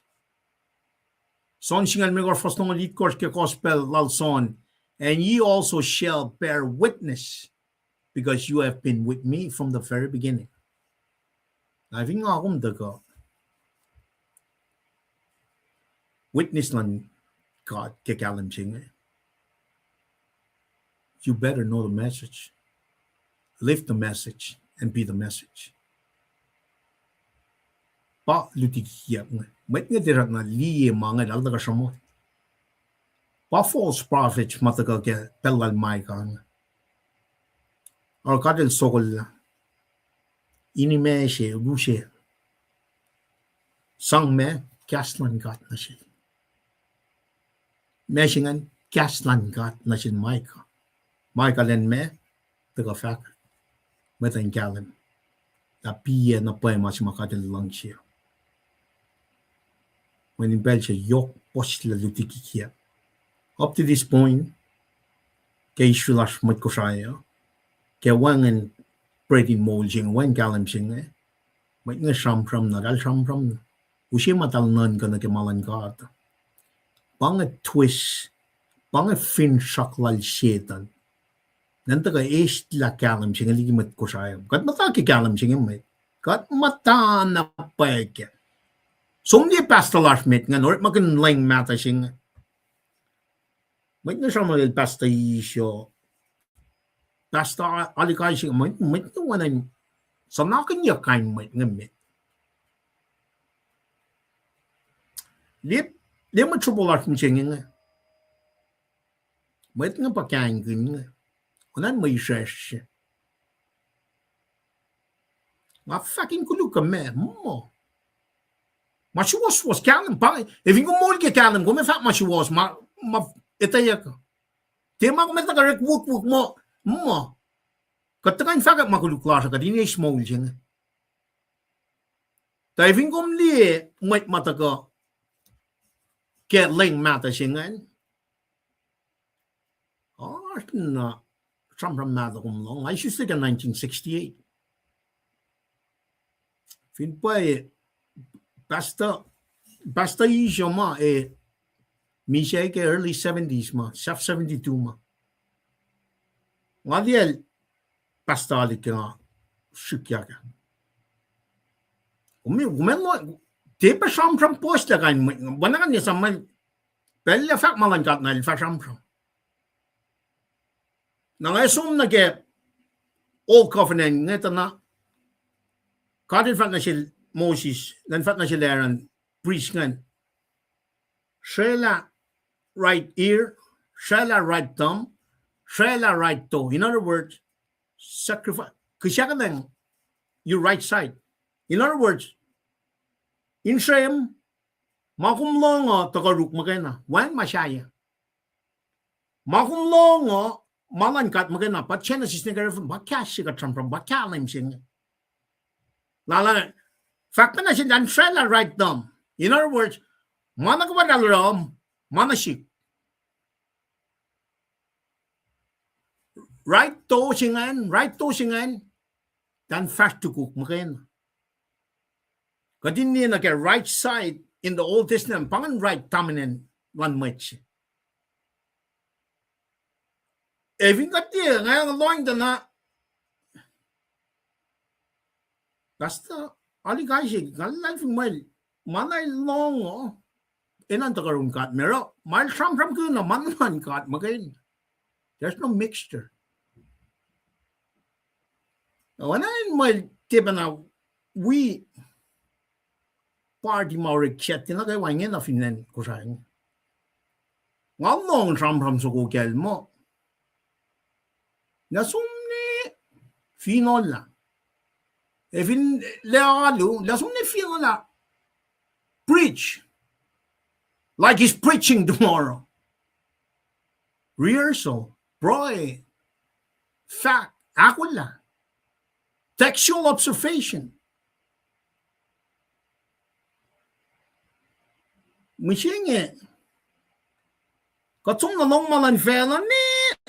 Son singan megor fastong lit course ke gospel lal son, and ye also shall bear witness, because you have been with me from the very beginning. I think akum daga witness lang God ke kalam singa. You better know the message. Live the message and be the message. Pa lutikiyak nga. Met nga dirat na liye mga dalda ka samo. Pa false prophets matagal ke pelal may ka nga. Or kadel sokol la. Ini me siya, ubu siya. Sang me, kaslan kat na siya. Meshingan Kaslan got Nashin Micah. Michael and me, the go fact, with an gallon. The pia na poem much Macadam lunch here. When in Belgium, York Postla Lutiki here. Up to this point, Kay Shulash Mutkoshaya, Kay Wang and pretty molding one gallon singer, but no sham from Nadal sham from Ushimatal none gonna get malan guard. Bang a twist, bang a fin shock lal shaitan. Nantaga east la gallon singer limit Koshaya. Got mataki gallon singer, mate. Got matana peg. Some the pastor last meeting and or making ling matter singer. Might no some little pastor show. Pastor Alikai singer might no one I'm so knocking your kind might name. Liếp mà chụp lọt chừng nghe mấy cái bạc càng kinh nó mới sẽ mà fucking kulu kame mo mà she was calling pa if you go more ke calling go me fat mà she was mà etaya ka te ma ko me ta ka work mo ka ta kan fa ma kulu class ka dini small jing ta if you go li mà ta ka get ling matter sing anh no some from matter long I should think in 1968 fin poi basta isyo ma mi siya ke early 70s ma 72 ma ngadiel basta ali ka shukya ka umi lo te pa from post la kan wana kan ni samal pelle fak malan kat na fa from na ngasum na ke old covenant ngeta na kadin fak na sil Moses nan fat na sil Aaron priest ngan shela right ear shela right thumb shela right toe, in other words sacrifice kisya ka your right side, in other words in shame makumlongo tagaruk magana wan masyaya makumlongo malankat magana pat chena sisnegar from bakashi ka from bakalim sing lala fact na sin dan shela right thumb, in other words mana ka badalrom mana shik right toe singan dan fast to cook magana kadin na ke right side in the Old Testament pangan right dominant one much evin katia ngayon loin na basta ali guys life mal manay long inan tagarun kat mero mal from ko na man kat magain there's no mixture when I mal tiba na we party more chat na kay wangin na finan ko sa ng long from so ko kel mo na sumni finola Even lealu, lasumni finola preach like he's preaching tomorrow. Rehearsal, proy, fact, akula, textual observation. Mishinge, katsum na long malan fela ni,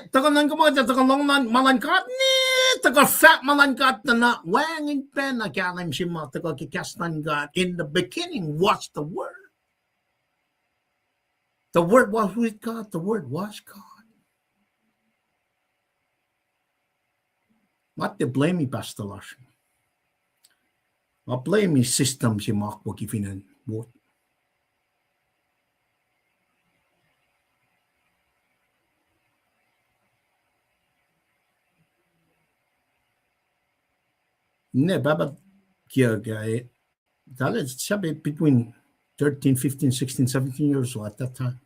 takan ko mga takan long malan kat ni, takan fat malan kat na wangin pen na kalam shima takan kikastan God. In the beginning was the word. The word was with God. The word was God. What they blame me, Pastor Lash? I blame me system si Mark Wakifinan. What? Ne, Baba Kierga, that is between 13, 15, 16, 17 years old at that time.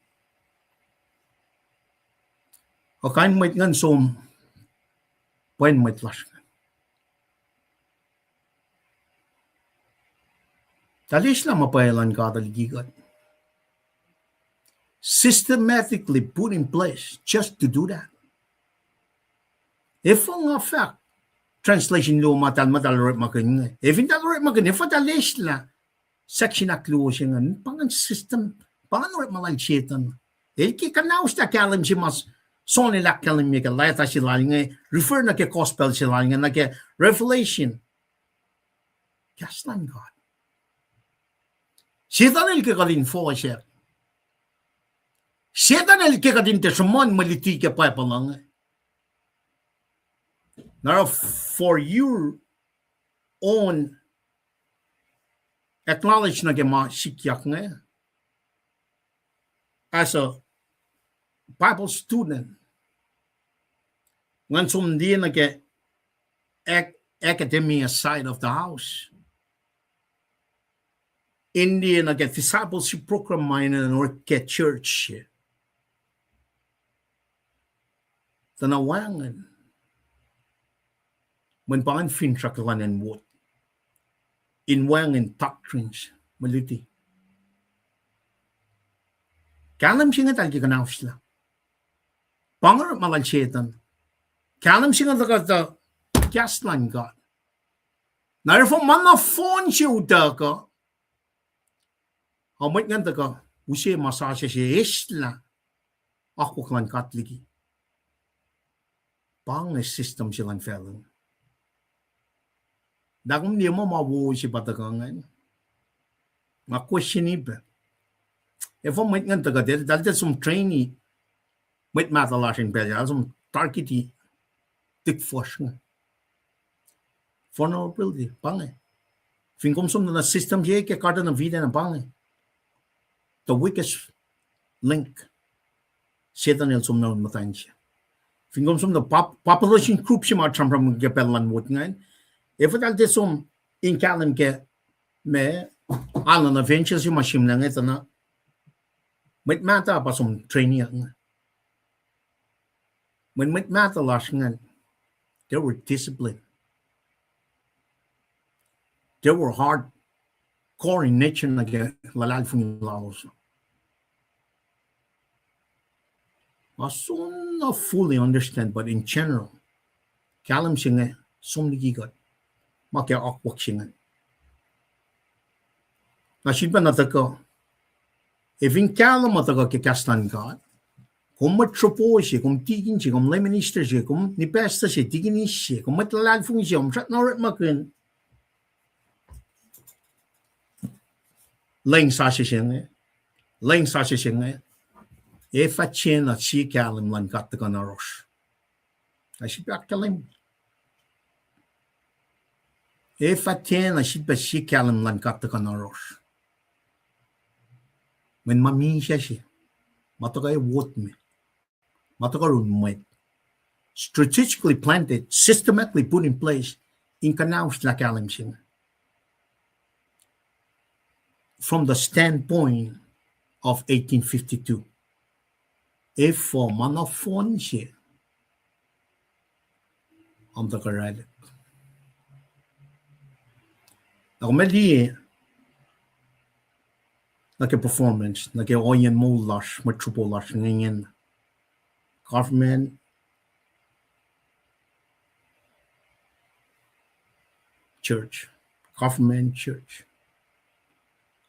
Okay, might ngan som when might flash. Talis na mapailan ka taligigat. systematically put in place just to do that. If ang fact, translation lo matal makin. If in tal makin, if tal la section aklusion and pangan system, pangan malay chetan. Ki kanaus ta kalim si mas soni la kalim mi ka laita si lalinga refer na ke gospel si lalinga na ke revelation. Kaslan God. Setan el ke kadin fo siya. Setan el ke kadin te sumon maliti ke pa palang. Now for your own acknowledge na ke ma sikyak nga as a Bible student ngan sum di na ke academia side of the house India na ke discipleship program mine or ke church tanawangan when pangan fintrakalan and what in wangan doctrines maliti kalam singa tal ki kanaw sila pangar malal chetan kalam singa ta kaslan God narifo mana phone si utaka hamit ngan taka usi masasya si isla ako klan katligi pang system silang felon dagum dia mo mawo si patakangan ma question iba if I'm making that some trainee with mathalasin pelja some targeti tik forschung vulnerability pange finkom som na system je ke karta na vida na pange the weakest link setan el som na matansya finkom som the population group si ma from ke pelan wot ngan if it some in kalam ke me alan adventures you machine na ngeta mit mata pa som training when mit mata lasngan they were disciplined they were hardcore in nature like lalal fung laos I soon not fully understand but in general kalam singa som ligigot makya akwak singa na shiba na tako if in kalam ataka ke kastan God kung matropo siya kung tigin siya kung minister siya kung ni pastor siya tigin siya kung matlalal fung siya kung sat na rin makin lang sa siya nga e fatchen at siya kalam lang kataka na rosh na shiba kalam e fatchen na shiba siya kalam lang kataka na rosh when mami siya matagay wot me matagarun mo strategically planted systematically put in place in kanaus la kalim sing from the standpoint of 1852 if for manafon siya am the correct ako mali like a performance, like a oyen mo lush, matriple lush, ngayon. Government, church.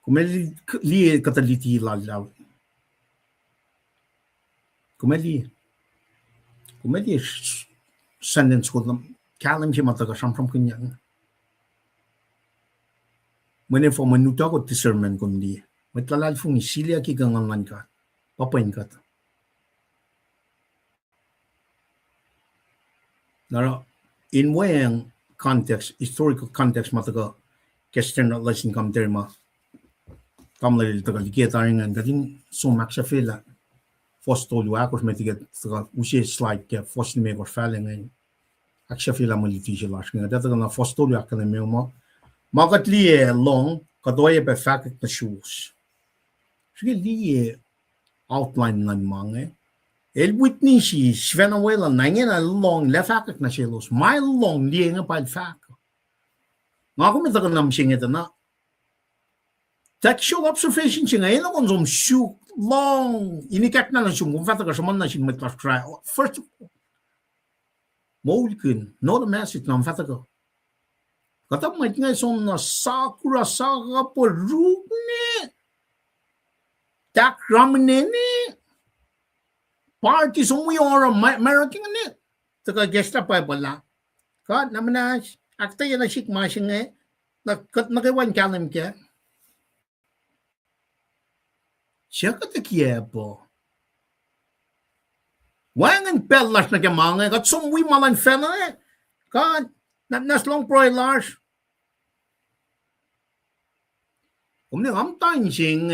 Kumeli liye kataliti lalaw. Kumeli sentence ko lang. Kalam siya mataga from kanyang. Mene for manuta ko discernment kundi. Matlalal fung isilia ki gangan ka. Papain ka ta. Nara, in wayang context, historical context mataga Western lesson kam terma. Kamla taga likiya taringan kating sumak sa fila. Fostol wakos metiget taga usi slide ke fost me ko failing ngayon. Aksya fila maliti siya lash nga. Data na fostol yakal me mo. Magatli long kadoye pe fakit na shoes. Sige liye outline lang mga el witness si Svenuela nangen a long lefakak na silos my long liye nga palfak nga ko metakan nam singeta na Textual observation siya ngayon kung some shoot long inikat na siya kung fata ka sa man na siya may class try. First mogulkin no the message na fata ka. Kata may nga som na sakura saka po rukne tak ramne ni party som we are American ni. Taka gesta pa pala. Ka naman na akta yan na shik ma siya nga nakaiwan kalim kaya. Siya katakiya po. Wangan pelas na kamanga kat sumwi malan fela eh. Kan nas long proy lars. Kumni amtain sing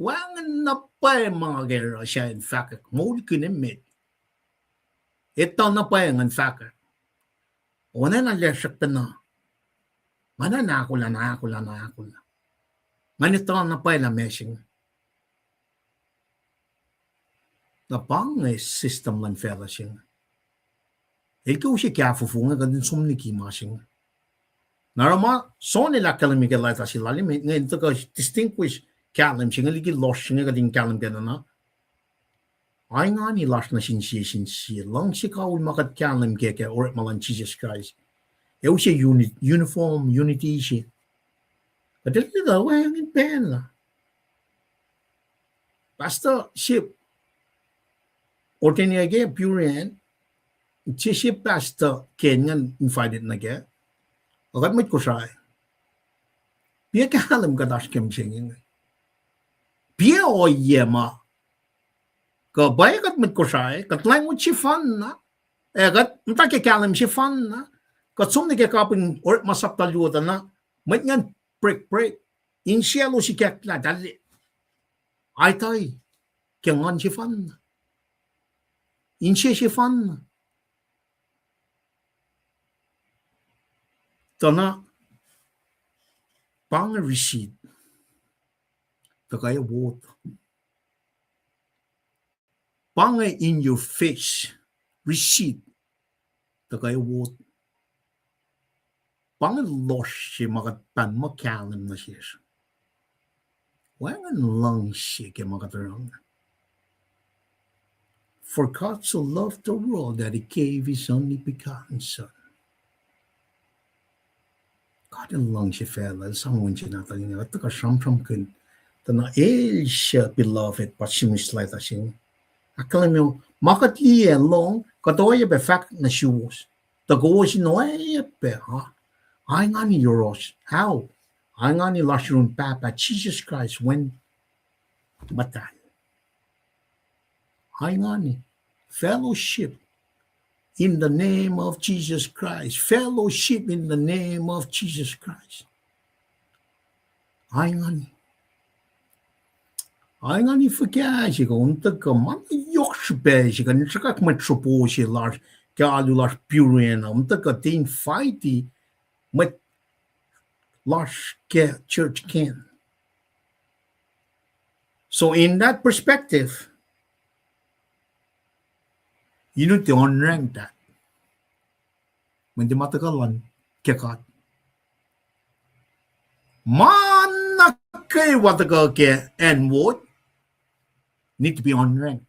wangan na pa mga gera siya in fact mul kinimit. Ito na pa ang fact. Una na lesak na. Mana na ako la. Manito na pa la meshing. Na pang system man fella sing. Ikaw siya kaya fufunga ka din sumniki masing. Narama, so nila kalimig alay ta sila limit. Ngayon ito ka distinguish kalim sing. Aligi lost sing ka din kalim ka na. Ay nga ni lost na siya. Lang siya ka ul makat kalim kaya or malang Jesus Christ. Ew siya uniform, unity siya. Kadali daw, ang pen la. Basta siya Ortenia ke Purian, Chishi Pastor Kenyan invited na ke. Agat mit ko siya. Pia kalam ka dash kem singing. Pia o yema. Ka bay kat mit ko siya. Kat language si fan na. Kat mta ke kalam si fan na. Kat sumni ke kapin or masap talutan na. Mit ngan break. In siya lo si kek na dali. Ay tay. Kengan si fan na. In siya si fan. Tana pang receipt. Takaya wot. Pang in your face. Receipt. Takaya wot. Pang loss siya makatan makalim na siya. Wangan lang siya kaya makatarang. For God so loved the world that he gave his only begotten Son. God ang lang siya fella, someone siya natin nga, at nakasam-sam kun, tana siya beloved, but she misled us siya. Akalam mo, makat liya long, katoya be fact na shoes. Tago siya no, be, ha? Ay nga ni Yoros, how? Ay nga ni Lashurun Papa, Jesus Christ, when matay. Ay nga ni, fellowship in the name of Jesus Christ. Fellowship in the name of Jesus Christ. Ay nga ni forget siya kung taga manayok siya siya kan sakak matropo siya lars kaalu lars purian taga din fighty mat lars ke church can. So in that perspective, you need to unrank that. When the matagalan, kekat. Manakay watagal ke and what need to be unranked.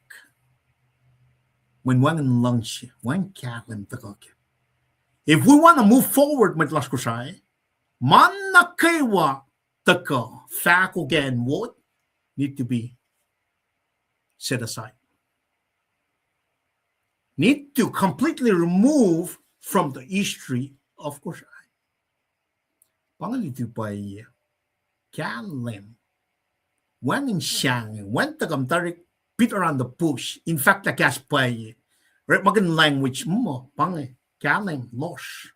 When one lunch, one kalam tagal ke. If we want to move forward with Laskusai, manakay wa taka fako ke and what need to be set aside. Need to completely remove from the history of Kushai. Pangalitu pa iya. Kalim. When in Shang, when tagam tarik, pit around the bush. In fact, the gas pa iya. Right, magin language mo, pangay. Kalim, losh.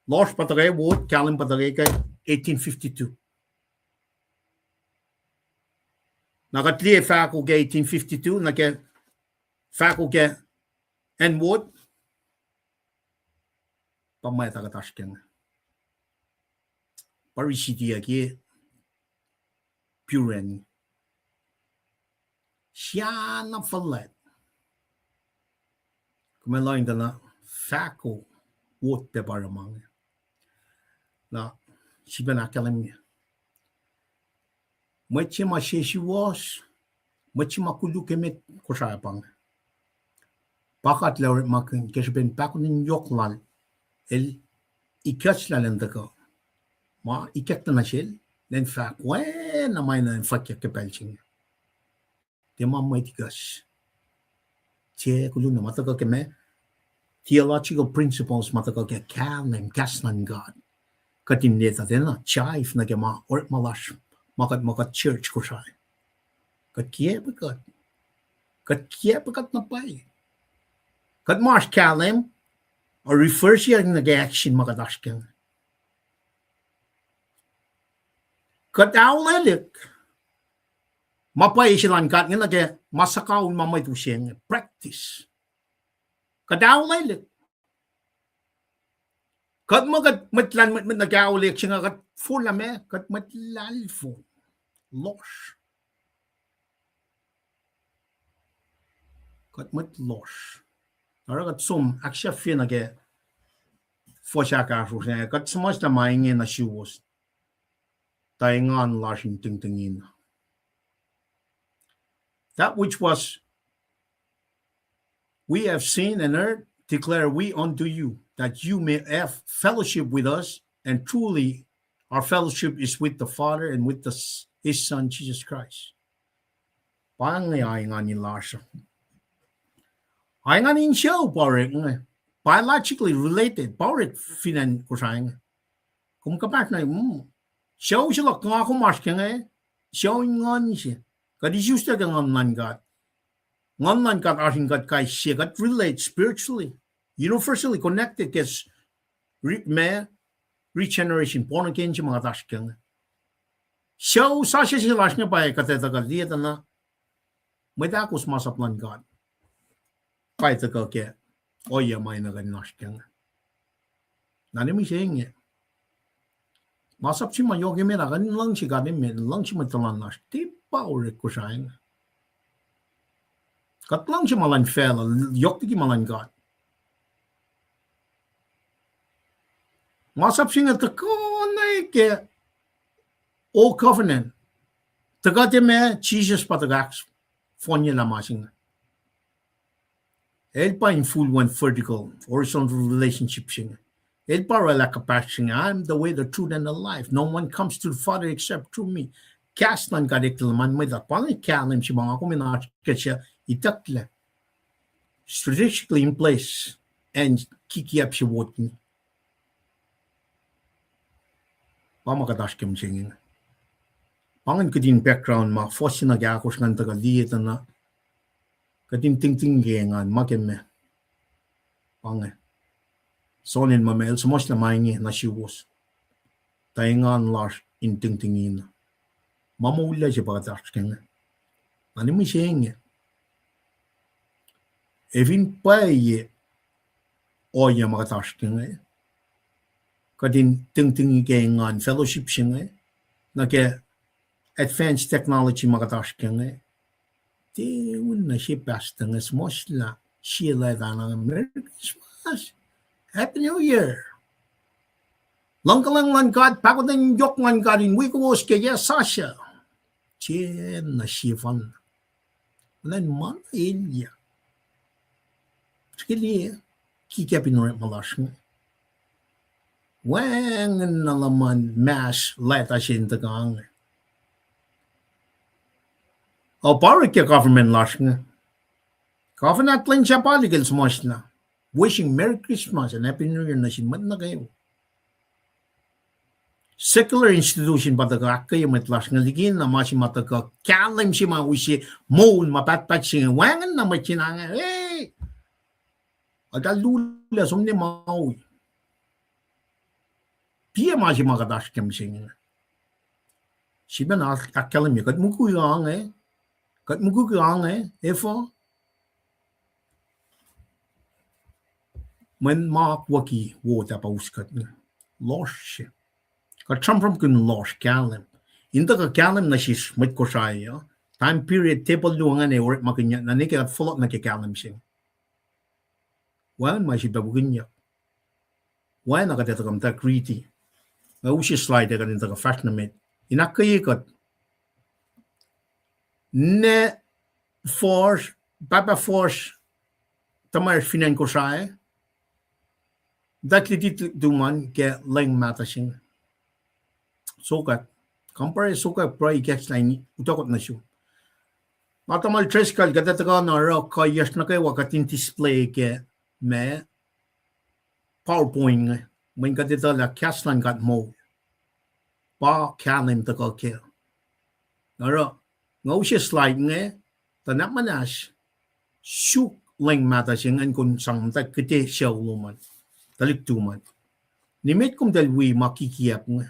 Losh patagay wood, kalim patagay kay 1852. Nakatliye fako kay 1852, nake faculty and wood pamay tagatashken parisiti aki puren siya na falet kumelain na faco wood pe paramang na siya na kalam Machima she was, machima kulukemet kusapang. Pakat lauret makin kesben pakunin yoklal el ikatslalandaka. Ma ikekta na shell, then fact when na mine fakya kepelching. Tema maitigas. Che kuluna mataka keme theological principles mataka ke kalem kasnan God. Katim neta dena chaif na kema or malash makat church kusai. Kat kiepakat. Kat kiepakat na pai. Kat marsh kalem or refers here in the action makadashkin. Kat awlelik. Mapai silang kat nga nage masakaw mamay tu siyang practice. Kat awlelik. Kat magat matlan mat nagawlik siya kat fulame kat matlalfo. Losh. Kat matlosh. Aragat sum aksya fin nage foshaka siya kat sumas na maingin na siwos. Taingan lashing tingtingin. That which was we have seen and heard, declare we unto you, that you may have fellowship with us, and truly our fellowship is with the Father and with his Son, Jesus Christ. Pangayaingan lasha. Aingan in show, biologically related, powered finan kusang. Kung kapat na show sila kung ako maskang showing on siya. Kadis yusta ka ngan God. Ngan God ating God kay siya. God relate spiritually. Universally connected kes regeneration. Born again siya mga taskang. Show sa siya sila siya pa katetagal dito na may dakos masaplan God. Kaya tagal kaya oya may naganaskang. Nanimi siya nga. Masap si mayogi mera kan lang si ganin men lang si matalan nas ti power ko siya. Kat lang si malan fela yok ti malan God. Masap si nga tako na ke old covenant. Tagate me Jesus patagax fonya la masing. El pa in full one vertical horizontal relationship siya. El para kapasing I'm the way, the truth, and the life. No one comes to the Father except through me. Cast nan kadiktilman may da pala kalim si mga kuminat kasi itakla strategically in place and kikiap si wotin. Pamakadash kim singing. Pangan kadin background ma fosin na gakos ngan taga liit na kadin ting gengan makemme. Pangan. Sonin mamel sumos na maingi na siwos. Taingan lash in tingtingin. Mamula siya pagkataksking. Ano mo siya nga? Evin pa oya makataksking. Kadin tingtingin kengan fellowship siya nga. Nake advanced technology makataksking. Tiwin na siya basta nga sumos la siya la ng Merry Christmas. Happy New Year. Langkalang lang God, pagod na yung yok man God, in wikos kaya Sasha. Chien na sifan. Nan man ilya. Skili, kikapin rin malash nga. Wang nalaman mash leta siya tagang. O parik ya government lash nga. Government lang siya paligil smash na. Wishing Merry Christmas and Happy New Year na sinmat na kayo. Secular institution ba taga kayo matlas nga ligin na masimata ka kalim si mawisi moon mapatpat siya wangan na machinanga. Hey! Adalula sumni mawi. Pia masimakadash kem siya. Siya na akalim niya. Kat mukuyang Kat mukuyang Efo. Men mak waki wota pauskat losh ka champram kun losh kalem inta ka kalem na sis mit ko saya time period table luangan or makinya na nika follow na kalem sing wan ma si babuginya wan na ka ta kriti na usi slide ka ninta ka fashionament inakayikat ne force papa force tamar finan ko sai dakli duman ke leng mata sing sukat compare sukat pray gets line utakot na siya matamal triskal gada taga na ro ka yes na kay wakatin display ke me PowerPoint mình cái đó là Caslan gạt mồ ba Canon ta có kia đó rồi ngẫu sẽ slide nghe ta nắp mà nash shuk leng mà ta sinh anh con sang ta cái thế sầu luôn mà ta lịch tu mà nimet cũng del we mà kikiap nghe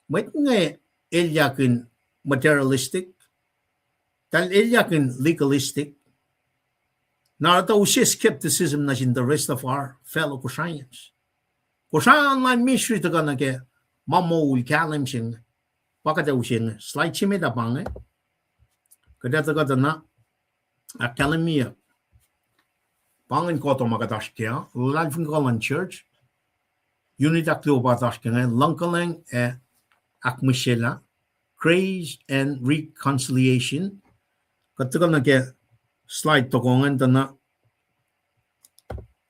mấy nghe elyakin materialistic tal elyakin legalistic na ta ushe skepticism na in the rest of our fellow Christians Kosan lan mystery to gonna get mamo will kalim sing pakata using slight chimida bang kadata got na academia bangin koto magadashkia life in Golan Church unit actio batashkin lunkalang akmishela praise and reconciliation kata gonna get slide to gongan na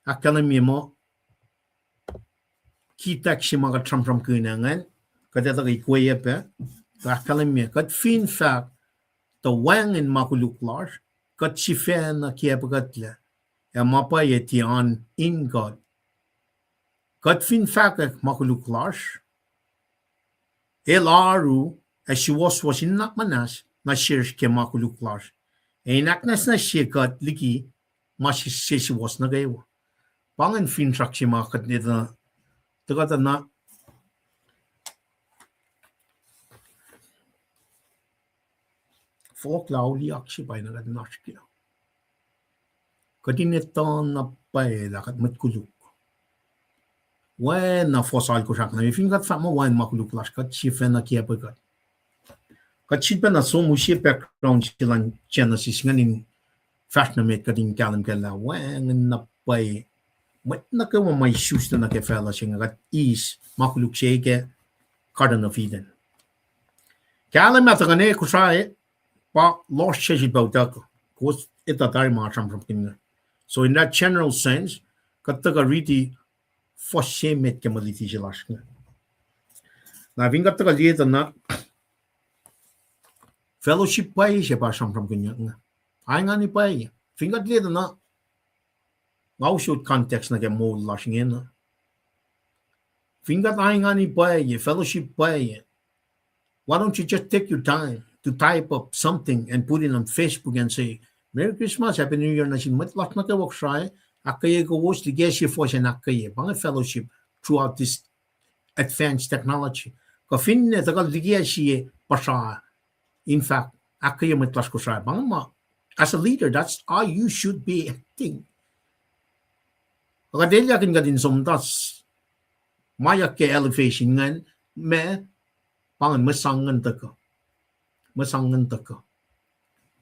academia mo kita mga tram kunangan kada ta ikuya pa kalamia kat fin fact the wang in makuluklar kat sifen na kia pagatla e mapa yetian in God kat fin fact makuluklar elaru as she was in nakmanas na shirish ke makuluklar e naknas na shikat liki mas she was na gayo pangan fin trakshi makat nita Tagata na folk lauli akshi pa na kat nashkia. Katinetan na pa la kat matkuluk. Wen na fosal ko sak na ifin kat fama wen makuluk las kat chifen na kia pa kat. Kat chipen na so mushi background chilan genesis nganin fashionamet katin kalam kala wen na pa But naka may shoes na nakefella siya nga is makuluk siya ke Garden of Eden. Kaya alam natin nga ko siya pa lost siya about that because ito tayo mga from kinga. So in that general sense, kataga really first siya met kamaliti siya last nga. Na vinga taga dito na fellowship pa siya pa from kinga nga. Ay nga ni pa siya. Vinga dito na Ngau shoot context na get more lashing in. Fingat ni bay, fellowship bay. Why don't you just take your time to type up something and put it on Facebook and say, Merry Christmas, Happy New Year na sin mat lak na ka wak shy. Akaye ko was the geshi for siya nakaye. Bang fellowship throughout this advanced technology. Ka fin ne tagal ligya siya pasha. In fact, akaye mat las ko shy. Bang ma as a leader, that's how you should be acting. Kadelya kin gadin somdas mayak ke elevation ngan me pangan masangan taka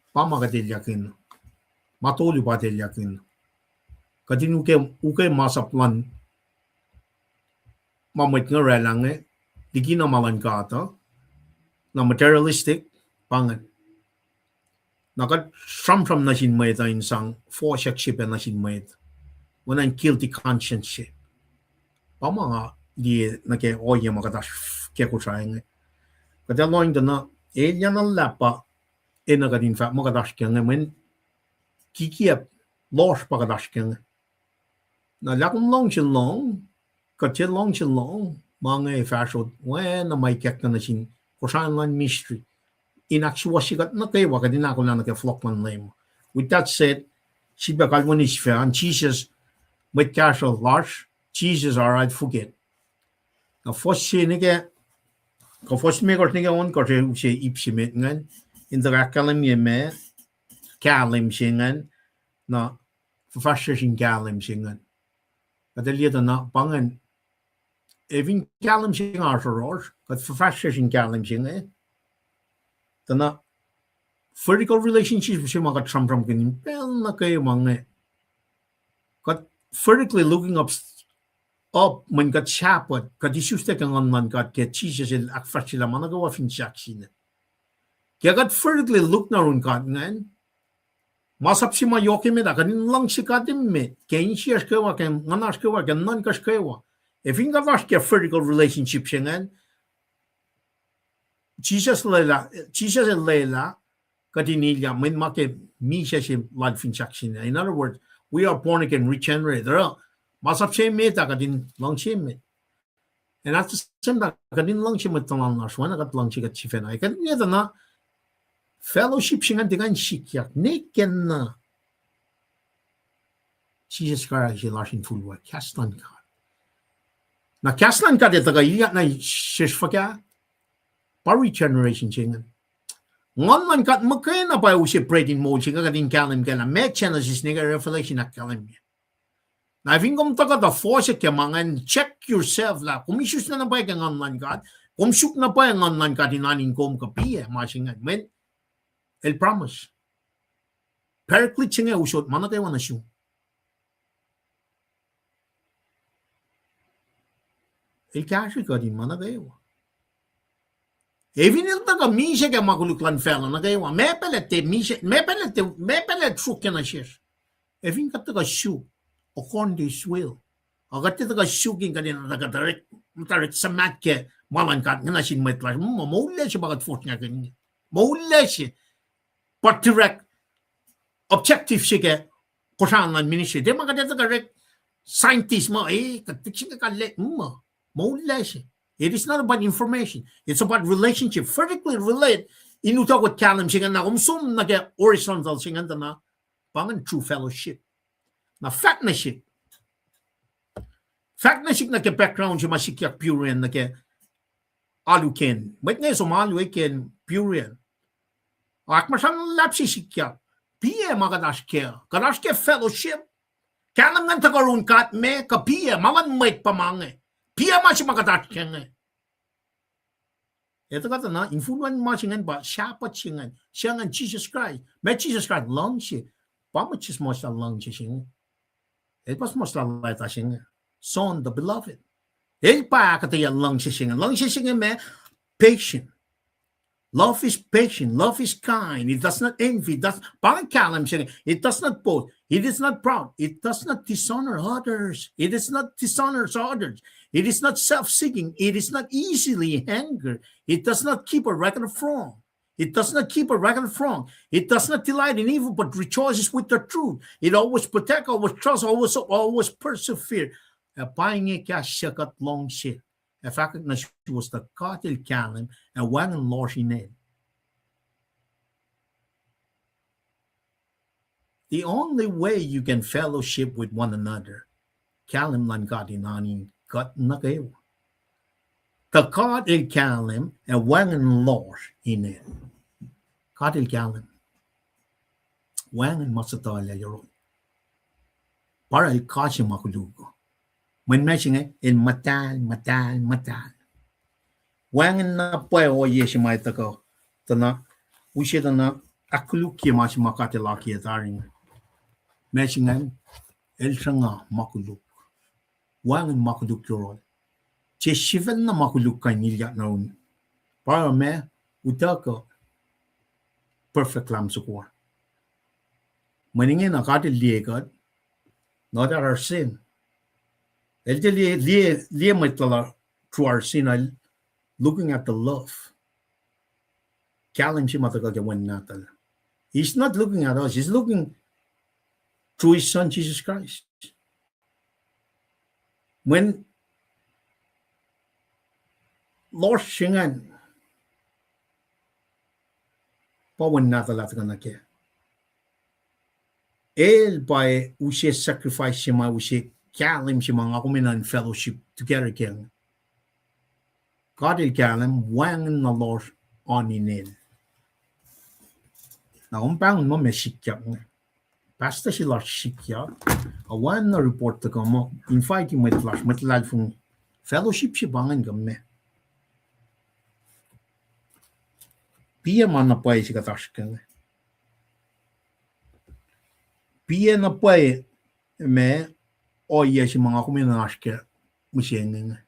pama kadelya kin matoli badelya kin kadin uke masaplan mamait nga relang digina malan kata na materialistic pangan nakat from na sin may ta insang for ship na sin may when I'm guilty conscience pa mga di nake oye makatash kaya ko trying kada loing na yan ang lapa nagadin fa makatash kaya men kikiap losh pakatash kaya na lakong long katil long mga fashion when na may kek na sin ko lan mystery in actual sikat na kayo wakadin ako na nake-flock man name with that said si bakal mo ni siya and Jesus But casual large Jesus all right forget. Now first siya nige ko first me ko nige on ko siya ipsimet ngan in the kalam ye me kalim singan na first sin kalim singan. Kadali na pangan even kalim singan arthros kat first sin kalim singan. Tana vertical relationships siya mga from kinin pel na kayo mga kat vertically looking up man got chapot kat isustek ang man got get Jesus el akfat sila managawa fin shaksina kaya kat vertically look na ron kat ngayon, masap si mayoke me da, kanin lang si katim me, kaya siya shkewa, kaya ngana shkewa, kaya nan ka shkewa. If you got a vertical relationship siya ngayon, Jesus and Leila, katinilya, may make mi siya si life instruction. In other words, we are born again, regenerated. Masap siya me ta, katin lang siya me. And at the same time, kadin lang siya matalang naswan, nakat lang siya katsifen ay. Kadin niya na, fellowship siya nga dengan sikyak, neken na. Jesus Christ siya lasin fulwa, kastan ka. Na kastan ka dito ka, iyak na sisfa ka, pa-regeneration siya nga. Ngon man kat makaya na pa siya prating mode siya, kadin kalim ka na, may chances niya revelation na kalim niya. Na if ingom taga da force ke mangan check yourself la kung issues na ba kang online God kung shoot na pa ang online God inanin kom kapiye masingan men el promise paraclete singa usot mana kayo na siyo el kashi God in mana kayo even il taga mise ke makuluklan fela na kayo me pelete truk na siya even ka taga siyo according to his will. Agat ito ka shuging kanina nagadarik sa mat ke malangkat nga nasin may tlash. Mahuli siya bagat force nga kanina. Mahuli siya. But direct objective siya ke kusangan ministry. Di mga dito ka scientist mo katik siya kalit mo. Mahuli siya. It is not about information. It's about relationship. Vertically relate. Inutok with kalam siya nga na kumsum na ke horizontal siya nga na pangan true fellowship. Na fact na siya na ke background siya masikyak purian na ke aluken. Ba't nga so malu ken purian. Ak masang lapsi sikyak. Piye magadash ke fellowship. Kanang nga tagarun kat me ka piye malan mait pamange. Piye masih magadash ke nga. Ito kata na influence masingan ba siapa singan. Siya nga Jesus Christ. May Jesus Christ lang siya. Pamachis mo siya lang siya. It was most like a singer. Son, the beloved. El pa kataya lang siya singer. Lang siya singer me patient. Love is patient. Love is kind. It does not envy. Parang kalam siya. It does not boast. It is not proud. It does not dishonor others. It is not dishonors others. It is not self-seeking. It is not easily angered. It does not keep a record of wrong. It does not keep a record of wrong. It does not delight in evil, but rejoices with the truth. It always protects, always trusts, always persevere. Pahingi kya siyakat long siya. Fakak na siya was the katil kalim and wangan lorshinin. The only way you can fellowship with one another, kalim lan katinanin kat na kayo. Katil kalim and wangan lorshinin. Katil kalim. Wangan masatala yaro. Para ikasya makulugo. When mentioning in matal. Wangan na pa o yeshi may tako. Tana, usya na akuluki mas makatilaki ataring. Mentioning el sanga makuluk. Wangan makuluk yoro. Cheshivan na makuluk kanilya na un. Para me, utako. Perfect lam sukwa. Maningin na katil liyekat. Not our sin. El liye may tala through our sin looking at the love. Kalim si matagal kawan natal. He's not looking at us. He's looking through his son, Jesus Christ. When Lord Shingan, pawan natal at kanake. El by ushe sacrifice siya ushe kalim siya mga kuminan fellowship together keng. Kadil kalim wangan na Lord oninin. Na umpang mo may sikyak nga. Basta sila sikyak. Awan na report ka mo. Invite mo itlash. Matlad fong fellowship siya bangan kami. Piya man na pwede siya katash ka nga. Piya na pwede me o iya siya mga kuminash ka. Musyen nga.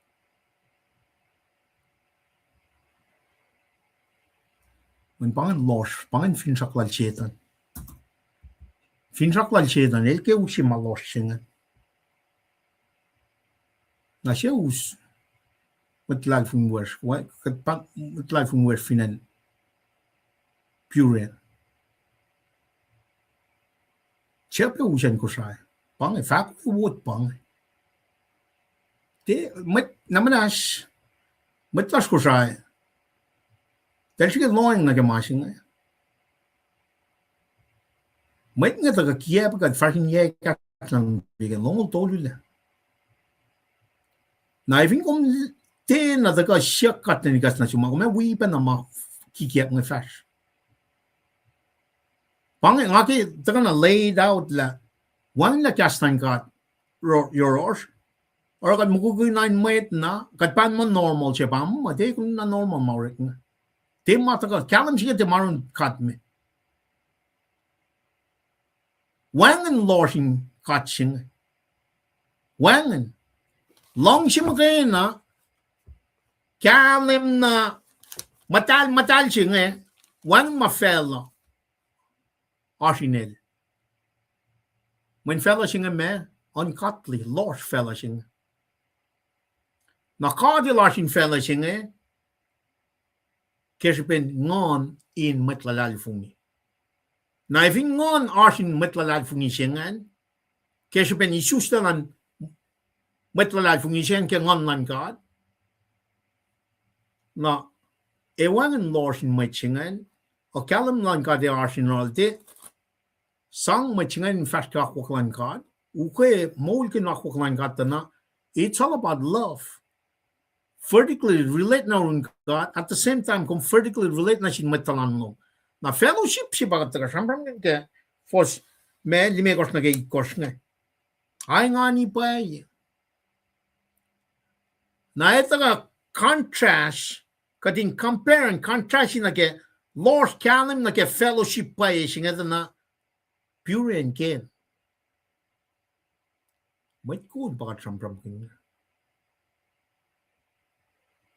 Mình bằng loss, bằng fin sắc lal chetan. Fin sắc lal chetan, el ke usi ma loss singa. Na she us met lal fun wers, wat kat pak met lal fun wers finan pure. Chepe usen ko sai. Bằng fa ko wot bằng. Te met namanas met las ko sai. Daar is geen loing naar de machine. Met net dat ik heb dat vragen jij kan dan weer long tolule. Nou, ik vind om te na dat ik shak kat en ik as na chuma, maar we ben maar kiki me fast. Bang ngaki dat kan laid out la. One la kastan kat your horse. Or kat mugugu nine met na kat pan mo normal che pam, ma te kun na normal maurik na. Te mata ka kalam siya te marun kat me. Wangen lorsing katching. Wangen. Long siya na kalim na matal siya wan mafela arsinel. When fella siya me unkatli lors fella siya. Na kadi larsin fella siya kespen ngon in matlalal fungi. Na if ngon arsin matlalal fungi siyangan, kespen isustalan matlalal fungi siyan ke ngon lan kad. Na ewangan lorsin matsingan, o kalam lan kad e arsin ralte, sang matsingan fast kakwak lan kad, uke molke nakwak lan kad na, it's all about love. Vertically relate na rin God, at the same time, kung vertically relate na sin matalan mo. Na fellowship si bagat taga siyempre nga, force, me lime kos na kay kos nga. Ay nga ni pa na ito ka contrast, kating compare and contrast na kay Lord kalim na kay fellowship pa siya nga na pure and ken. May good bagat siyempre nga.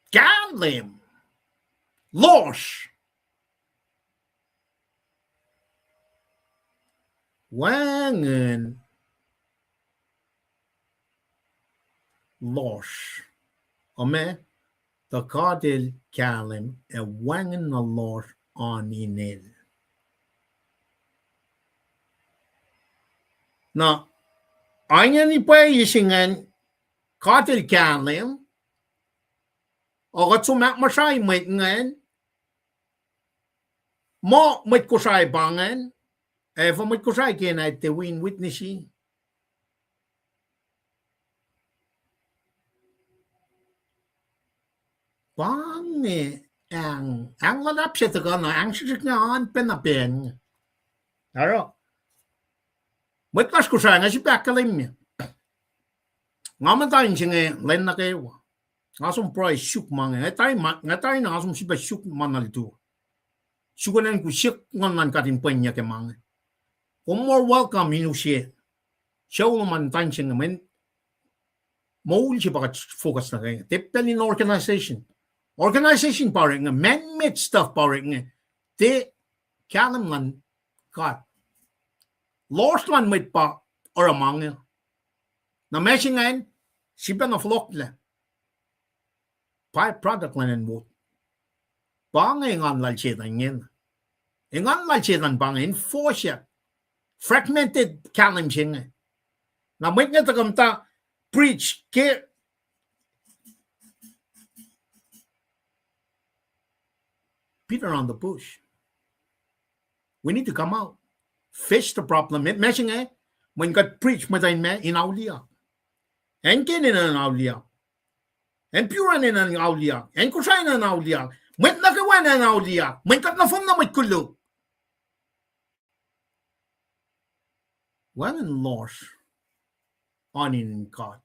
Gambling, loss, wangen, loss. Ome, the kadil kalim e wangen na loss on inel. Na, ayan ipa isingan kadil kalim. O kat sumak masay may ngayon, mo may kusay bangan, fa may kusay kaya te win witnessing. Bangi, ang lalap siya taga na, ang sisik nga ang penapen. Aro, may kas kusay nga si pakalim niya. Nga man tayo siya nga, lain na kayo. Ngasong price shuk mange ngatay na ngasong sipa shuk manal tu shukunan ku shik ngan katin penya ke mange more welcome inu she show man tanchen men moul si bagat focus na kay tepel in organization power nga man-made stuff power nga te kalam lan kat lost lan mit pa or mange na meshingan sipa na flock la product line and wood. Banging on Lalchetan yin. In on Lalchetan banging force fragmented kalim ching. Now make it come ta preach care. Peter on the bush. We need to come out. Face the problem. Meshing when God preach in Aulia. And get in an Aulia. En pure na ng aulia. En kusay na ng aulia. May nagawa na ng aulia. May katnafon na may kulo. One and lost on in God.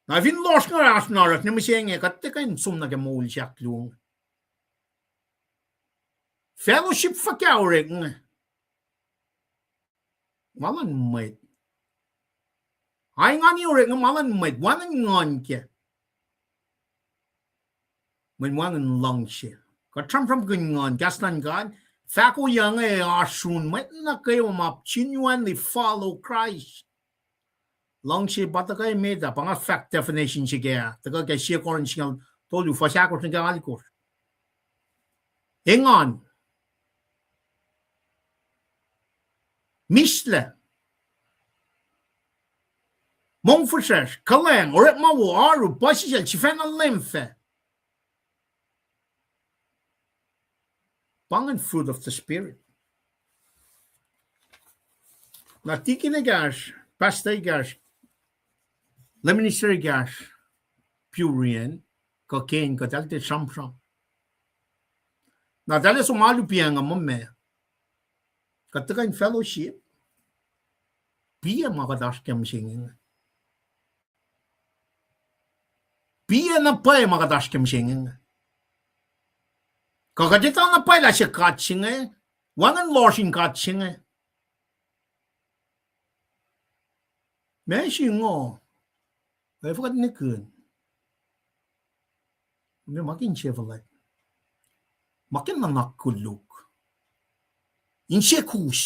Na fin lost na ras na ras. Nima siya nga katika yung sum na gamul siya klung. Fellowship fa kaurek nga. Malan may ay nga niyo rin malan may wangan ngon kya. May wangan long siya. ก็ทำกันงานแค่นั้นกันฟักยังไงอาชุนไม่นักเกี่ยวมา genuinely follow Christ ลองชีบัตรก็ไม่ได้ปังอา fact definition ชิเกียแต่ก็แค่เชื่อคนชิงตัวอยู่ฟ้าชาคนชิงอะไรกูเองอนมิสเลมองฟุตเซอร์เขาแรงโอเรมาวัวอารุปัสชิลชิฟานเลมเฟปังอัน fruit of the spirit นาทีกินกาชพาสต์กาชเลมินิสเตอร์กาชพิวเรียนก็เก่งก็จะได้ซ้ำนาแต่ละสมัยลูกเพียงกับมั่มแม่ก็ต้องการ fellowship เพียงมาก็ได้สเกมชิงเพียงนับไปมาก็ได้สเกมชิงก็จะต้องนับไปละเชกัดชิงวันนั้นลอชิงกัดชิงแม่ชิงอ๋อไอ้พวกนี้เกินไม่มากินเชฟอะไรมากินมันนักกุลูกอินเชคุช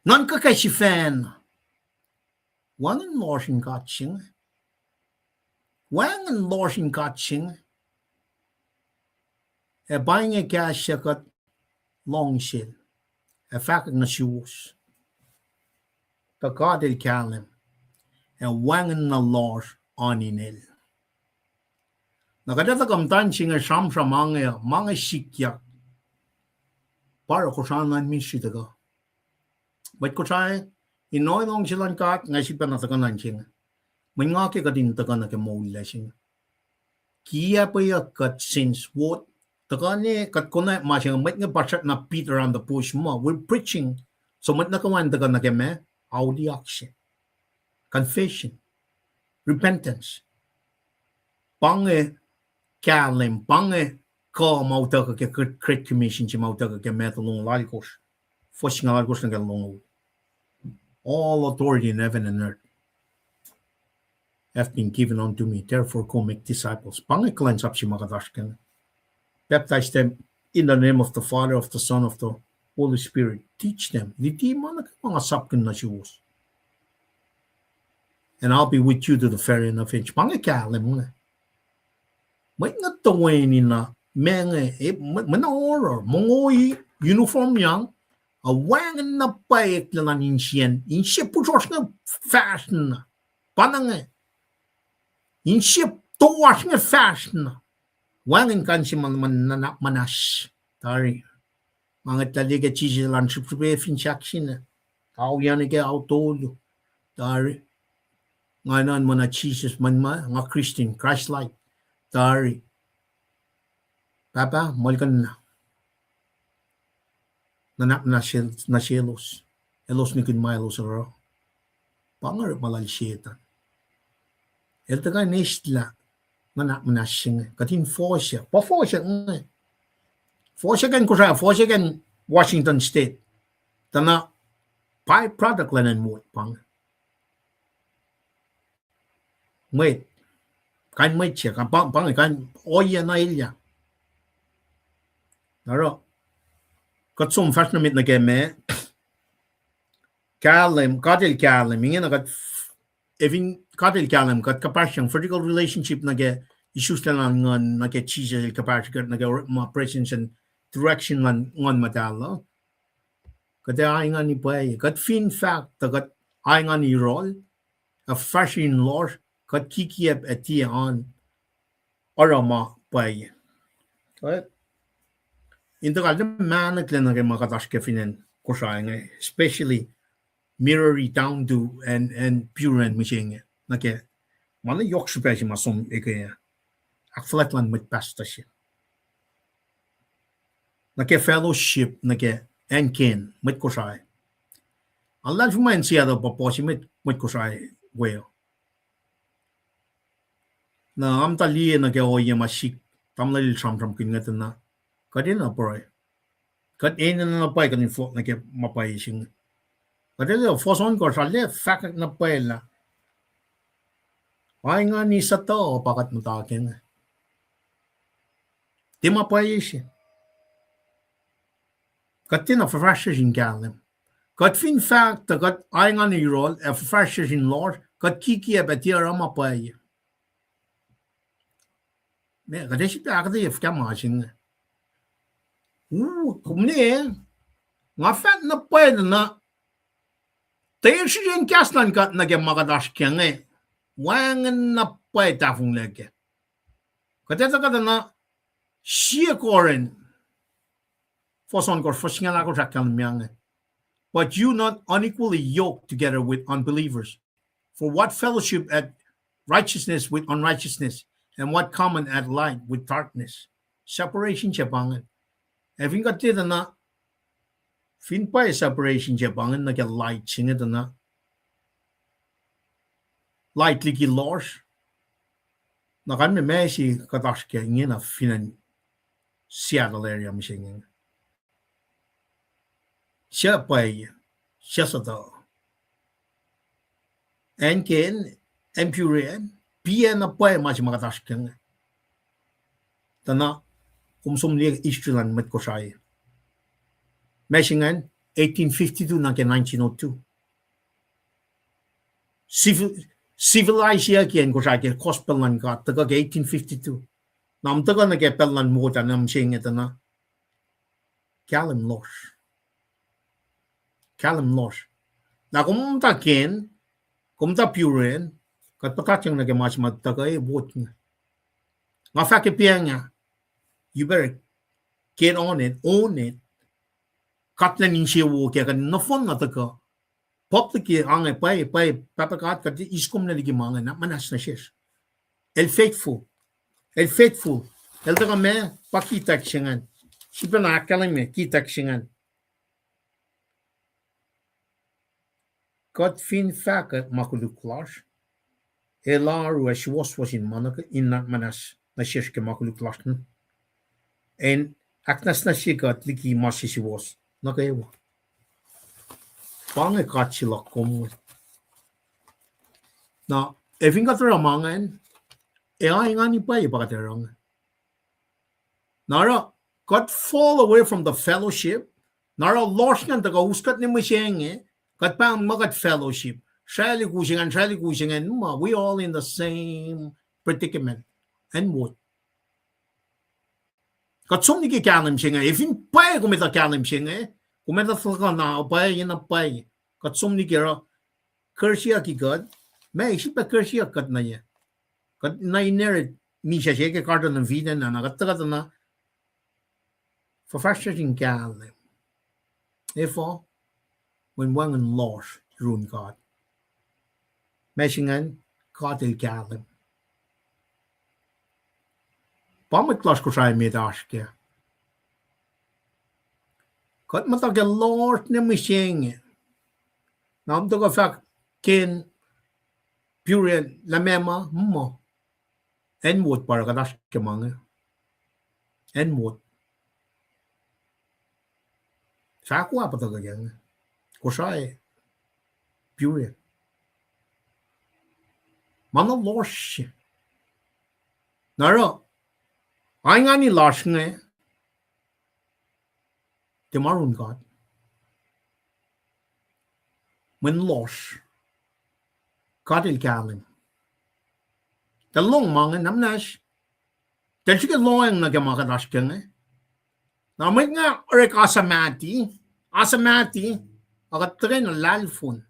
นั่นก็แค่ชิฟแนวันนั้นลอชิงกัดชิงวันนั้นลอชิงกัดชิงบางอย่างแค่เชกัดลองเชลฟักนัชิวส์ก็การเดลคาเลมวันนั้นลอชอันนี้เนลนักเรียนก็ตั้งชิงซ้ำมังสิกยักปาร์คุชานนั้นมิชิตก็บัดคุชายอินน้อยลองชิลันกัดไงสิเป็นนักกันนั่นชิงมันงาเกก็ดินตะกันนักมูลเลยชิงkia pa ya kat since what takane kat kona ma siya mat nga pasat na beat around the bush mo we're preaching so mat na kawan takan na keme audi action confession repentance pange kalem pange ko mauta ka ke create commission chi mauta ka ke metalong lalikos fosing lalikos na galong all authority in heaven and earth have been given unto me. Therefore, go make disciples. Cleanse up baptize them in the name of the Father, of the Son, of the Holy Spirit. Teach them. And I'll be with you to the very end of age. Uniform young. A wagon na paik na insien. Insien putos na fashion. Panang in ship to washing a fashion. Wangin kan si man manas. Tari. Mga talaga cheese lunch prepare finchaksin. How yan ke autolo. Tari. Ngayon man na cheeses man nga Christian Christ-like. Tari. Papa, malkan na. Nanak na sielos. Elos ni kun milos aro. Pangarap malalsyeta. Ito ka nestla manak manasing katin force pa force kan ko sa force kan Washington State tana by product lanan mo pang wait kan mai che kan pang kan oya na ilya naro kat som fastnamit na keme kalem ingena kat even kadel kalam kat kapasang vertical relationship nage issues lang nage cheese kapasang kat nage ma presence and direction lan ngon madalo kat ay nga ni pay kat fin fact kat ay nga ni role a fashion law kat kikiep etia on arama pay right in the man at nage makatash kefinen kusay especially mirrory down to and pure and machine nake mana yok specie masom eke akflatland mit pastasje nake fellowship nake enken mit kosai Allah fumain siya do paposi mit kosai weo na am tali nake oye masik tamlal sam kingat na kadin na boy kad en na pai kan flot nake mapai sing Padahal foson ko sa left fact na pala. Ay nga ni sa to pakat mutakin. Tima paishi. Katina verfrashing galem. Kat fin fact kat aing on the roll a verfrashing lord kat kiki abatiera ma pai. Me kadeshi akade if kamashing. Kumne nga fat na pai na tayo siya kaslan kat nage magadash kenge. Wangan na pai tafung leke. Kateta katana siya koren. Foson kor foshinga ako rakal myang. But you not unequally yoked together with unbelievers. For what fellowship at righteousness with unrighteousness, and what common at light with darkness? Separation japangan. Having got na fin pa separation japangan na light singa na light liki loss. Na kan me mesi katash ke ngina finan Seattle area machine. Siya pay siya sa to. And ken empyrean pia na pay mas makatash ke. Tana kumsumli Israelan met kosay. Meshingan 1852 na 1902. Civilized ya kien kosay ke kospelan ka taga 1852. Nam taga na ke pelan mo ta nam sing etana. Kalim loss. Na kumta ken kumta puren kat patatang na ke mas magtaga bot nga. Nga fa ke pianga. You better get on it, own it. Katlan in siya wo kaya kan na fon na taka. Public ang pay papakat kat iskom na ligi mga na manas na siya. El faithful. El taka me pakitak siyangan. Siya na akalang me kitak siyangan. Kat fin fakat makuluklas. Elaru as was in manaka in na manas na siya ke makuluklas. En aknas na siya kat liki masi si was. Nakaewa. Pange kachila komu. Na, evinga teramangan, ngani pa ipakaterang. Nara, got fall away from the fellowship. Nara, lost nga taga uskat ni masyenge, kat pang magat fellowship. Shali kusingan, we all in the same predicament. And what? Kat sumni ki kalim singa, evin pa kumita kalim singa, kumita thaka na pay yun na pay. Kat sumni kira, kersiya ki God, may isipa kersiya kat na niya. Kat na inherit, misha siya ke karta ng vida na nakatakat na, forfrashing kalim. Therefore, when one lost, ruin God. Meshingan, katil kalim. Pamatlas ko sa medaske. Kat matag Lord na misyeng. Nam to ka fak ken pure la mema mo. En wood para kadas ke mga. En wood. Sa ko apa to ka yang. Ko sa pure. Mana losh. Naro. Ay nga ni losh nga. Demarun God. When losh. Kadil kalim. Talong mga namnash. Tal siya long na kamakadash ka nga. Namit nga orek asamati. Agat tren na lalfun.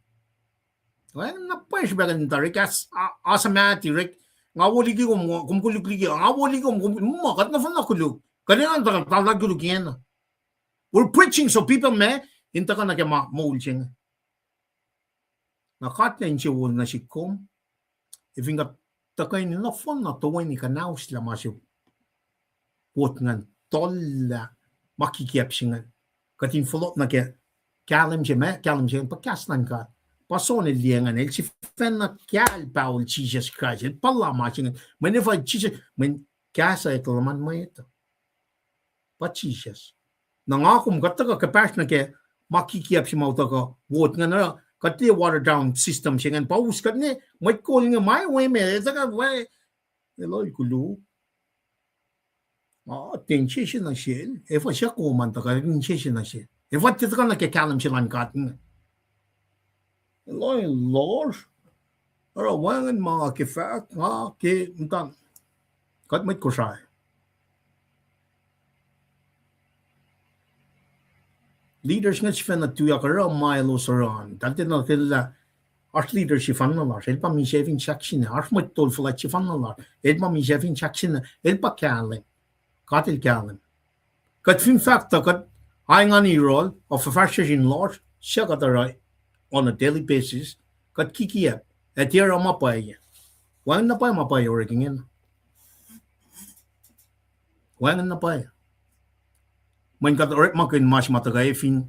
Well, napwesh ba ganito rek asamati rek. Nga wali ki kumkuluk-liki. Nga wali ki makat na fan nakuluk. Kanina ang talaguluk yan. We're preaching so people may hinta ka na kaya maulsing. Nakat na siya wala na sikom. If nga takay nila fan na tuway ni kanaus la masyo. Wot nga tolla makikiyap siya nga. Katin folot na kaya kalim siya pagkasnan ka. Pason el liengan el si fenna kal Paul Jesus Christ el palla machin men if I Jesus men kasa et laman maito pa Jesus na nga kum katta ka kapash na ke makikiap si mauta ka wot nga na kati water down system singan paus kat ne may call nga may way me eta ka way eloy kulu Ting chi shi na shi. E fa sha ko man ta ka rin chi shi na shi. E fa ti ka na ke kalam shi lan ka tin. Lord. Ora wangan ma ke fa ke mtan. Kat mit ko sai. Leaders nga chifena tuya ka ra mailo saran. Talte na kila art leader chifan na la. Elpa mi chefin chakshina. Art mo tol fula chifan na la. Elpa mi chefin chakshina. Elpa kalim. Katil kalim. Kat fin fakta kat ay nga ni role of a fashion in Lord. Siya kataray on a daily basis. Kat kikiyap. At yara mapaya. Wangan na pa mapaya working in. Wangan na pa. Man kat oret makin mas matagay fin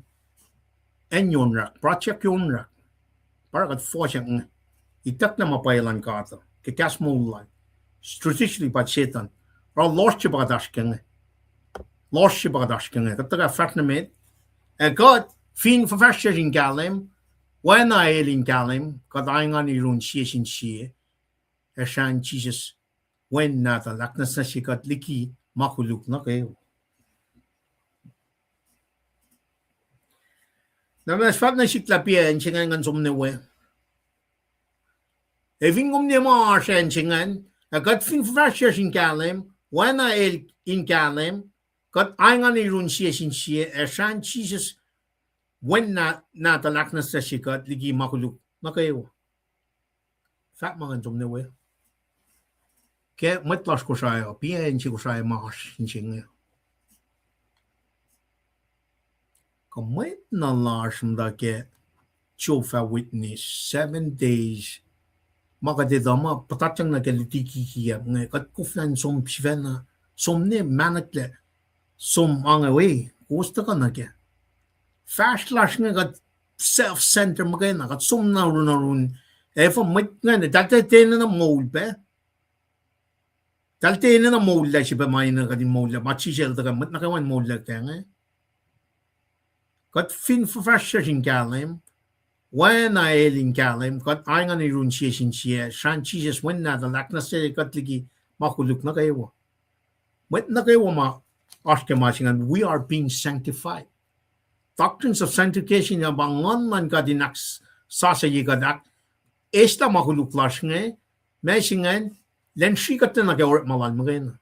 enyon rak. Project yon rak. Para kat forsyang itak na mapayalan ka ito. Kikas mo ulan. Strategically pat setan. Ra lost siya pagkatashkang. Lost siya pagkatashkang. Kataga fat na med. E kat fin fafasyasin kalim. When I in kalim. Kat ay nga ni run siya sin siya. E siyan Jesus. When nata laknas na siya kat liki makuluk na kayo. Namas fat na siya klapiyan siya nga sumnewe. Evin gumne mo siya singan. Kat fin fafasyasin kalim. When I in kalim. Kat ay nga ni run siya sin siya. E siyan Jesus. When nata laknas na siya kat liki makuluk na kayo. Fat mga sumnewe. Kaya matlas ko siya, piyan siya ko siya mas sinsinga. Kamay na lars mda ke chofa witness 7 days. Makadidama patatyang na kelitiki kiyap nga kat kuflan som pivena som ne manakle som angaway kusta ka na ke. Fast lash nga kat self-center magay na kat som na run. Efa mat nga na datatena na mold pa. Talte na mola siya ba may na kadin mola machisel taga mat nakawan mola kaya nga kat fin fresh sin kalim when I in kalim kat ay nga ni run siya sin siya shan Jesus when na the lakna siya kat ligi makuluk na kayo mat na kayo ma aske masingan we are being sanctified doctrines of sanctification nga bangon man kadinax sasayi kadak esta makuluk lash nga masingan Len shi kat na kaya malal magayin.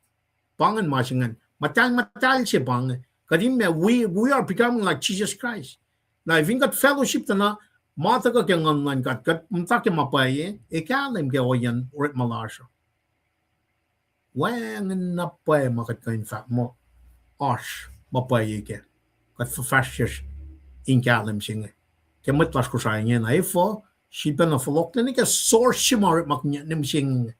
Pangan masingan. Matal siya pangan. Kadim we are becoming like Jesus Christ. Na if kat fellowship na mata ka kaya ngan kat mata kaya mapaye, ikalim kaya oyan urit malasyo. Wangan na paye makat kain fat mo. Ash mapaye kaya. Kat fafashish inkalim siya nga. Kaya matlas ko sa inyo na ifo, siya na falok na kaya source siya marit makanya siya nga.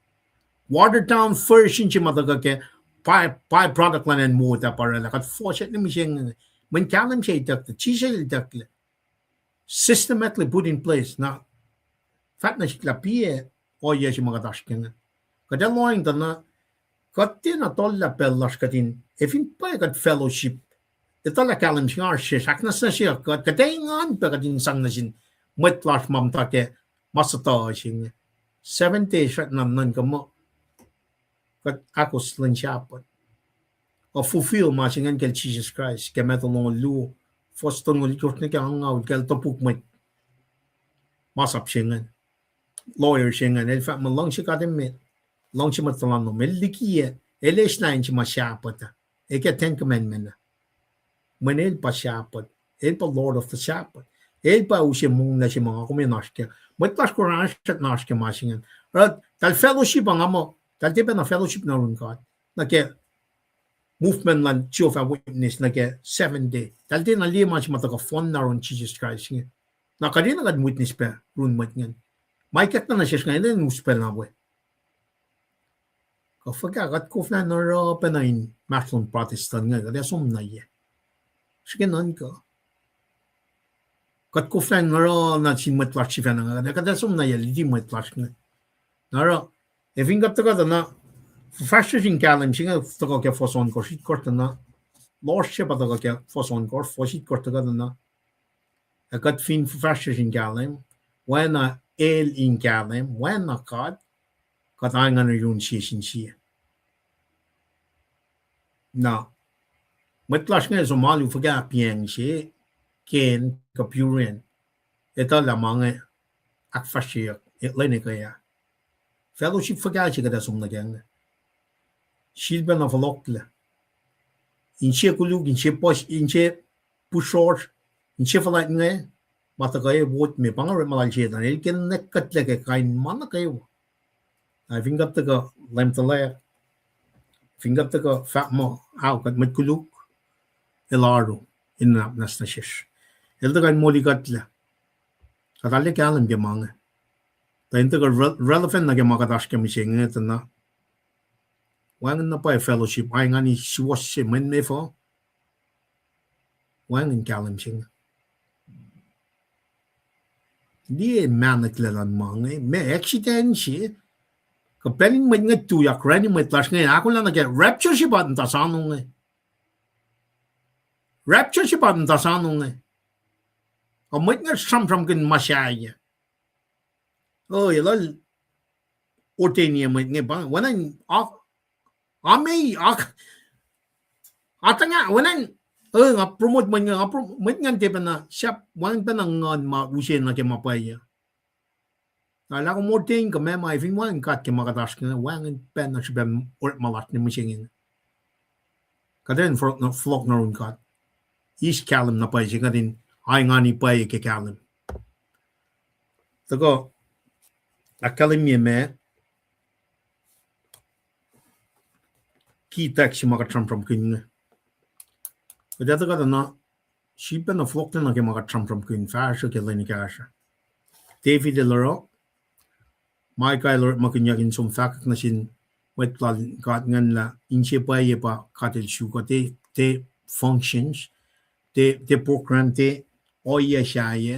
Watered down version siya mataga ke by product line and more ta para la kat forset ni mising when kalam siya itak the cheese itak systematically put in place na fat na siya pie o ya siya mga dashkin kada loing ta na katin na tolla pellas katin if in pa kat fellowship ito la kalam siya sak na siya kat katingan pa katin sang na sin matlas mamta ke masata siya 7 days nan kamo kat ako slan siapot. O fulfill masingan kel Jesus Christ. Kaya metulong lu. Foston ng likot na kaya ngaw. Kel topuk may masap singan. Lawyer singan. El fact malang siya katimit. Lang siya matalan no. Melikiya. Eles na siya masyapot. Eka 10 commandment na. Manil pa siapot. El pa Lord of the Sabbath. El pa usya mong na siya mga kuminash kaya. Matlas ko na siya nash kaya masingan. Right? Tal fellowship ang amo. Talte pa na fellowship na rin ka. Na kaya movement lang chief of witness na kaya 7 day. Talte na lima siya mataka phone na rin Jesus Christ nga. Na kaya na kad witness pa rin mat nga. May kat na siya nga. Hindi nuspel na we. Kapag ko na nara pa na yung Maslon Protestant nga. Kaya sum na iya. Sige nan ka. Kat ko na nara na sinmatlas siya na nga. Kaya sum na iya. Lidi matlas nga. Nara if in got together na fashion kalim singa to ka foson ko shit korta na lordship to ka foson ko fosit korta ka na a got fin fashion kalim when el in kalim when na kad kat ang ano yun siya na met clash nge so malu faga piang she ken ka puren eta la mange ak fashir et lene ka ya fellowship faga che kada sum na gang shilben of lokle in che kulu in che posh in che pushor in che fala nge mata ka e bot me pangar malal che dan el ken nek kat le ke kain man ka yo I think up the lem to le think up the fat mo au kat met kulu elaro in na nastashish el da kan moli kat le katale kalam ge mange da inte relevant na ge magadash ke mi shinge na wang na pa fellowship ai ngani shiwash men me fo wang in kalam shing die manaklelan mange me accident shi ka peling men nge tu ya krani me tlash nge ako la na ge rapture shi ba ta sanu nge rapture shi ba ta sanu nge o met nge sam kin mashaya oh ye lol ortenia met nge ba wanan ami atanga wanan nga promote man nga met ngan te na shop wan pa ngan ma usen na ke mapaya ala ko morting ka me mai fin wan kat ke magadash ke wan pen na shbem or malat ni machine kaden for no flock na run kat is kalam na pa je kadin ai ngani pa ke kalam tago akalim me ki tak si magatram from kin da ta ga na shipen na flock na ke magatram from kin fa sho ke leni ka sha David Loro mai kai lor makinyakin som fak na sin wet plan kat ngan la inche pa ye pa katel shu ko te functions te program te o ye sha ye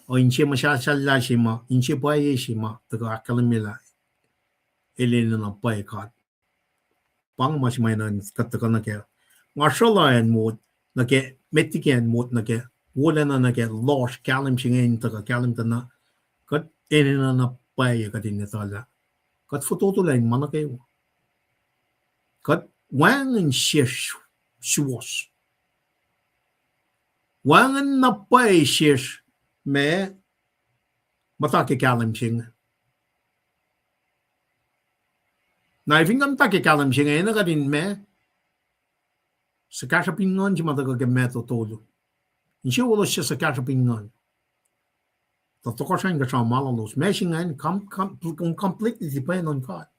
o inche ma sha la shi ma inche pa ye shi ma ta ga kalamila elena na pa kat pang ma shi mai na kat ta na ke mashallah en mod na ke metiken mod na ke wola na ke losh kalam shingen ta ga kalam ta na kat elena na pa ye katin na tala kat foto to lang mana kayo kat wangan shish shuwas wangan na pa shish me mata ke kalam shing na ifingam ta ke kalam shing na katin me sa kasha pingon si mata ka ke meto todo inshi wala siya sa kasha pingon Totoo siya nga siya malalos. Meshing ngayon, completely depend on God.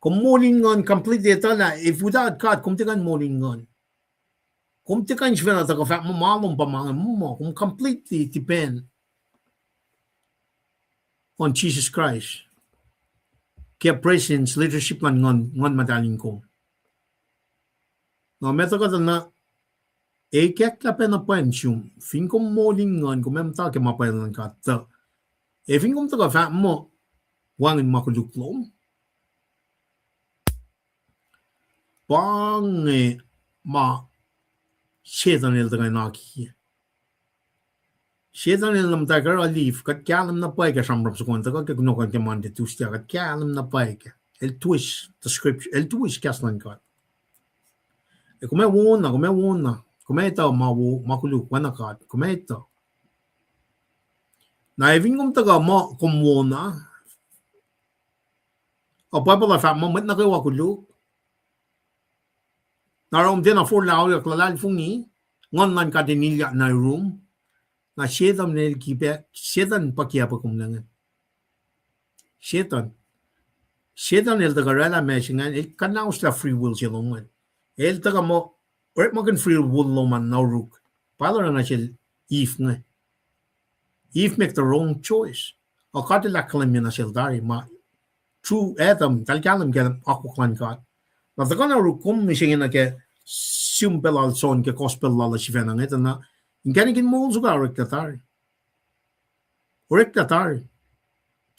Kung molingon, completely tala, if without God, kung tikan molingon. Kung tikan siya na taga malong pamangan mo, kung completely depend on Jesus Christ. Kaya presence, leadership lang ngon madaling ko. No, meto ka na, kek la pena pensium fin kom molingon kom em ta ke mapelan ka ta e fin kom ta ka fa mo wangin makuluklom bang ma shedan el da na ki shedan el nam ta ka alif ka kalam na pa ka samrap skon ta ka ke no ka ke mande tu stia ka kalam na pa ka el twist the scripture el twist kaslan ka e come wona Kumeta makulu wanakat kumeta. Na eving taga mo kumwona. O pabala fa mo met na kay wakulu. Narom din na for lao ya klalal fungi ngon man ka dinilya na room. Na shedan nel kipe shedan pakia pa kumlangan. Shedan el taga rela meshingan el kanaus la free will silongan. El taga mo or magan free will man now rook. Pala na siya if nga. If make the wrong choice. O kati la kalam na siya dari ma true Adam talkalam ke ako klan kat. Na taka na rook kum misingin na ke simple al son ke gospel lala siya na ngeta na ingani kin mo suga orek tatari. Orek tatari.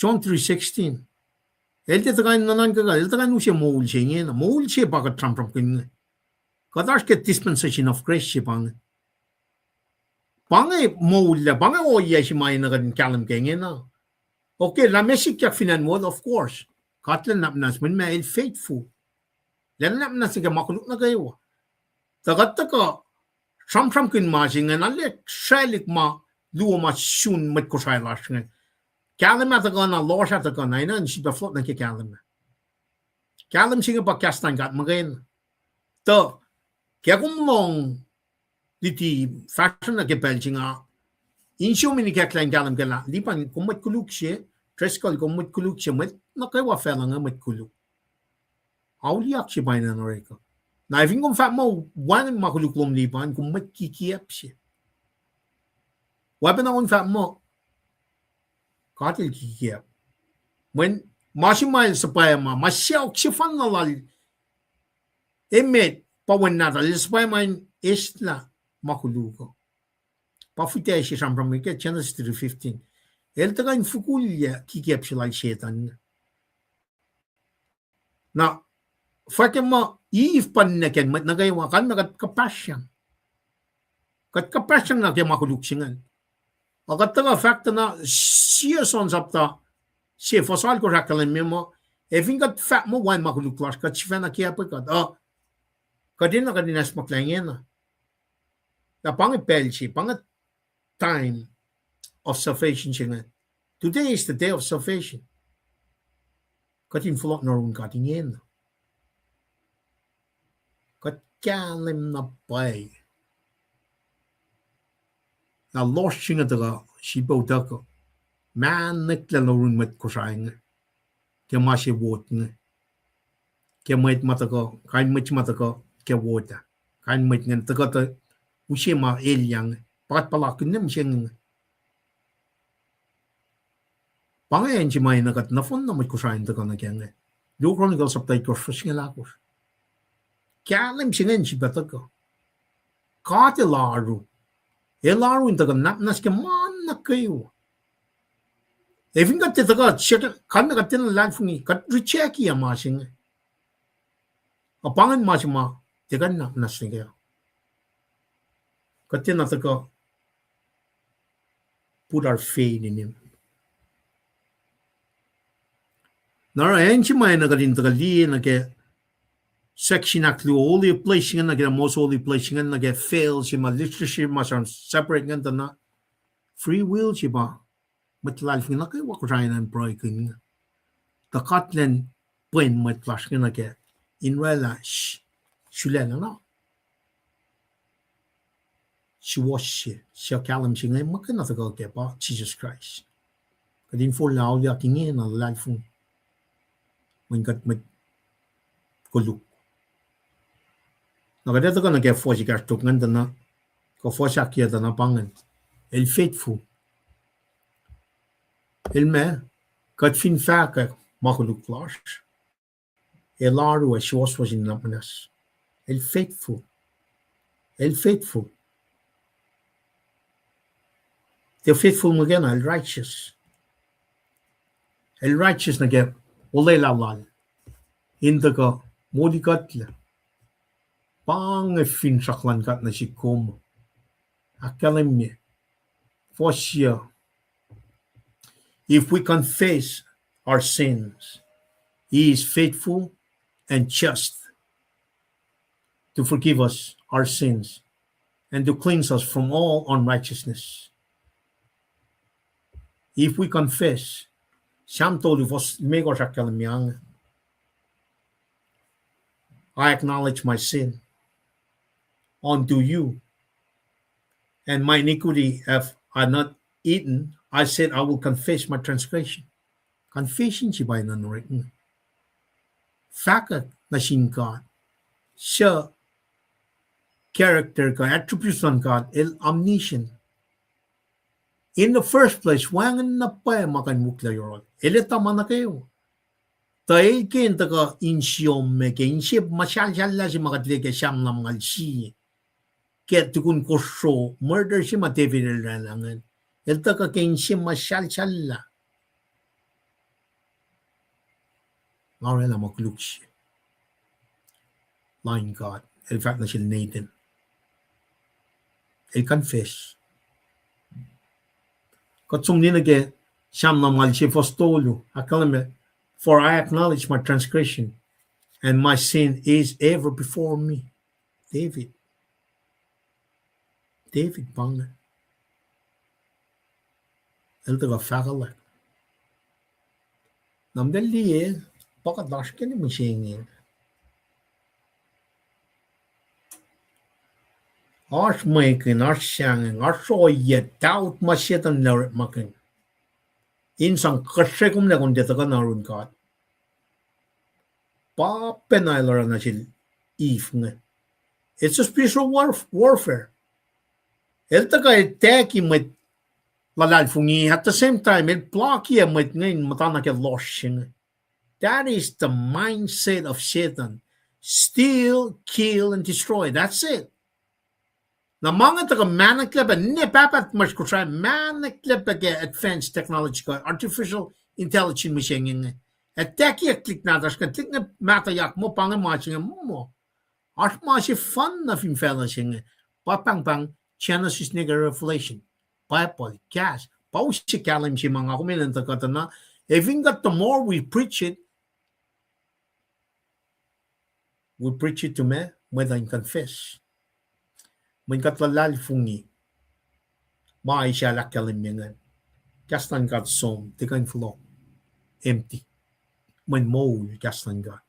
John 3:16. El te taka nanan ka el taka nu siya mo ulche niya na mo ulche baka trampram kin nga. Kadash ke dispensation of grace si pang. Pangay mo la pangay o iya si may na kan kalam kenge na. Okay, la mesik yak finan mo of course. Katlan napnas men may faithful. len nam na sige makuluk na kayo tagat taka sham kin ma singen alle shailik ma luo ma shun mat ko shai lash nge kalam at ka na lo sha ta ka na ina si ba flot na ke kalam singa pa kastan gat magain to kya kum long diti fashion na ke pelchinga insyo mini kya klein kalam kala lipan kum mat kuluk she treskal kum mat kuluk she mat na kay wa fela nga mat kuluk auliak she ba na noreko na ifing kum fat mo wan makuluk lom lipan kum mat kikiap she wa ba na un fat mo katil kikiap when Masimail sa paya ma, masyaw sifan na lal. Emet, pawan nata, lispay man isla makulugo. Pafutay siya siyang pramika, Genesis 3:15. El taga fukulya, kikiap sila shetan. Na, fakin mo, iifpan na ken, mat nagayawa kan, nagat kapasyang. Kat kapasyang na kaya makuluksingan. Agat taga fakta na, siya son sapta, se fosal ko rakalan memo evingat fat mo wan makuluklas kat sifana kia pekat kadina kadinas maklangena la pang pelchi pang time of salvation singa today is the day of salvation katin fulok norun katin kat kalem na pai na lost singa daga shibo dako man nekla lorun met kosaing ke mashe wot ne ke met matako kain met matako ke wota kain met ngen tako ta ushema eliang pat palak nem sheng pangen chi mai nakat na fon na met kosaing tako na kenge do chronicles of the course lakos kalem shingen chi batako ka te laru elaru intaka nas ke man na kayo Even got the kan got the land for me, got rechecky a marching. Upon Machima, they got nothing here. Got the go put our faith in him. Now, I ain't you mind got into the Lee and I get section actually only placing and I get a most holy placing and I get fails in my literature, must separate and not free will, Chiba. But life na kay wak rain and broken. The Scotland point met flash na ke in relash shulena na. She was she kalam sing ay makana ta go ke pa Jesus Christ. Kadin for lao ya kingi na life when got met kuluk. Na kada ta na ke for sigar tuk nganda na ko for sakya ta na pangan. El faithful Ilme, kat fin faka makuluk flash. Elaru a shos was in Lampanas. El faithful. El faithful. The faithful again, el righteous. El righteous na get ole lalal. Indaka modi katla. Pang fin saklan kat na si kom. Akalim me. For sure. If we confess our sins, He is faithful and just to forgive us our sins and to cleanse us from all unrighteousness. If we confess, I acknowledge my sin unto you, and my iniquity have I not eaten. I said I will confess my transgression. Confession siya ba yung written? Fakat na sin God. Siya character ka, attributes ng God, omniscient. In the first place, wangan na pa makan mukla yorol. Tama na kayo. Tayo kin taka insyom me ke insyip masyal-syal la si makatli ke siyam na mga si. Kaya tukun koso, murder si matevinil na langan. Ito ka kinsim masyal-syal la. Ngayon na magluk siya. Lying God. In fact, na siya Nathan. He'll confess. Katsum din nage siyam na mahal siya fostolo. Akalam for I acknowledge my transgression and my sin is ever before me. David, David pang eldaga fagala. Namdali pakat dashken ni machine. Arch making, arch shangen, arch so yet doubt my shit and merit making. In some kashekum na kung dito ka narun ka. Pa penailer na sil if nga. It's a spiritual warfare. Elta ka attack mit lalal fungi at the same time it block ya mit ngayon matana ka lost. That is the mindset of Satan. Steal, kill, and destroy. That's it. Na mga taga manaklip ne papat mas ko try manaklip ke advanced technology ko artificial intelligence machine attack ya click na das kan click na mata yak mo pang matching mo as mas fun na film fella sing papang pang Genesis nigga revelation Bible gas pause kalim si mga kumilan ta katana even got the more we preach it to me when I confess mình cắt là fungi mai siya lakalim yan kastan kat som tikan flow empty mình mo kastan kat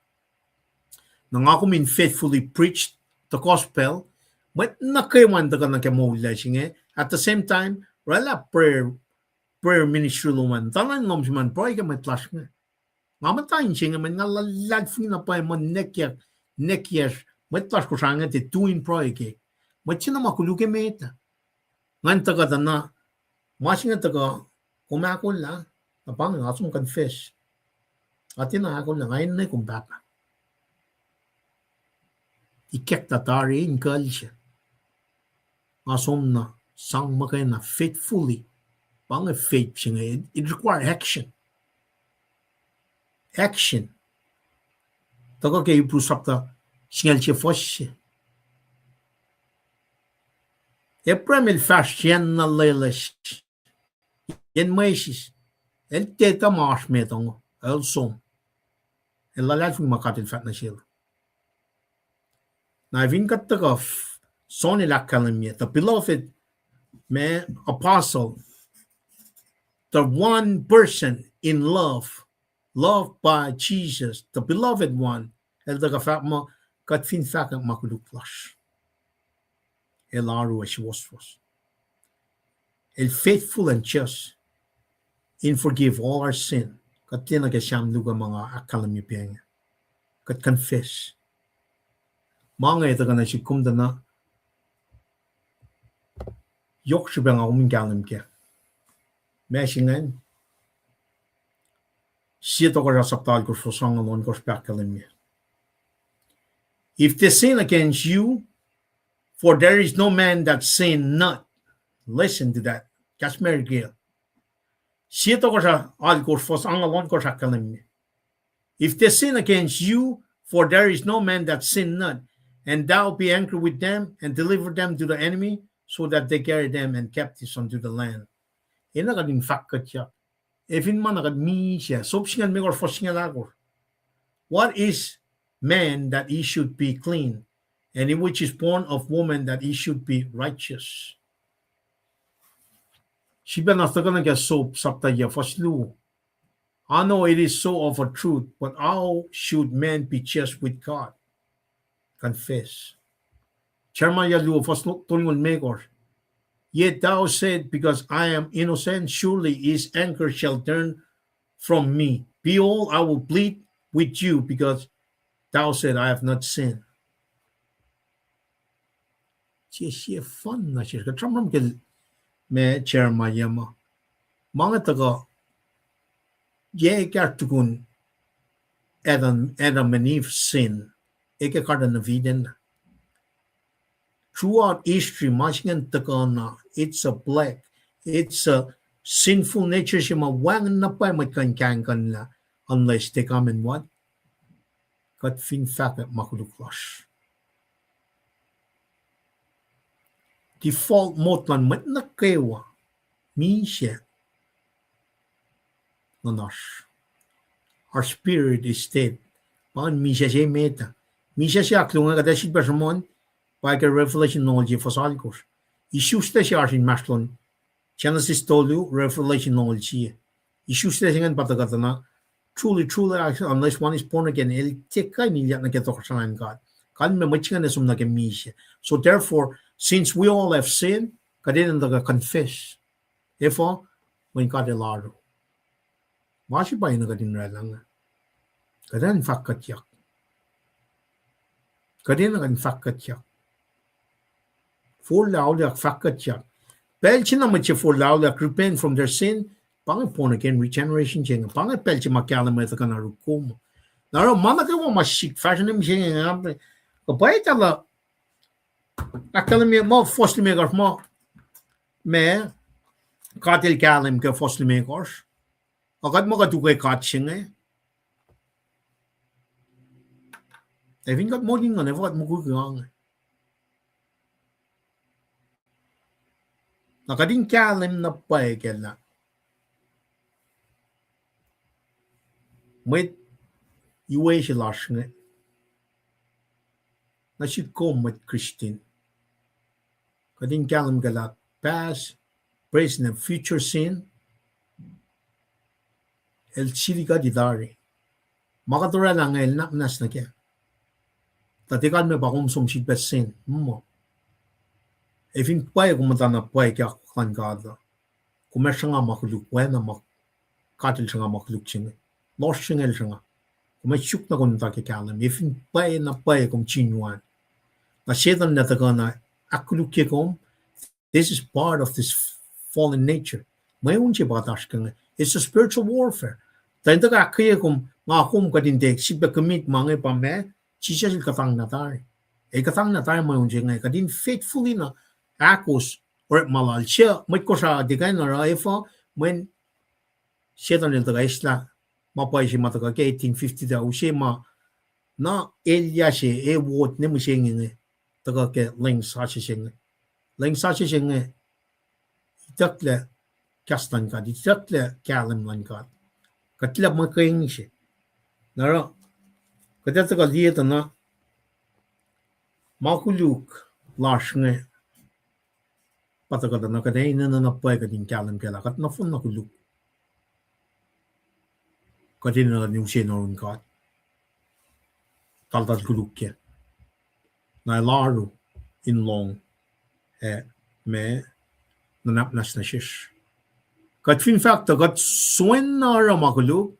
nang ako min faithfully preached the gospel but nakaiwan ta kan mo la singe at the same time rela prayer ministry luman tanan ngom man pray ka may plus nga ngamatain singe man ngalalad fungi na pa man nekya may plus ko sanga te tuin pray ke Machina makuluke meta. Ngan taga na masing taga kumakon la napang asum confess. Atin na ako na ngayon na kumpapa. Ikek tatari in culture. Asum na sang makay na faithfully. Pang faith siya it require action. Action. Taga kayo pusap ta singal siya fos. Epremil fashion na leles. Yen mesis. El teta mars metong. El som. El lalat fing makatil fat na sila. Na vin kat tagof. Soni lakalimye. The beloved man apostle. The one person in love. Loved by Jesus. The beloved one. El taga fat mo. Kat fin fat makuluk flush. El aru as was. El faithful and just in forgive all our sin. Kat tina ka siyam luga mga akalami piyang. Kat confess. Mga ito ka na si kumda na yok siya bang ako mingkalim kya. Mesingan siya to ka rasaptal ko sa sangalon ko sa pakalim niya. If they sin against you, for there is no man that sin not. Listen to that. Kashmir Gil. Sito ko sa alkor fos angalon ko sa kalim. If they sin against you, for there is no man that sin not, and thou be angry with them and deliver them to the enemy, so that they carry them and captives unto the land. Ina ka din fakkat siya. Even man nakadmi siya. Sobsingan mi or fosingan ako. What is man that he should be clean? And in which is born of woman that he should be righteous. Shiba nastaka na kaya soap sapta ya faslu. I know it is so of a truth, but how should man be just with God? Confess. Charma ya lu faslu tulungon maker. Yet thou said, because I am innocent, surely his anger shall turn from me. Behold, I will plead with you, because thou said, I have not sinned. Siya fun na siya. Katramram ke me chairma yama. Mga taga ye kartukun Adam and Eve sin. Eke karda na viden. Throughout history, masing taga na it's a black. It's a sinful nature siya mawang na pa magkankang kanla unless they come in what? Kat fin fakat makuluklash. Default mode man mat na kewa misya nanas. Our spirit is dead, Pangan misha siya meta. Misha siya klunga kada si Bersamon, pa ka revelation knowledge fasalikos. Isusta siya asin maslon. Genesis tolu revelation knowledge siya. Isusta siya nga patagata na, truly, unless one is born again, el teka nilya na keto kasalan God. Kan me machinga na sumna ke misha. So therefore, since we all have sinned, kadin na confess. Therefore, when God elaro. Mashi pa ina kadin ralang. Kadin fakat yak. Kadin na kan fakat yak. For laudak fakat yak. Pelchi na machi for laudak repent from their sin. Pang born again regeneration jenga. Pang pelchi makala mo ito ka na rukum. Naro mana ka mo masik fashion im jenga nga. Kapay tala. Akala mo first makers mo. Me katil kalim ka first makers. Agad mo ka tukay katching eh. Even got more than ever mo kugang. Nakading kalim na pay kela. May iwe siya lash nga. Na siya met Christian. Kading kalim kala past, present, and future sin. El chiliga di dari. Makatura lang el napnas na kaya. Tatikan me pa kung sumsid bet sin. Even pay kung matana pay kaya kan kada. Kung siya nga makuluk, na katil siya nga makuluk siya. Lost siya nga siya nga. Kung may syuk na kung takikalam. Even pay na pay kung chinuan. Na siya na taka na akuluk kaya kung this is part of this fallen nature. May unchi batash ka nga. It's a spiritual warfare. Tayo taka kaya kung nga kung kadintek siya commit mga ipame siya siya katang natari. Katang natari may unchi nga. Kadin faithfully na akos or malal siya. May ko sa digay na raifa when siya na niltaga isla. Mapay siya mataga kaya 1850 daw siya na elya siya wot ni mo siya nga. Taga kaya ling sa siya nga. Ling sa siya nga. Itakla kastan ka. Itakla kalam lang ka. Katila makayang siya. Nara. Kadata ka liya na makuluk lash nga. Patagata na kada ina na napay ka din kalam kala. Kat na fun nakuluk. Kadina na yung siya naroon ka. Taltad kuluk kya. Na laro in long. Me nanapnas na shish. Kat fin fact kat suen na ra makuluk.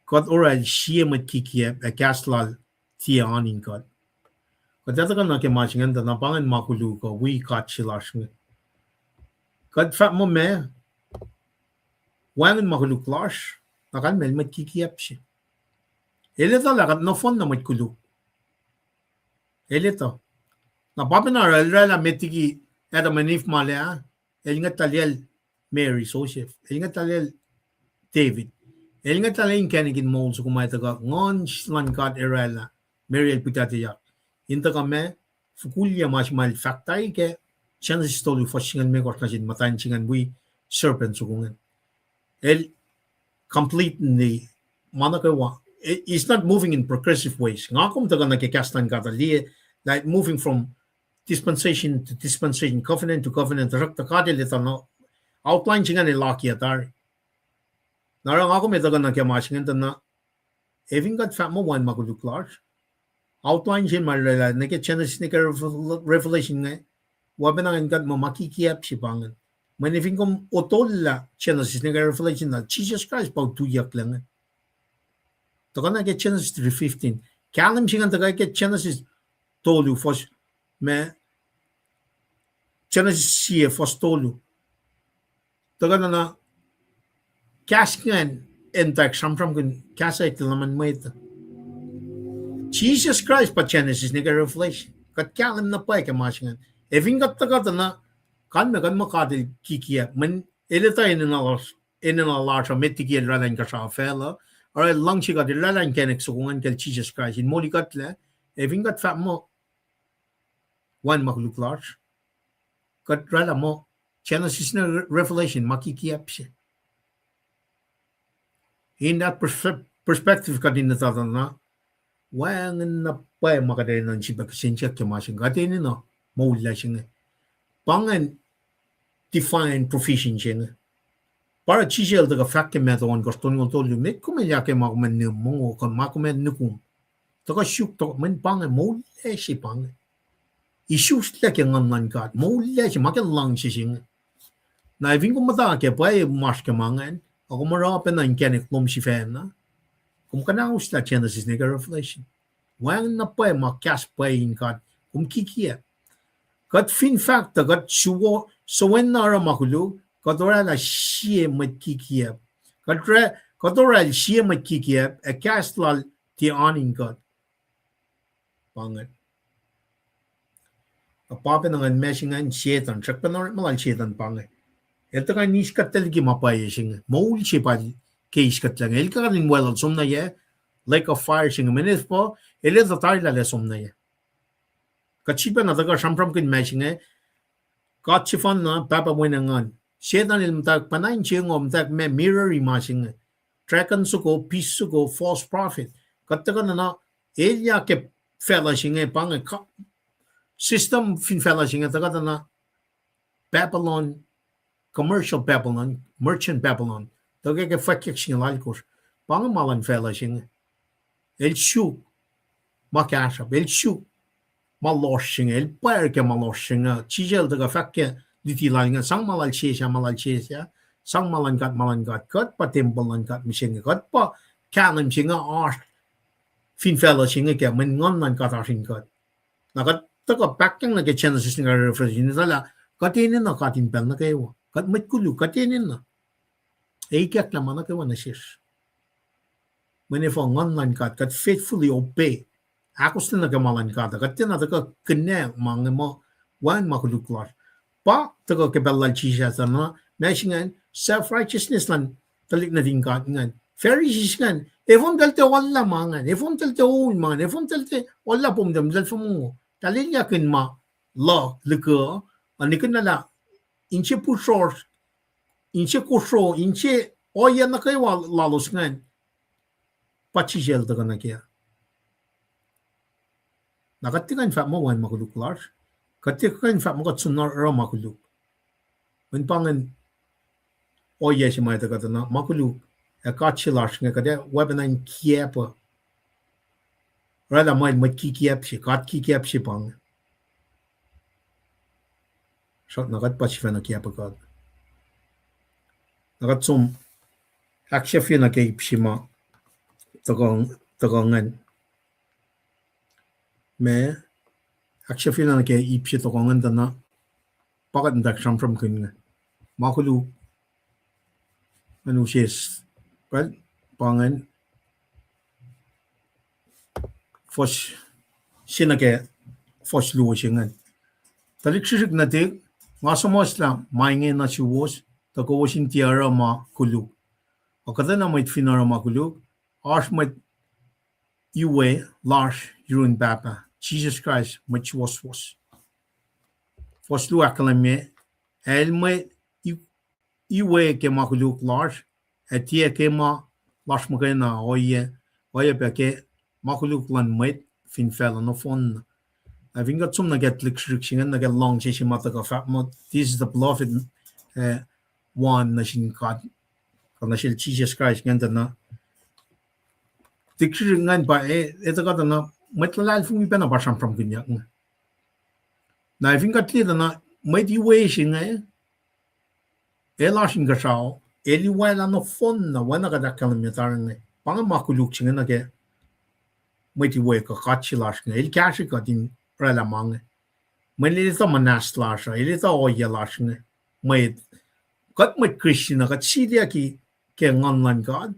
Kat oral siya matkikiyap kaslal tiya anin kat. Kat data ka na kimashingan na napangan makuluk ka. We kat shilash nga. Kat fact mo me. Wangan makuluk lash. Nakan mel matkikiyap siya. Elito lakat na fon na matkuluk. Elito. Napapanara rala metiki eta manif malea. El nga talyal Mary Joseph. El nga talyal David. El nga talyal kanigin mo so kumaita ka ngon slankat erala Mary el pitatiyak. Inta kame fukulya mas mal faktay ke chance stolu fashingan me kortasin matayin singan bui serpent sukungan. El completely manakawa. It's not moving in progressive ways. Nga kung taga nakikastan ka tali like moving from dispensation to dispensation, covenant to covenant, rakta kadil ito no outline singa ni laki atari. Narang ako may taga nakiyamashingan ito na having got fat mo one maguluk large outline sin malala nakikyanas ni revelation nga wabanangan kat mo makikiyap si pangan. Manifing kong otola Genesis ni revelation na Jesus Christ pag tuyak lang. Taka na get Genesis 3:15. Kalam singan taka get Genesis tolu fos me Genesis siya fos tolu. Taka na kaskan entak samsam kun kasay tilaman mo ito. Jesus Christ pa Genesis ni revelation. Kat kalam na pa kamasingan. Eving kat taka na kan makadil kikia men elita in a large metiki ralan ka sa fela or lang siga de ralan kenek sukungan kel Jesus Christ in molikatle eving gat fat mo one makuluk large kat rala mo Genesis na revelation makikiap siya in that perspective kadin na Wang na pa makadari ng siya kasinsiya kimasing katini no maula siya pangan define proficiency nga para chisel daga fakke metawan goston ngol tolu me kuma yake makumen ne mongo kon makumen nukum daga shuk to men pangan maula si pangan issues leke ngan kat maula si makan lang si sing na ving ko mata ke pa mas ke mangan ako mara pa na inkenek lom si fan na kung kana usta Genesis nega Revelation wang na pa makas pa in kat kung kikia kat fin fact kat suwo so when na ra makulu kat ora la shie mat kikia kat ora shie mat kikia a kas lal ti aning kat pangat a papa nang meshingan shetan chak pa na malal shetan pangat ito ka niskat talagi mapaya sing maul siya pa case kat lang el ka rin well sum na ye like a fire sing minutes po ele da tar la sum na ye kachipa na daga shampram kin mashing kachifan na papa mo ngan shetan il mtak panain ching om tak me mirror imaging tracken suko peace suko false prophet katka na elia ke fella sing pang system fin fella sing daga na Babylon commercial Babylon, merchant Babylon. Daga ke fakik sing lalikos. Pang malan fella sing. El shu makasha, el shu malos sing, el pair ke malos sing. Chijel daga fakke liti lalinga sang malal chesya, sang malan gat kat pa temple gat mising gat pa kanem sing art fin fella sing ke men ngon nan gat sing gat. Nagat daga packing na ke Genesis sing refresh dala katinin na katin pel na kayo. Kat matkulu katinin na eikat naman na kawan na shish manifo ngonlan kat faithfully obey akos na nagamalan kat na daga kanya mga mo wan makuluklar pa taga kebelal chisha na meshingan self-righteousness lan talik na din kat ngan Pharisees ngan efon talte wala mangan efon talte un man efon talte wala pumdam dal fumo talin yakin ma law leko anikin na la inche pushor inche kusho inche oya na kay lalos ngan pachijel daga na kya nakatikan fa mo wan makuluklar katikan fa mo katsunar ra makuluk when pangan oya si may daga na makuluk a kachilash nga kada webanan kiepa rala may matkikiep si kat kikiep si pang shot nagat pa si na kiepa kad nagat sum aksya fi na kay psima tagongan me aksya fi na kay ipsi tagongan dana pakat ndak from kun nga makulu ano siyes well pangan fos sinake fos luo singan talik sisig na tig nga somos lang maingin na siwos tako wasin tiara ma kuluk o kada na may finara ma kuluk arsh may iwe larsh yun bapa Jesus Christ which was fos lu akalame el may iwe ke ma kuluk larsh etie ke ma larsh magay na oye peke ma kuluk lan may fin fella no fon I think got some na get restriction na get long chesi mata ka fat mo this is the beloved one na sin kat kana sil Jesus Christ nganda na dikri ngan ba ito ka na matlal fu mi pena ba sam from kinyak na I think got na may di way sin ela sin ka sao eli wala no fon na wana ka kilometer ne pang makuluk sin na ke may di way ka kachilash ne el kashi ka din rala mang may lito manaslasha ilito oyalash ne may kat may Christian na kat siya ki nganlan God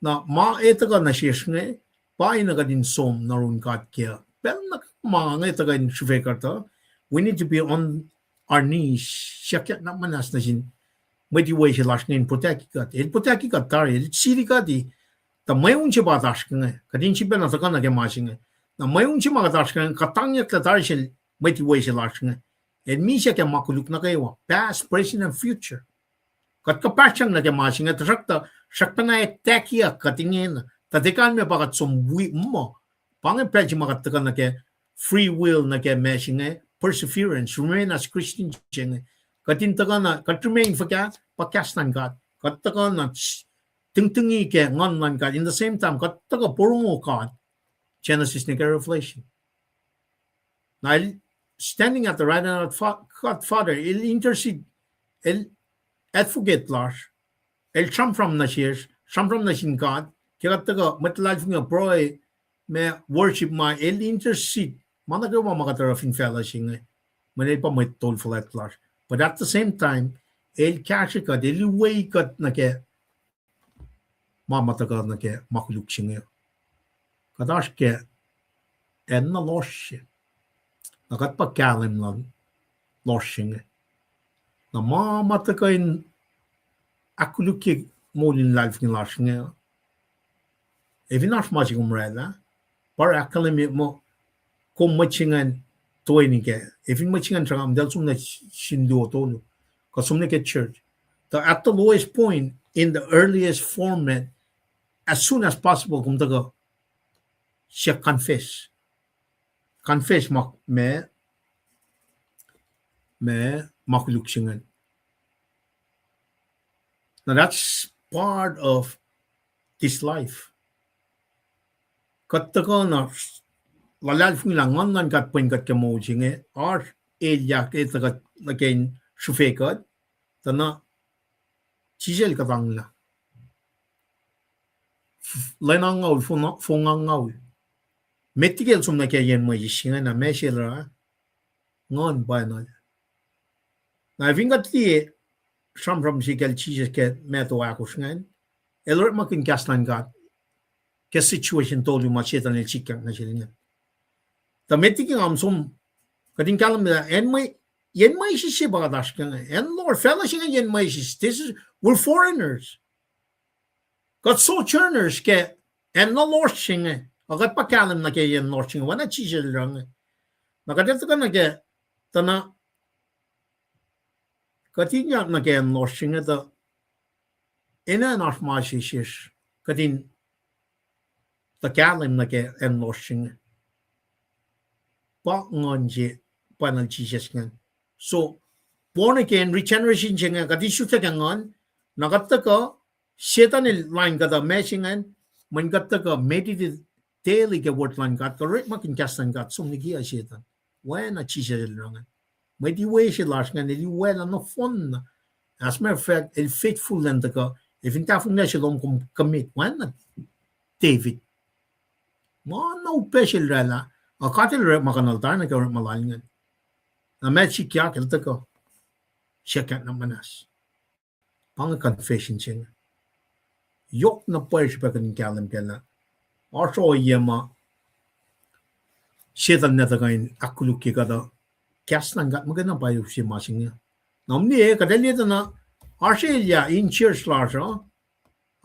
na ma ito ka na shish ne pa ina ka din som na run kat kya pero na mga ito ka din shufekarta we need to be on our knees syakyak na manas na sin may di way siya lash ngayon protect kat tari sili ka di ta mayong siya batash ka nga kadin siya na taka na kemasi nga na mayong siya makatash ka nga katangyak na tari siya may di way siya lash nga and mi siya kaya makuluk na kayo past, present, and future kat kapasyang na kemasi nga shakta na etekya katingin tatikan me bakat sumwi mo Pangan pledge makataga na ke free will na ke meshing perseverance remain as Christian jing. Katin taga na kat remain for ka pakastan God. Kat taga na tingtingi ke ngon man God. In the same time kat taga purungo God. Genesis ni ke Revelation. Now standing at the right hand of God Father, il intercede, il advocate Lars, il cham from na shears, cham from na shin God. Kaya taga matlaj nga proy me worship ma il intercede. Mana ka ba makatarafing fellowship nga. Manay pa may toll for that Lars. But at the same time, el cash ka, el way kat na ke mamataga na ke makuluk singa. Kadash ke en na losh. Nakat pa kalim lang losh singa. Na mamataga in akuluk ki molin life ni losh singa. Even not much umrela. Par akalim mo kung machingan toy ni ke. Even machingan trangam del sum na shindo tolo. Kasum ke church. At the lowest point in the earliest format, as soon as possible, kung taga siya confess. Confess me makuluk singan. Now that's part of this life. Kat taga na lalal fung langan kat point kat kamo singe or area ke taga again shufe tana chisel katang la. Lainang ngaw fungang ngaw. Metigel sum na kaya yen mo yisinga na meshel ra ngon ba na. Na vingat li from sikel chises ke meto akos ngan. Elor makin kaslan gat. Ke situation tolu machetan el chikang na silinga. Ta metiging am sum kading kalam da en may yen may si bagadash kan en Lord fellowship yen may this is we're foreigners. Got sojourners ke en no Lord singa. Agat pa kalam na ke yen Lord singa wana chisel rang. Nakadet ka na ke tana katinya na ke en Lord singa da ina nach mashish katin ta kalam na ke en Lord singa. Pa ngonje panal chisel ngan. So born again regeneration singa kati shuta kangon nagataka Satan line kada meshingan man gataka meditate daily ke word line gat correct makin kastan gat sum nigi a Satan when a chisel rangan may di way she last ngan di well no fun as matter of fact el faithful land ka if in tafung na shalom kum commit when David mo no special rala a katil re makanal tan ka malalingan na matchi kya kel taka shakat na manas pang confession singa yok na pwede pa kanin kalam kala. Also yema Satan na tagain akuluk ki kada kas nang gat magana pa yung si masing niya. Namni kadali na Australia in church large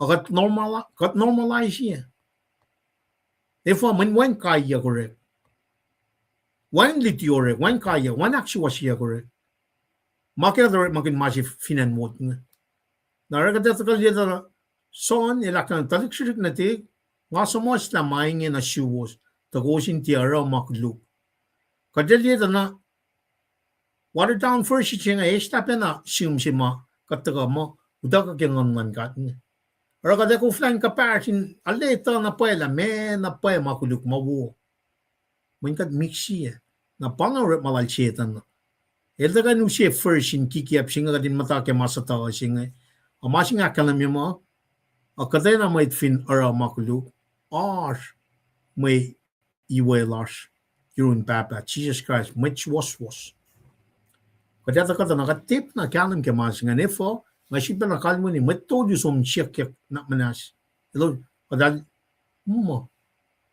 agat normalize siya. Therefore man wan kaya correct. Wan litiore wan kaya wan actually siya correct. Makita makin masif finan mo nga. Naragata takali na son ilakan talikshik na ti nga somos na maingin na shuwos tagosin ti araw makluk. Kadali na water down first siya nga stop na sima kataga mo udaga kengon man kat ni. Raga ko flan ka partin aleta na pala me na pa makuluk mawo. Mingkat mixi na pangarap malal chetan. Elda nu siya first in kikiap singa din mata ke masatawa singa. Amasing akalam mo akadena may fin ara makuluk or may iwelas yun papa Jesus Christ which was kadata kata nakatip na kalam ke mas nga nefo masip na kalmo ni metodi som check na manas ilo kadal mo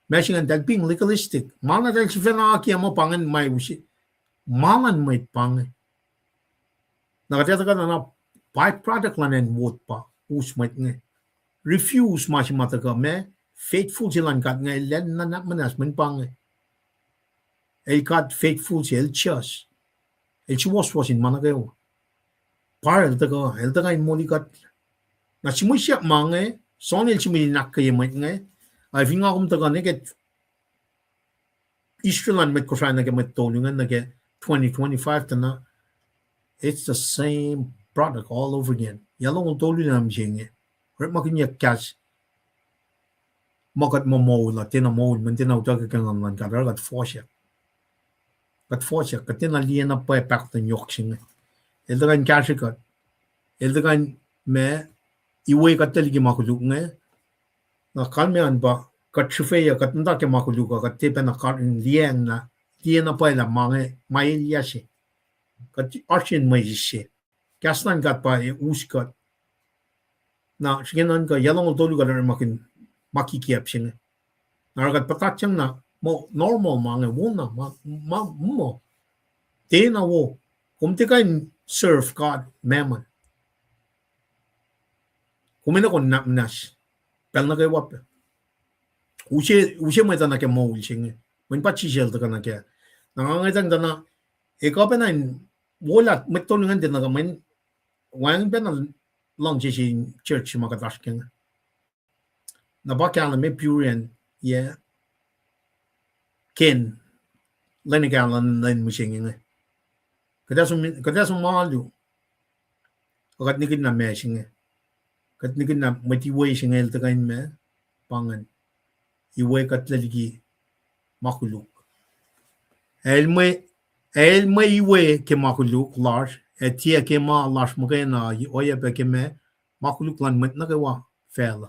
masing ang being legalistic mana dal si fena aki mo pangan may usi malan may pang nakatata kata na byproduct lan and wood pa usmait nga refuse mata ka me faithful silang kat nga ilan na manas man pang el kat faithful si el chas el was in managayo par el taga in moli kat na simusya mange son el simili nak kay mat nga ay vinga kum taga ne ket Israel met ko na met tolungan na 2025 na it's the same product all over again. Yalong tolungan jinge. Right makinya catch makat mo la tina mo man tina utaga kang man kadar gat force. Gat force katina liena pa pak the yok singe. Eldagan catch kat. Eldagan me iwe katel gi makuluk nge. Na kalmean ba kat chufeya kat nda ke makuluka kat tepe na kat liena pa la mange mai yashi. Kat arshin mai jishe. Kasnan gat pa uskat. Na shigenan ka yalong tolu gadar makin makikiap singe. Naragat patachang na mo normal mange wona mo. Tena wo. Kumti kain serve God mammon. Kumina kon napnas. Pel na kay wap. Ushe mo ita na ke mo singe. Mun pa chisel ta kana ke. Nangangaitang dana ikaw pa na wala metolungan din na kamen wang pa na long jisi church makatashking. Nabakala me purian yeah ken lenikalan len musingin. Kadasum malu. Kagat nikid na meshing. Kat nikid na motivation el ta kain me pangan. Iwe kat laligi makuluk. El me iwe ke makuluk large etia ke ma large mo kay na oya pe ke me makuluk lan met na kawa fela.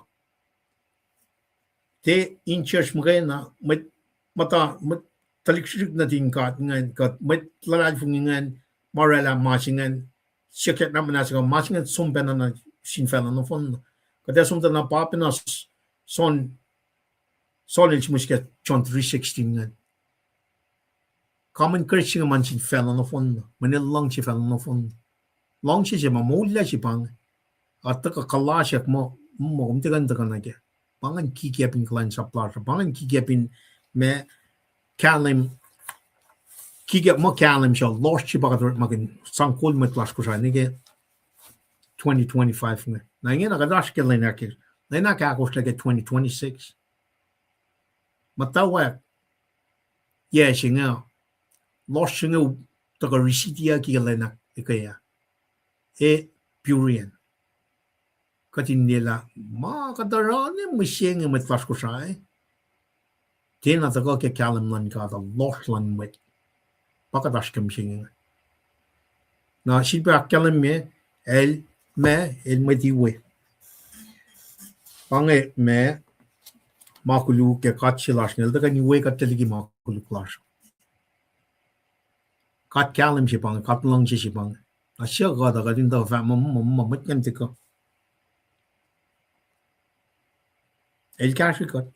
Te in church mo kay na met mata met talikshik na tingkat ngan kat met lalal fungingan marala machingan sikat na manasa machingan sumpen na sin fela no fon. Kada sumta na papina son solid musket John 3:16 ngan. Common Christian man sin fell on the phone. Manil long si fell on the phone. Long si ma mola si pang. At ka kalasyak mo umtigan ta kanake. Pangan kikiapin klan sa plaza. Pangan kikiapin me kalim kikiap mo kalim siya lost si bagat magin sangkol met klas ko siya nige 2025 nga. Na ingin nakadash ke lenakir. Lenaka ako siya 2026. Matawak. Yeah, siya nga. Lost siya nga taga residia ki lenak ikaya. Purian. Katin nila makadarane mo siya nga metlas ko siya. Tina taga ke kalim lan ka the lost lan met. Pakadash kam siya nga. Na siya kalim me el metiwe. Pange me makulu ke katsilas nil taga niwe katiligi makulu klas. Kat kalim si pang, kat lang si pang. Asya ka da kadin da fa mamat kan tika. El kashi kat.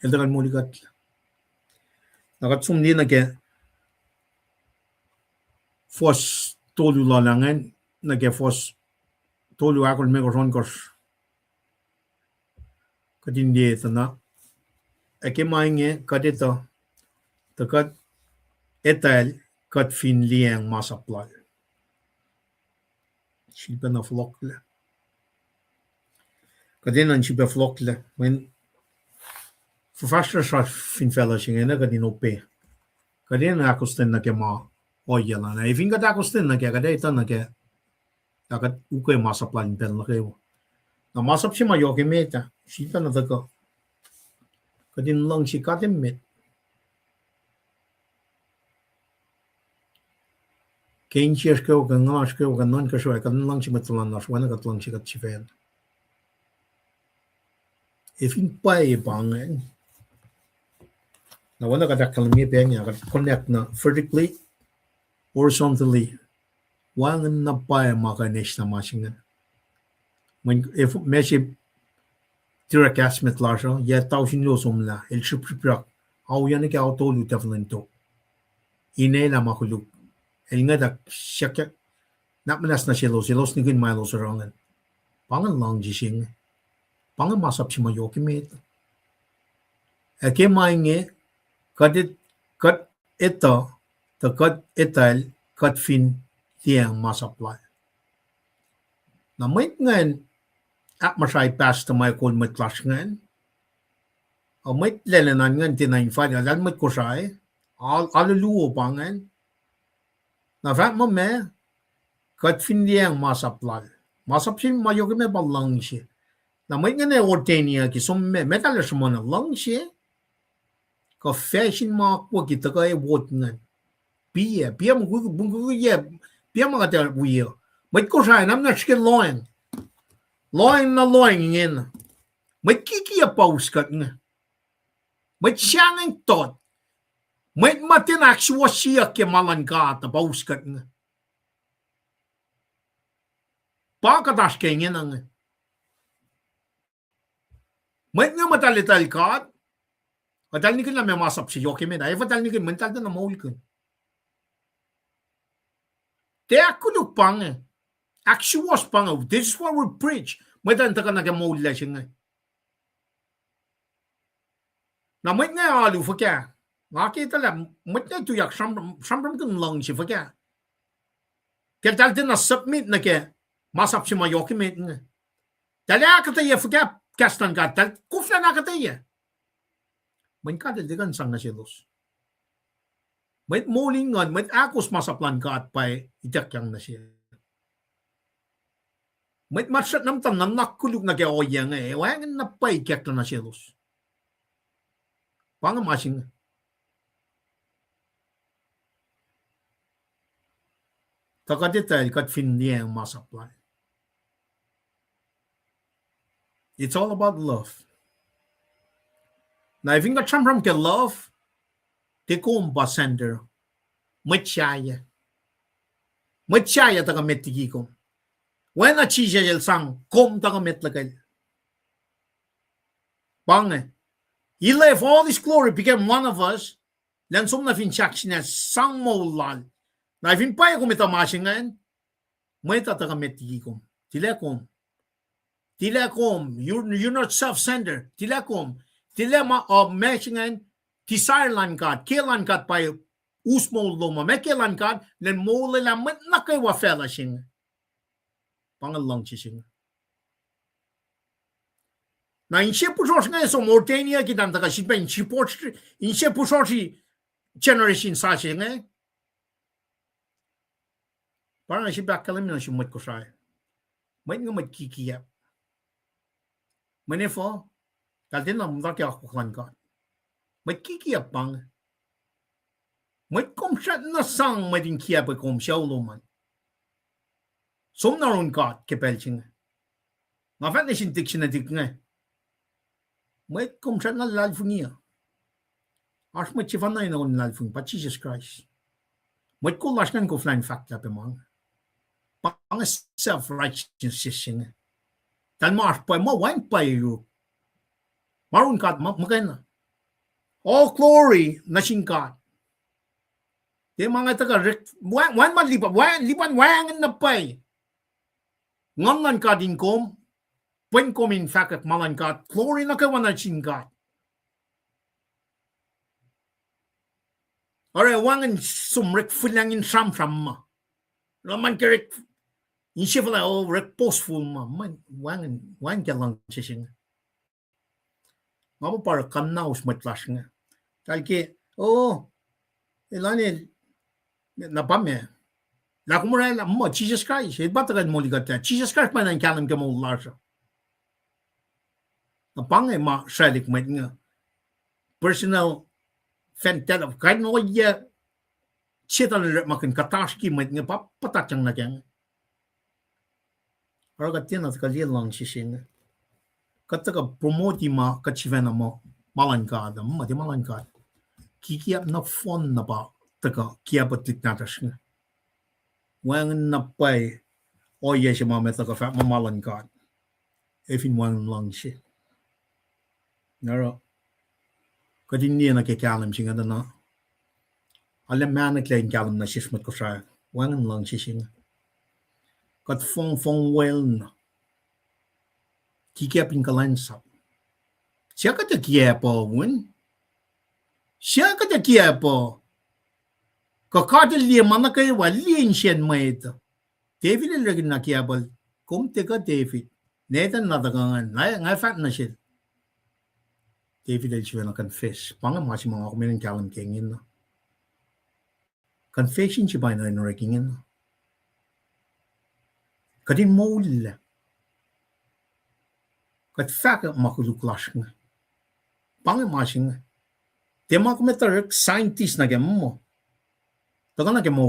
El da kan muli kat. Nakat sumdi na ke fos tolu lalangan na ke fos tolu akol mego ronkos. Kadin di ito na. Eke mainge kadito takat etal kat fin liang masaplal. Shiba na flokle. Kadin shiba flokle. When förfastra fin fellowship na kadin ope. Kadin akosten na ke ma oyala na. Ifin kad akosten na ke kadita na ke takat uke masaplal pel na kayo. Na masap si mayoke meta. Shiba na taka. Kadin lang si katim met. Kein cheers ko kan ngash ko kan non ka shoy kan lang si matulan na shwana kat lang si kat chifen. If in pay bangen na wala ka dakal mi penya ka connect na vertically horizontally wangan na pay makanesh na machingan. When if meshi direct asmet lasha ya tawshin lo somla el shiprak au yani ka auto lu tavlento inela makuluk el nga dak shakya napmanas na silos ni kin milo sarangan pangan lang jising pangan masap si mayoki met ake mainge kat ito ta kat etal kat fin tiang masapla na may ngan at masay pass to my call met class ngan o may lelenan ngan tinayin fa alam met ko say Hallelujah pangan. Na fa mo me kat fin liang masaplal. Masapsin mayoke me balang shi. Na mai ngane ortenia ki som me metal shmona lang shi. Ka fashion ma ko ki ta ka e wot ngan. Pia mo bu ye pia ma ta wi. Mai ko sai nam na shke loin. Loin na loin ngin. Mai kiki ya paus kat nga. Mai changin tot. Mai matin actual siya ke malan ka ta paus kat nga. Pa ka tas ke ngin nga. Mai nga matalital ka. Fatal ni kin la me masap si yoke me da. Fatal ni kin mental ta na maul kin. Te akulu pang. Actual pang. This is what we preach. Mai ta ka na ke maul la singa. Na mai nga alu fa kya. Nga kita la mai nga tu yak sham kin lang si fa kya. Ke tal tin na submit na ke masap si ma yoke me nga. Tala ka ta ye fa kya kastan ka tal kufla na ka ta ye. Mai ka de kan sang na silos. Mai molingan mai akos masaplan ka at pai itak yang na siya. Mai matsat nam tan nan nakuluk na ke oyang eh. Wang na pai kyak na silos. Pang masing. Takadital kat fin liang masaplan. It's all about love. Na ifing ka chamram ke love, te kom basender, machaya taga metigi kom. When a chija yel sang, kom taga metlakal. Bange, he left all this glory, became one of us, then som na fin chakshina sang mo lal. Na ifing paya kom ita masingan, meta taga metigi kom. Tilekom, you're not self-centered. Tilekom, Tilema of matching desire lan God, kilan God by usmo loma, mekilan God, then mole la met nakay wa fella sing. Pangalang chising. Na in ship push nga so mortenia kitan taka ship in ship in ship push generation sa sing eh. Parang ship bakalim na ship mat ko sai. Mai nga mat kikiya. Manefo Kaltin na munda kya kuklan ka. May kikiap bang. May komsat na sang may din kiap ay komsyaw luman. Som na ron ka kepelching. Nga fan na sintik sinatik nga. May komsat na lalfung niya. As may chifan na yun lalfung pa Jesus Christ. May kulas nga kuflan fakta pa mga. Pang self-righteousness nga. Tan mas pa mo wang pa yun. Marun God magana. All glory na sing God. Di mga taga wan man lipan wang na pay. Ngangan ka din kom. Wen kom in fact at malan God. Glory na kawan na sing God. Ore wangan sumrek fulangin sam ma. Laman kerek in shifla o rek postful ma. Man wangan lang sising. Nga mo para kanaus matlas nga. Kalki, ilani, napame. Lakumura mo, Jesus Christ. Batagan mo ligata. Jesus Christ man ang kalam ka mo larsa. Napangay ma salik mat nga. Personal fentel of kahit mo kaya sita na makin kataski mat nga papatatyang na kaya. Aragatin at kalil lang sising. Kataga promote ma kachivena mo malankada mati malankad kikiap na fon na ba taga kiapatik natas nga wang na pay o yes ma meta ka fa malankad efin wang lang si naro kadin niya na kikalam singa na alam man na klein kalam na sismat ko sa wang lang si singa kat fong well na kikiapin kalansap. Siya ka kiapo wun. Siya ka kiapo. Kakadil liya mana kayo walin siyan mo ito. David ang lagin na kiapal. Kung teka David. Netan natagangan. Ngay fat na siya. David ay siya na confess. Panga masih mga kumilang kalam kengin na. confession si ba na inrekingen kadin mole kat faka makuluklashing pang mashing tema kometer scientist na gemmo taga na gemmo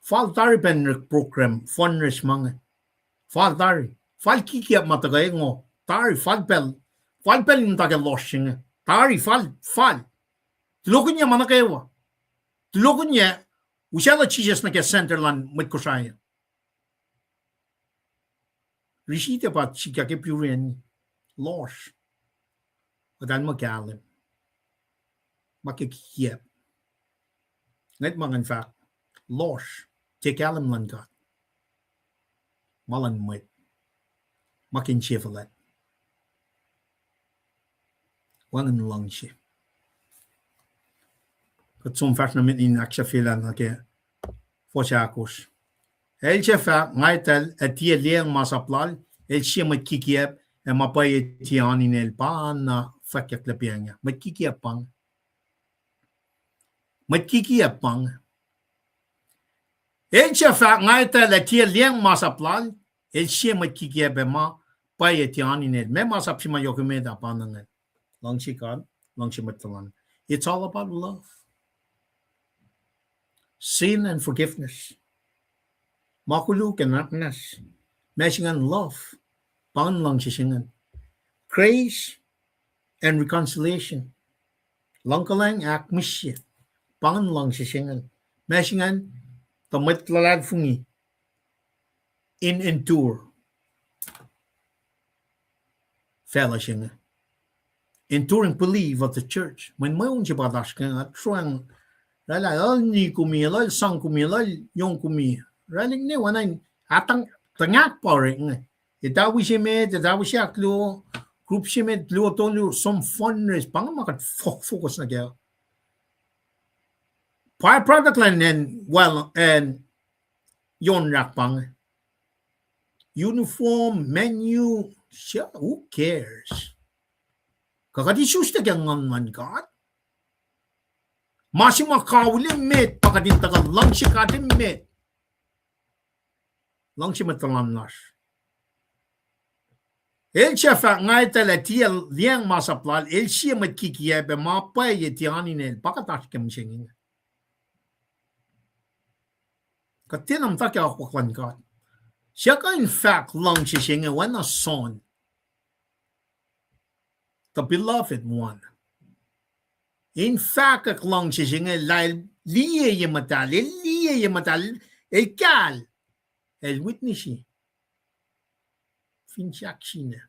fal tari ben program funres mange fal tari fal kiki mataga ngo tari fal pel in taga loshing tari fal Tulukunya mana kayo Tulukunya usala chijes na ke centerland mit kushaya Rishita pa chika ke puren losh adan magalim makikiep net mangan fa losh te kalim lan got malan mit makin chevalet wangan langshi Kat som fast na mit in aksha filan na ke fochakos El chefa ngaitel etie liang masaplal el chiamat kikiep e mapaye tiani nel pana fakyak lepianga mat kikiep pang el chefa ngaitel etie liang masaplal el chiamat kikiep e mapaye tiani nel me masapsima yokumeda panangan langchikan langchimatalan it's all about love sin and forgiveness Makulu kenaknas. Meshingan love. Pangan lang sisingan. Grace and reconciliation. Langkalang ak misya. Pangan lang sisingan. Meshingan tamit lalad fungi. In endure. Fellowship. Enduring believe of the church. When may unja badash kan at truang Lala ni kumi lal sang kumi lal yung kumi. Raling ni wanay atang tangak pa rin. Itawi siya med, itawi siya klo group siya med, klo tolo some fundraise pang makat focus na kaya. Product line and well and yon rak pang uniform menu siya who cares? Kakati susta kaya ngan God. Masih makawin met pagkadin tagal lang siya kadin met lang siya matalam nas el siya fa ngay tala tiel liang masaplal el siya matkikiya be mapay yetianin el pagkatash kem siyang katinam takya akwakwan ka siya ka in fact lang siya siyang wana son the beloved one. In fact, lang siya siya lail liye yamatal, el kal, el witnessy. Finchak siya.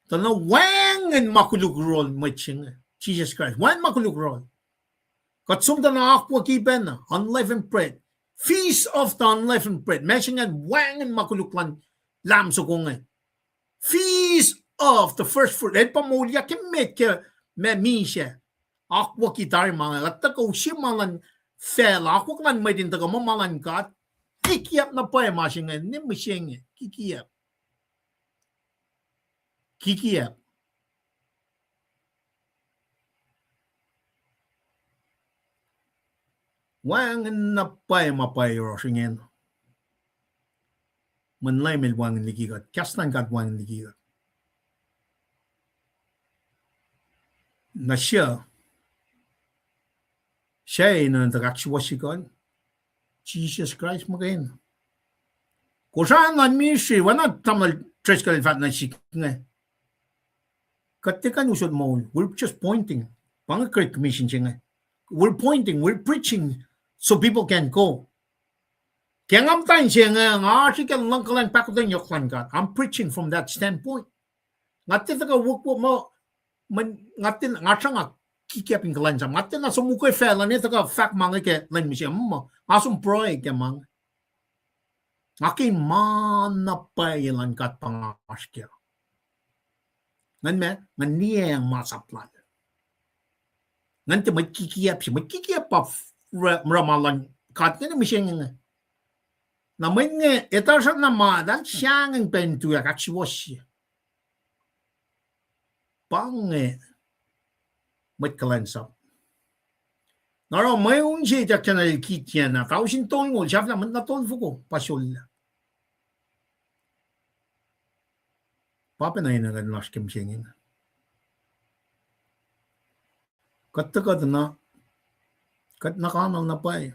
Tana wang and makulugrol matching Jesus Christ. Wang makulugrol. Katsum na akwa kiben unleavened bread. Feast of the unleavened bread. Mention and wang and makuluklan lam so kung Feast of the first fruit. El pamulya kimet ke me misha akwa kitar mga latta ko si malan fel akwa kan may din taga malan kat kikiyap na pa mashinga ni mishing kikiyap wang na pa mapay rosingen manlay mel wang ligigat kastan kat wang ligigat na siya na nagkakswasikan Jesus Christ magain. Kung saan nga ministry, wala tamal church kalifat na siya nga. Katikan usod mo, we're just pointing. Pang-Great Commission siya nga. We're pointing, we're preaching so people can go. Kaya nga tayo siya nga, siya lang kalang pakutan yung ka. I'm preaching from that standpoint. Ngatin ka wuk mo, ngatin nga kikipin kalan sa ngatin na sumukoy fela nito ka fact mga ke lan mi siya mo asum proy ke mang akin man na pailan kat pangaskya ngan me ngan niyang masaplan ngan te magkikiyap pa ramalan kat nga mi siya nga na may nga etasat na madan siyang ang pentuya kaksiwasya pange mat kalensap. 나라 마용시 작전을 기티나 다우신 돈고 잡으면 나 돈 주고 빠쇼라 바페나이나 가 나스김싱인 kattakadna kat nakanal na pa eh.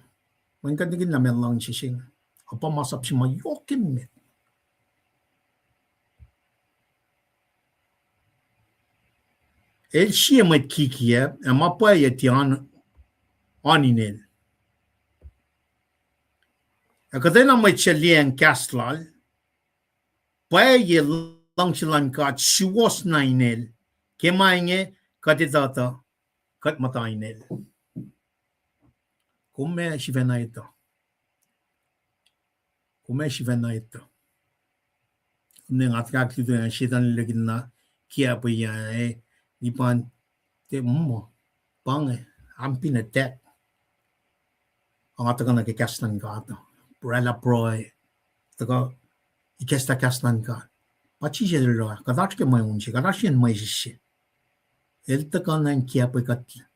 Man kadigin na lang sising. Apa masap si mayokim mit. El siya mat kikiya, ama pa ti aninel. Akatay na may chaliang kastlal, pa lang silang kat siwas na inel. Kemainge katitata kat matainel. Come si vena ito? Come si vena ito? Neng atkak dito yung sitan lagin na kia pa yan ipan te mo pang ampin attack ang atakan nagkakasnan ka ito. Prela proy taga ikesta kasnan ka. Pachi siya dito kadash ke may unsi kadash yan may siya. El takan ng kia pa katla.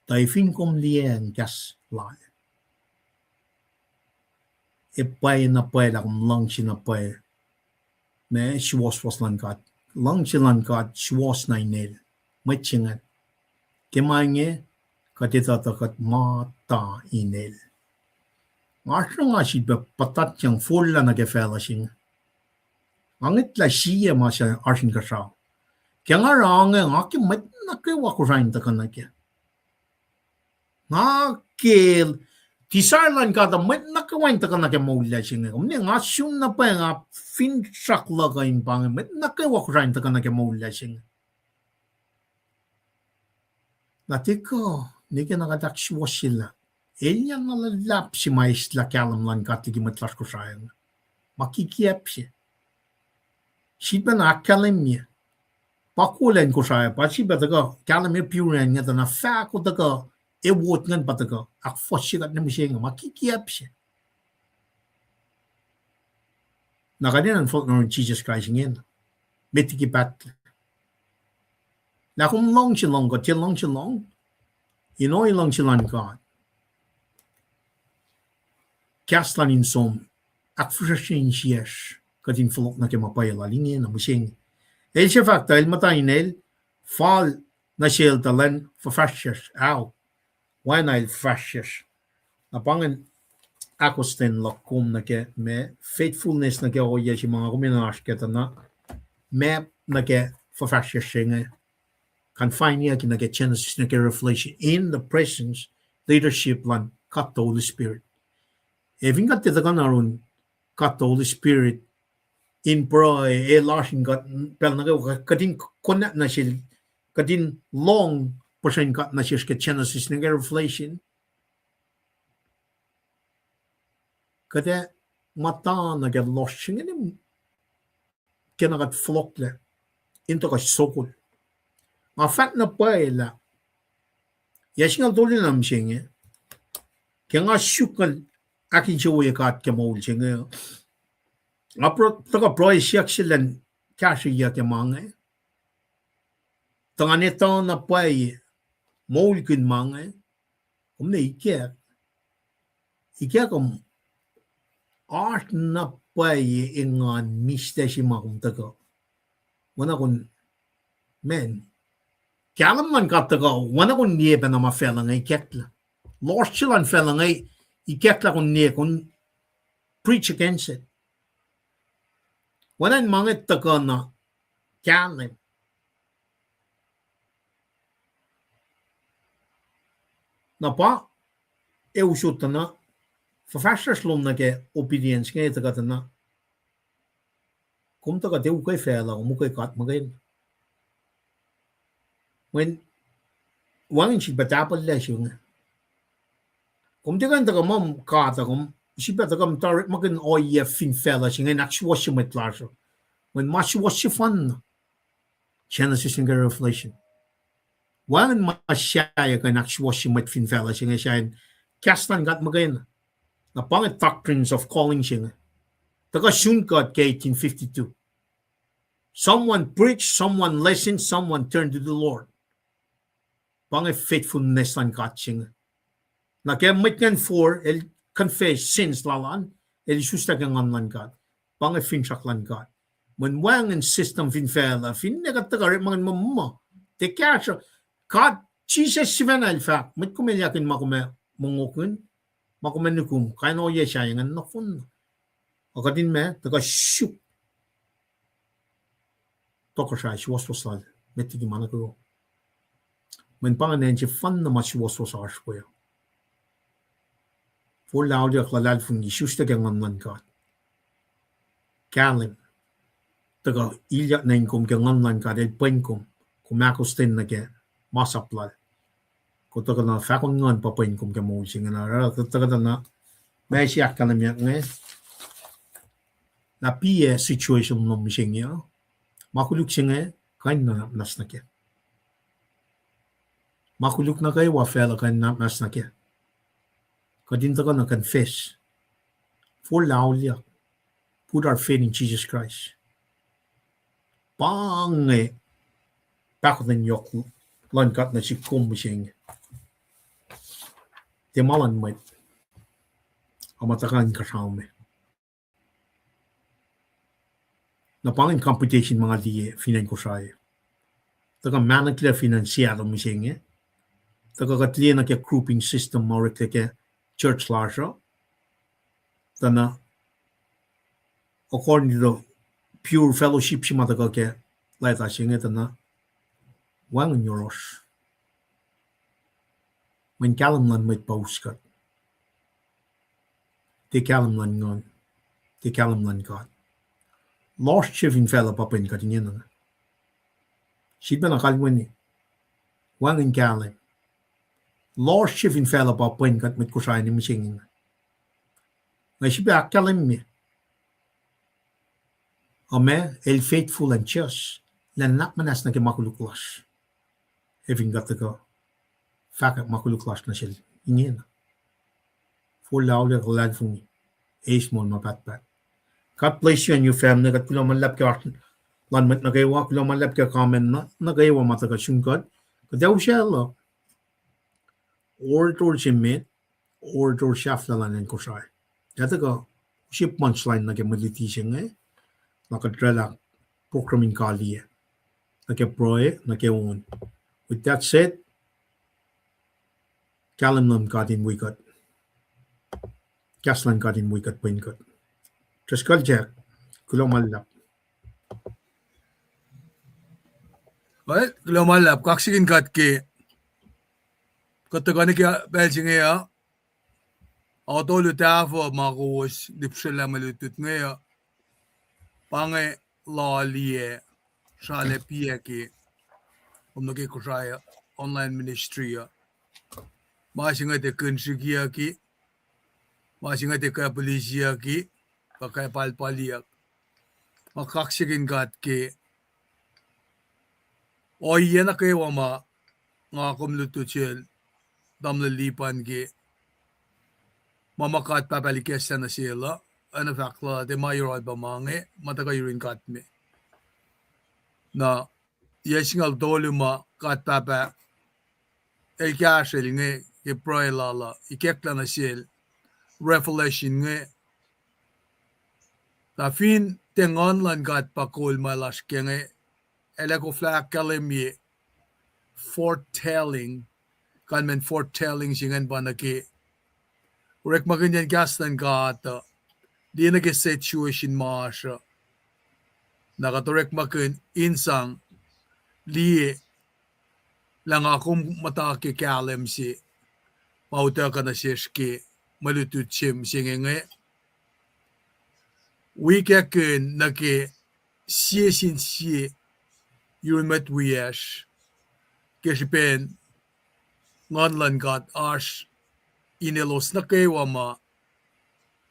Taifin kom liang kas lai. E pai na pai la kom lang si na pai. Me shwas lang kat. Lang si lang kat shwas na inel. May chingat. Kemange katita kat mata inel. Ngasra nga si ba patat yang full la nagefela sing. Angit la siya ma siya arsin kasaw. Kaya nga ranga nga ki mat nakewa ko rain takan na kya. Nga tisarlan ka da mat nakawain takan na kya maula siya nga. Umni nga syun na pa nga fin shakla ka yung pang mat nakewa ko rain takan na kya maula siya nga. Natiko, ni ka nakadakswa sila. Elya nalalap si maisla kalam lang ka tigi matlas ko sayang. Makikiyap siya. Siya ba nakalim niya. Pakulen ko saya, pa siya ba taga kalam niya piuran nga na fa ko taga ewot ngan pa taga akfos siya na siya nga makikiyap siya. Nakadinan folk ng Jesus Christ ngayon. Metikipat. Na kung long silong ko, tilong silong, inoy long silong God. Kaslan insom, akfrashin siyas, katin folk na kimapayala linyan na musing. El siya fakta, el matayin el, fall na siya talan, fafashyas, aw, why na el fashyas. Napangan, akosten lakum na ke, me, faithfulness na ke oya si mga kuminash keta na, me, na ke, fafashyas siya nga, kan find niya ki na ke Genesis na ke reflection in the presence, leadership lan, kat the Holy Spirit. Evin kat tita ka naroon, kat the Holy Spirit, in pro lasin kat pel na katin connect na siya katin long percent kat na siya ke Genesis na reflection kate mata na ke lost siya ngayon kena kat flock le into ka sokol nga fact na pa ila yasin nga tuli nam siya nga kaya nga syukal akin siya uya kat ke maul siya ngayon Apro taga proy siyak silan kasi ya ke mange. Tanga neto na pai molkin mange. Umne ikya. Ikya kom art na pai ingan miste si makum taga. Wana kun men. Kalam man ka taga wana kun niebe na mafela ngay ketla. Lost silan fela ngay iketla kun nie kun preach against it. Wanan mga taga na kalim. Na pa, usut na, fafastas lom na ke obedience nga taga na. Kung taga de ukay fela, umukay kat magayin. When, wangin si batapal la siya nga. Kung taga taga mam kata, kung siya taga mtarik magin oya fin fela siya nga nakswa siya may klaso. When much was siya fun. Genesis and Revelation. Wangin masyaya ka nakswa siya may fin fela siya nga siya kastan gat magayin. Na pangit doctrines of calling siya nga. Taga syungkat ka 1852. Someone preached, someone listened, someone turned to the Lord. Pangit faithfulness lang kat siya nga. Na kaya mitgan for el confess sins lalan el susta kang anlan God. Pang fin saklan God. When wang and system fin fela fin negatagar mga mamma. Te kaya God Jesus siven alfa mit kumelyakin makume mongokun makumenukum kaya no ye siya yang nafun. Akadin me taga shoot tokashay was metigi manako. Men panganen si fan na mas was arshwell. For laudia klalal fun isusta kang anlan God. Kalim taga ilya na inkom kang anlan God el penkom kumakustin na ke masaplal. Kung taga na fakon ngon pa penkom ke mo singa na taga na may siya kalam yak nge na piye situation no misingya makuluk singa kain na nas na ke. Makuluk na kayo wafela kain na nas na ke. Kadin taga na confess. For laudia put our faith in Jesus Christ. Pange bakden yok lankat na si kumbusing. Timalan met amatakan kasame. Na pangin computation mga diye finan ko siya. Taga manakla financiado mising. Taga katliya na kaya grouping system mo kaya church large. Tana according to the pure fellowship si mataga kaya laita siya tana wang euros. When kalamlan met pauskat. Te kalamlan ngon. Te kalamlan God. Lost chivin fella papin ka tinyo na. Siba na kalwan ni. Wang in kalim. Lost chivin fella papin kat met kusay ni misingin. Nga siba kalim mi. Ame el faithful and just. Lanak manas na ke makuluklas. Having got to go. Fakat makuluklas na siya. Inye na. For lauda kalad fung ace mo mabatbat. God bless you and your family. Kat kula man lap ka lanmat na kaywa. Kula man lap ka comment na kaywa mataga sungkad. Kadaw siya la. Orator siya mit. Orator siya flalanan ko siya. Data ka. Siya punchline na kaya maliti siya nga. Nakadrala. Programming kaliya. Nakaproye. Nakawon. With that said, kalamlam kadin wikat. Kaslan kadin wikat pinkat. Traskal Jack, kulo malap. Well, kulo malap kaksigin kat ke katagani kya belsinge ya. Auto lutafo makuwas dipsela malutut ngaya. Pange lalie shale pie ke umnake kusaya online ministry ya. Masinga te kunsigia ki. Masinga te ka polisia ki. Pakai palpaliak. Makaksigin kat ke. O iya na kayo ma. Nga kumlutuchil. Damlalipan ke. Mamakat papalikesa na sila. Ano fakla. De mayorad ba mange. Matagayurin kat me. Na. Yesingal dolu ma. Kat papa. El kasel nge. Ke proy lala. Ikekla na sil. Revelation nge. Ta fin tengon lan gat pakul malas kenge ele ko flak kalemi foretelling kan men foretelling singen banaki rek maganyan gastan gata di na ke situation masha nakatorek makin insang li lang akum matake kalem si pauta kana siski malutut chim singenge Wikakin nake siye sin siye yurmet wiyash keshipen nganlan gat ash inelos na kewa ma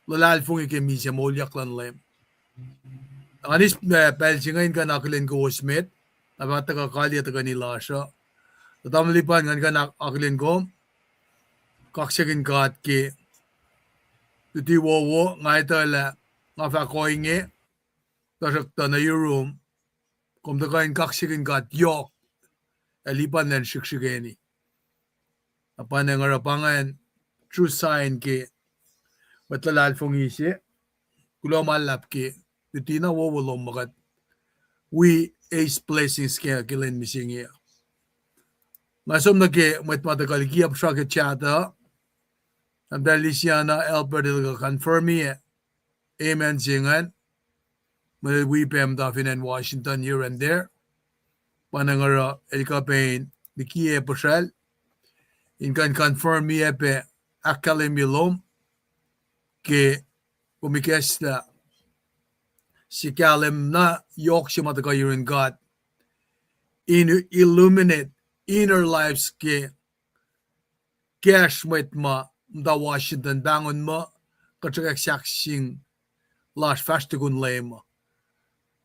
lalal fungi ke misya molyak lan lem. Anis pelsingain ka nakilen ko osmet abata ka kali at kanila siya. Tatamalipan ngan ka nakilen ko kaksyakin gat ke tuti wowo ngay tala nga fa koinge tasakta na your room kom ta kain kaksikin kat yok elipan len shikshigeni apan nga rapangan true sign ke matlal fongi se kulo malap ke titina wo wolom magat we ace blessings ke kilen missing Masom na ke matmatagal giap sha ke chata am dalisiana Albert il confirm amen jingan we pem dafin in Washington here and there panangara el campaign the kie posal in can confirm pe akalemilom ke umikesta si kalem na yok si matagayirin God in illuminate inner lives ke cash met ma da Washington bangon ma kachak saksing last fastigun lema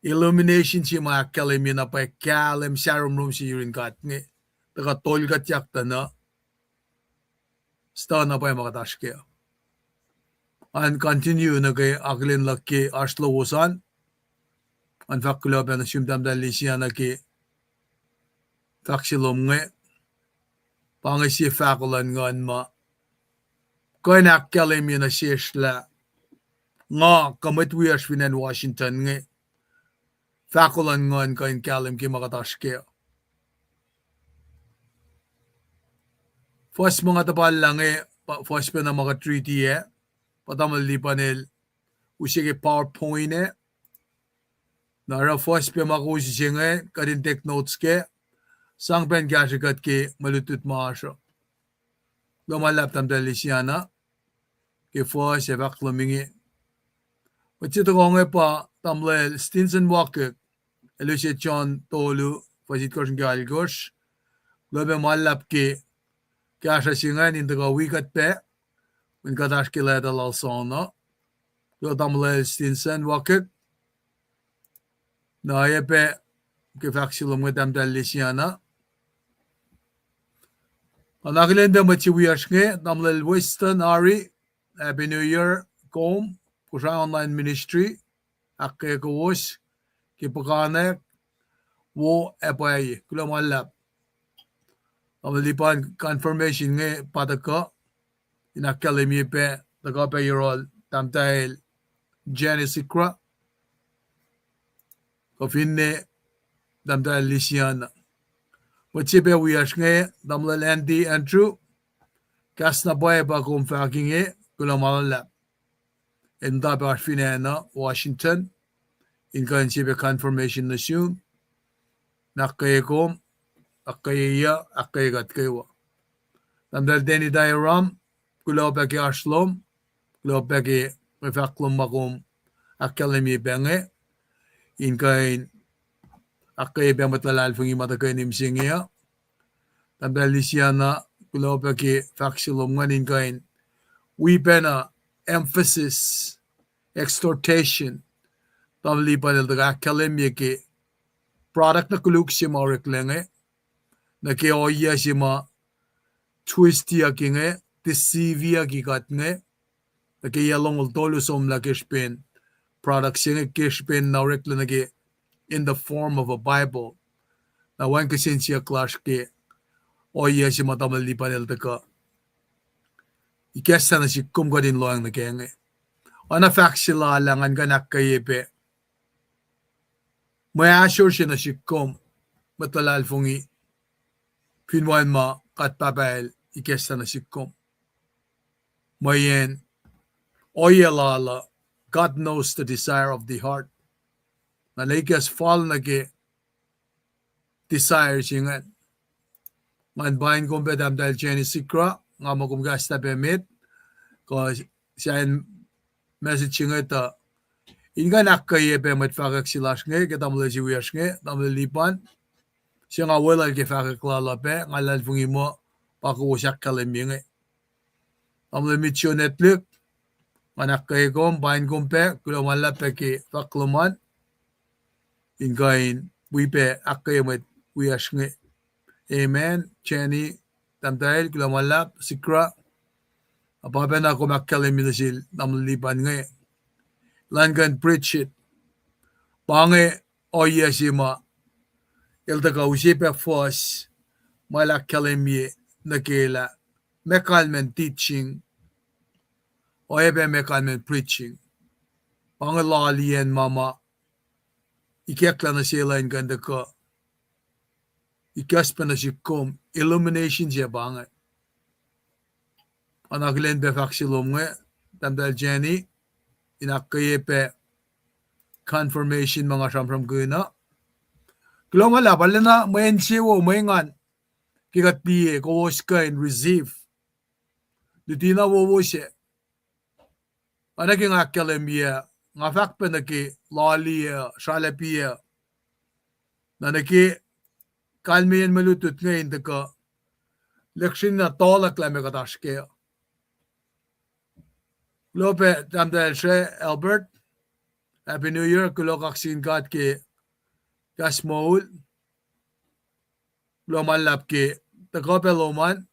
illumination si ma kalem na pa kalem sharom room si yurin God nge taga tolgat yakta na sta na pa makatash and continue na kay aklin laki aslo usan an faklo ben simdam dalisiana ki faksilom nge pangisi fakulan ngan ma koy nakkalim yun na siyasla nga kamit wiyas winan Washington nge fakulan ngan koy kalim ki makataske first mga tapal lang first pa na mga treaty patamal di panel usige PowerPoint nara first pa makusi kadin take notes ke sang pen gashikat ki malutut maasyo lumalap tam dalisiana ki first faklamingi Wachito ko pa tamle Stinson Walker Elusia John Tolu Fajit Kosh Galgosh Lobe malap ki kasha singan in the wikat pe when kadash ki leda lalsona Lo tamle Stinson Walker na ye pe ki faksilum tam dalisiana Anakilenda machi wiyashke tamle Western Ari Happy New Year kom Kusha online ministry akke kawos ki pakane wo epay kula malap amalipan confirmation nge pataka in academy pe taga pe yorol tamtail Genesikra kofinne tamtail lisiana wachipe wiyash nge tamle Andy Andrew kasna boy ba kum fakinge kula malap in Dabar Finana, Washington, in Kanchibe confirmation assume, Nakayakom, Akaya, Akayagat Kawa. Namdal Deni Diaram, Kulobaki Ashlom, Kulobaki Refaklum Makum, Akalemi Benge, in Kain Akaya Bamatalal Fungi Matakanim Singia, Namdal Lisiana, Kulobaki Faxilum, in Kain, we bena emphasis exhortation tamli panel daga kalemye ke product na kuluk si ma reklenge na ke oya si ma twist ya kinge deceive ya gigat nge na ke yalong tolu som la kishpen product si nge kishpen na reklenge ke in the form of a Bible na wan kasin siya clash ke oya si ma tamli panel daga ikesa na si kumgadin loang na kenge ana faksila langan ganak kayepe maya sure siya na si kum matalal fungi pinwan ma katpapael ikesa na si kum mayen oyelala God knows the desire of the heart na lekas fall na ke desire siya man bain kumpe dam dahil Genesikra nga mo kumgasta pemit ko siya message nga ito inga nakkaye pemet fakak silas nga kitamle si wiyas nga tamle lipan siya nga wala ke fakak lala pe nga lalfungi mo pakuwasak kalemi nga tamle mityo netlik nga nakkaye kom bain kumpe kulamala pe ki fakluman ingain wipe akkaye met wiyas nga amen Jenny tamdahil kulamala sikra Apaben ako makkalemi na sil namlipan nga Langan preach it. Pange oya si ma ilta ka usipe fos malakkalemi na kela mekalmen teaching o ebe mekan men preaching. Pangalalian mama, ikekla na sila in ganda ka, ikas pa na sikom, illumination siya bangay. Anaglen befak silom nga, tamdal Jenny, inakaye pe confirmation mga samsam guna. Kilo nga lapal na mayan siwo, mayangan, kikat piye, kawos ka in receive. Duti na wawo siya. Anaging akalem ya, nga fak pa na ki lali ya, shalapi ya, na naki kalmiyan malutut ngayon ka, leksyon na tolak lame katashke. Lope, tamdal siya, Albert, Happy New Year, kulo kaksin kat ki gas maul, loman lap ki takope loman,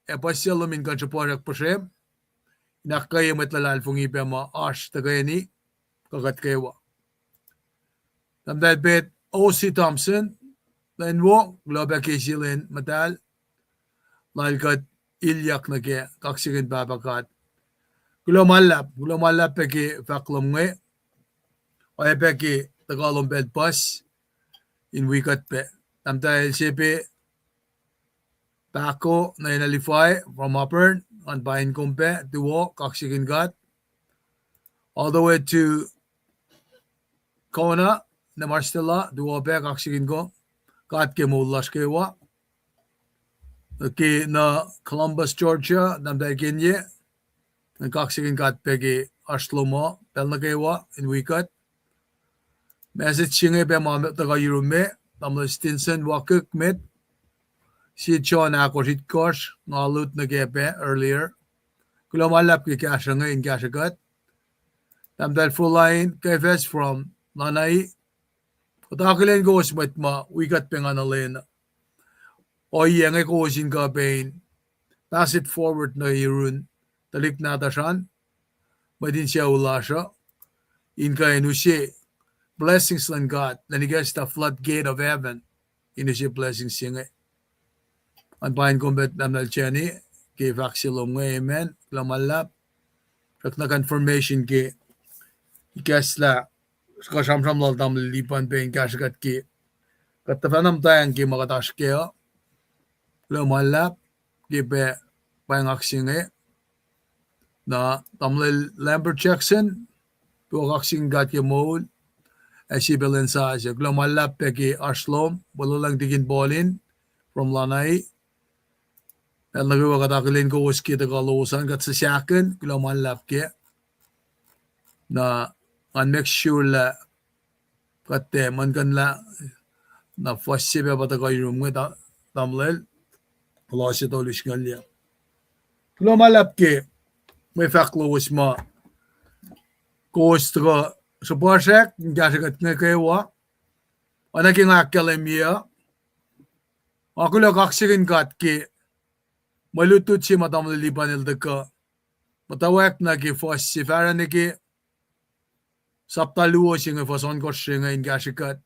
pasya lumin kan sa porak pasem, nakaya matlalal fungi pe ma ash tagayani, kagat kaywa. Tamdal bet O.C. Thompson, lain wo, globe kisilin matal, lail kat ilyak na ke kaksikin babakat. Kulo malap pe ki faklom nge, o pe ki tagalong bed pas, in wikat pe. Tamdal sipe, Paco na inalify from Upper on Bayan Kumpe, Duo, Kaksikin Gat, all the way to Kona, na Marstella, Duo Pe, Kaksikin Go, Gat ke Mulash Kewa, ki na Columbus, Georgia, Namday Kenye, and Kaksikin Gat Pegi Ashlomo, Pelna Kewa, in Wikat. Message Chinge Pe Mamet Taga Yurume, Tamla Stinson, Wakuk Met, si John Akosit Kosh, Nalut Nagepe earlier. Kulomalap ki Kashanga in Kashagat. Tamdal full line, KFS from Lanai. Kutakilen goes with ma, we got penganalena. O yang goes in Gabain. Pass it forward na Irun. Talik natashan. Madin siya ulasha. In Kainushe. Blessings lang God. Nanigas the floodgate of heaven. Inushe blessings singa. Ang pahin kumbet namnal chani, ki vaksilom nga amen, lamalap, sak na confirmation ki, ikasla, kasamsam lal tam lipan pe in kasgat ki, katafanam tayang ki makatash kaya, lamalap, ki pe payang aksing na tamlil Lambert Jackson, po aksing gat ki moul, ay si Belensa siya, lamalap pe ki Ashlom, wala lang digin bolin, from Lanai, and nagawa katakilin ko was kita kalusan kat sa syakin, kulaman lap ke, na make sure la, kate man kan la, na first siya pa ta kayo room nga tamlel, kula siya tolish galya. Kulaman lap ke, may faklo was ma, kost ka, sa parsek, kasi kat nga kayo wa, anaking akalim ya, ako lang kaksikin kat ke, malutut si matam lilipan ka, matawak na ki fos si fara na ki, saptaluo si nga foson ko siya nga in kashikat,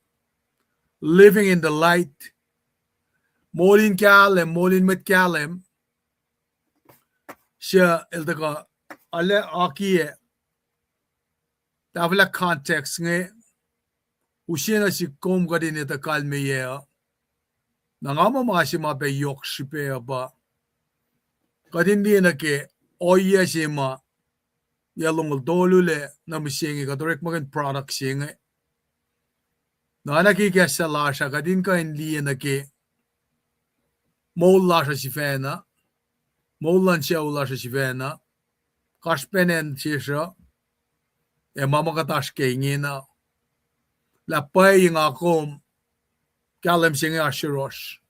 living in the light, molin met kalem, siya ilda ka, ale akiye, tavla context nga, usiya na si kom ka din ita kalme ya, nangama mga si mapayok si peya ba, kadindi na ke oya sima yalong dolule na misingi katorek magan product singa na nakikya sa lasha kadin ka hindi na ke mol lasha si fena molan siya ulasha si fena kaspenen siya e mama katash ke ngina lapay yung akom kalem singa ashirosh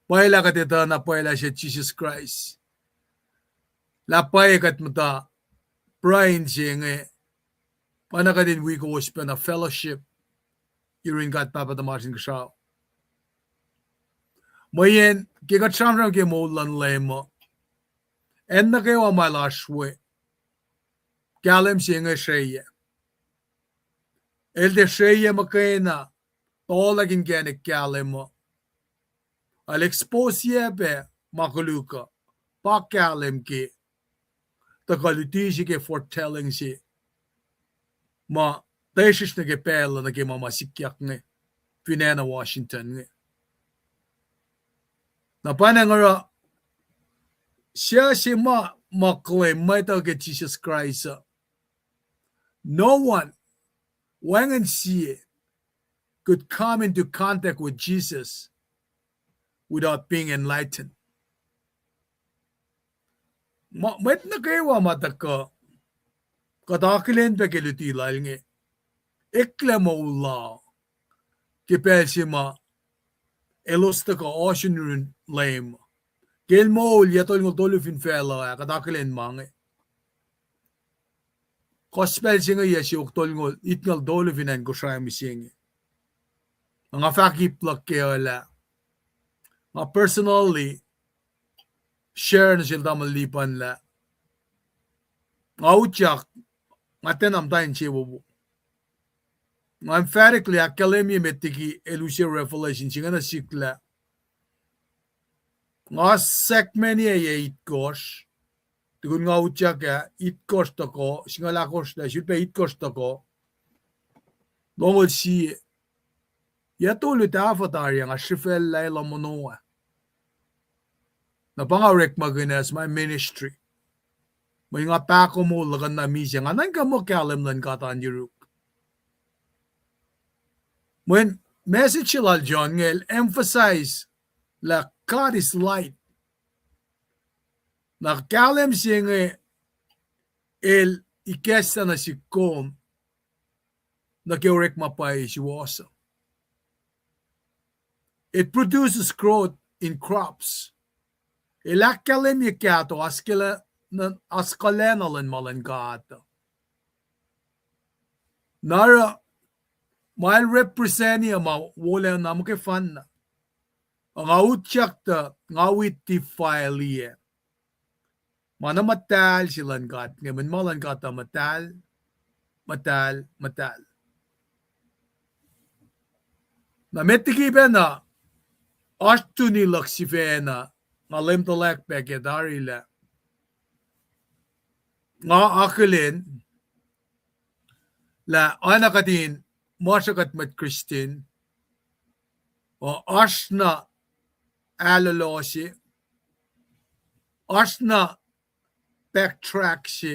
paila katita na paila siya Jesus Christ lapay kat mata Brian siya panaka din we go spend a fellowship during God Papa the Martin Kashaw. Mayen kikat samram ke molan lemo en na kayo amalashwe kalem siya sheye el de sheye makena tolagin gene kalemo al expose ye be makuluka pa kalem ki takaliti si ke foretelling si ma tesis na ke pela na ke mama sikyak nge Pinana Washington nge na panangara siya si ma-claim may ke Jesus Christ no one when and see could come into contact with Jesus without being enlightened. Met na kayo mataka katakilen pe keluti lalnge ekle mo ula kipelsima elosta ka ocean lame kel mo yatol ng tolufin fella katakilen mange kospel singa yesi oktol ng itngal dolufin an kushay misingi mga fakip plak kaya nga personally share na sila malipan la nga utyak nga tenam tayo chiwo nga emphatically academia metiki elusia revelation singa na sikla nga segmeni ay itkos tukun nga utyak ya itkos tako singa lakos na silpe itkos tako nongol si yatulu ta avatar nga shifel layla monoa na pangarek maganas my ministry may nga pako mo lagan na misya nga nang kamo kalam nan katan yuruk when message sila John ngel emphasize la God is light na kalam siya nga el ikesa na si kom na kiorek mapay si wasa it produces growth in crops ilakalim yakato askalenalan malangata. Nara mal represenia ma wala na ke fan na. Ang autyak ngawit ti file mana matal silan gat ngayon malangata matal. Na metiki na astu ni laksifena ngalim talak peke darila nga akelin la anakatin masakat mat Christine o asna alalosi asna backtrack si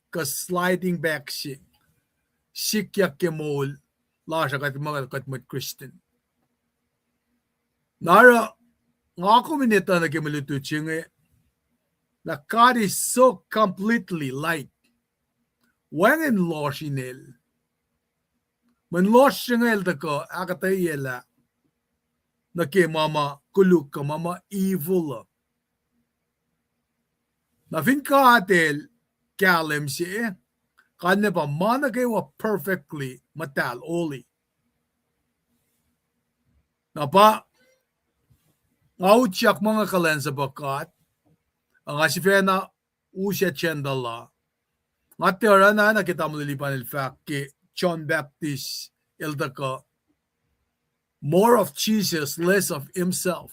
ka sliding back si sikyak kemol la sakat mat Christine nara nga ako minita na kimaluto chinge na God is so completely light when in loss inel man loss singel da ko akatayela na ke mama kuluk ka mama evil na fin ka atel kalem si kanne pa mana kayo perfectly matal oli na pa ngautyak mga kalensa bakat ang asifena usya chendala ngatiara na nakita mo lilipan il fact ki John Baptist eldaka more of Jesus less of himself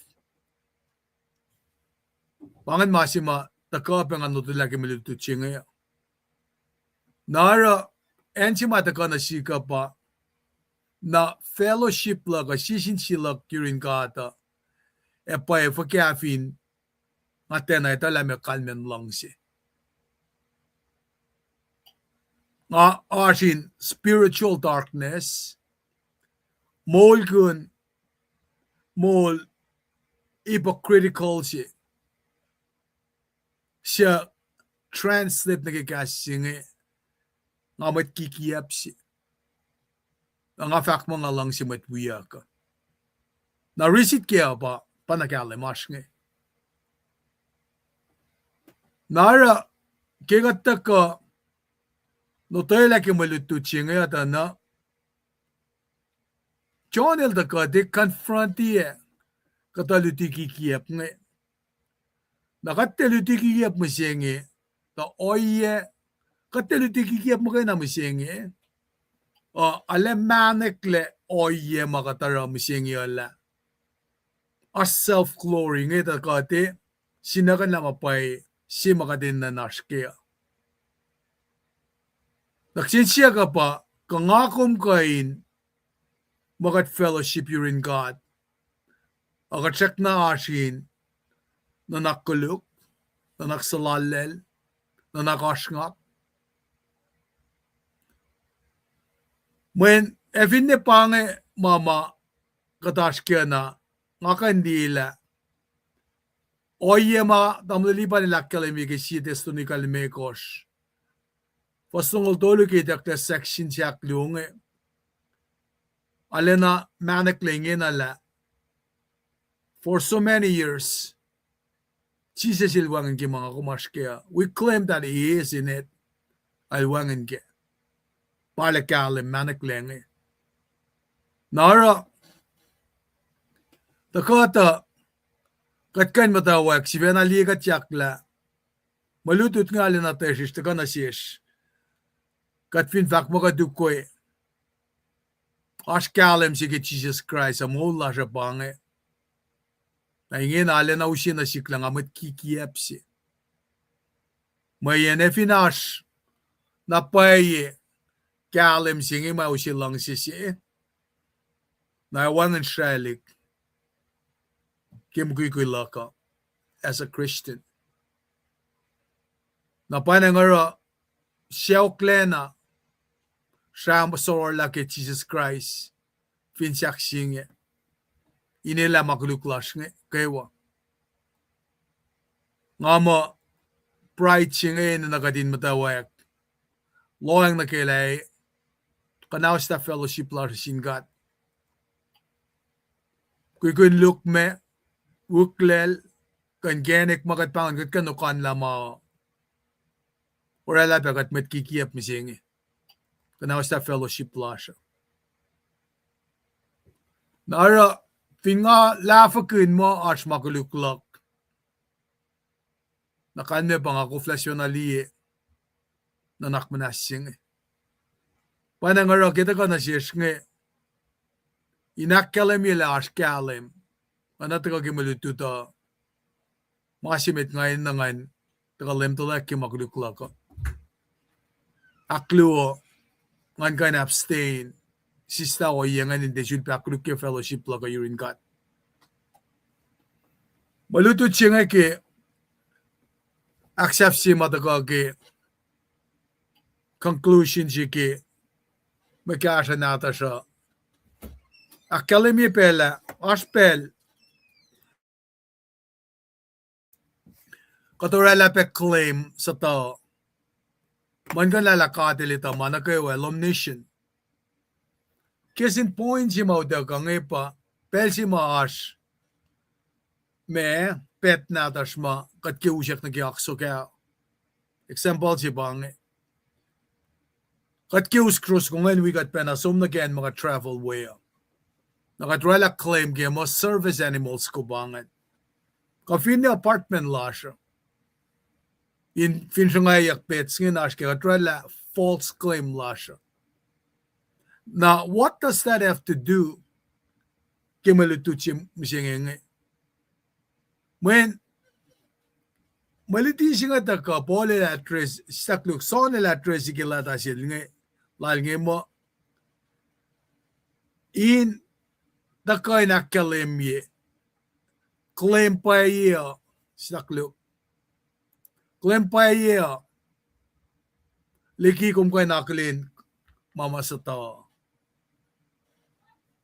pangan masima taka pengan nutulaki militu chingaya nara enchima taka na shika pa na fellowship la ka shishin shilak kirin kata epa efa kafin matena ita lame kalmen lang si nga asin spiritual darkness mol hypocritical siya translate na kikasingi nga mat kikiyap si nga fak mga lang si matwiya ka na risit kaya pa panakalimas nga nara kigata ka no tayo laki malutu chinga yata na John elda ka de confronti kataluti kikiyap nga nakataluti kikiyap mo siya nga ta oye kataluti kikiyap mo kayo na mo siya nga alemanek le oye makatara mo siya nga ala as self-glory nga ita ka te sinakan lang apay si makadin na nashkaya Nagsinsiya ka pa, kangakom kain, magat fellowship you in God. Agat na asin, na nakuluk, na naksalalel, na nakashngak. When evin ne pange mama katashkya na, ngakandila, oye ma tamlilipa nila kalemi kisites to ni kalimekos. Fastungol tolu kita section siya klunge. Alena manaklingin ala. For so many years, Jesus ilwangan ki mga kumashkya. We claim that He is in it. Alwangan ki. Palakalim manaklingi. Nara, takata, katkan matawag, si Venaliga tiyakla, malutut nga alin na teshish, taga nasyesh. Katfin fak makadukoy, ashkalem sige Jesus Christ, amula siya pange. Naingin alin na usin na siklang amat kikiyepsi. Mayen efinash, napaye, kalem sige ma usin lang sisi. Naiwangan shalik, kim kukulaka as a Christian. Napanangara, siyaw klena, siyang soror laki Jesus Christ, finsak singe, inila makuluklas nge, kaywa. Nga mo, pride singe na nakadin matawag, loang na kailay, kanaw sa fellowship la singat. Kukun look me, wuklel, kan genek makatpangan kat kanukan lama, orala pagat met kikiyap mi singe. Kanaw sa fellowship la siya. Nara, finga lafakun mo as makuluklak. Nakanme pang ako flasyon na liye, nanak manasing. Panangara kita ka nasyesh nge, inakkalem yela ashkalem, anata ka kimalututa, masimit ngayon na ngayon, takalem tulak kimakuluklak. Akluo, ngan kan abstain, sista ko iyangan hindi should pakuluk ke fellowship la kayo rin kat. Malutut siya nga ke, accept siya mataka ke, conclusion siya ke, magkasa nata siya. Akkalemi pela, aspel, katurala pe claim sa tao, man kan lalakatilita, man kayo omniscient. Kisin point si mauda ka pa, pel si maas, me, pet natas ma, kat kiusyak na kiakso kaya. Example si bang, kat kius krus kung ngayon we kat penasum na kiyan mga travel way. Nakatrala claim kaya mo service animals ko bangat. Kafin ni apartment la siya. In finshangayak pets nga nash kaya katrala false claim la siya. Now, what does that have to do? Kimalutuchi misingenge. When maliti singa taka pole la tres stakluk son la tres ikilata silnge lalnge mo in taka inakalemye claim pa iya stakluk claim pa iya liki kum kay naklin mama sa ta.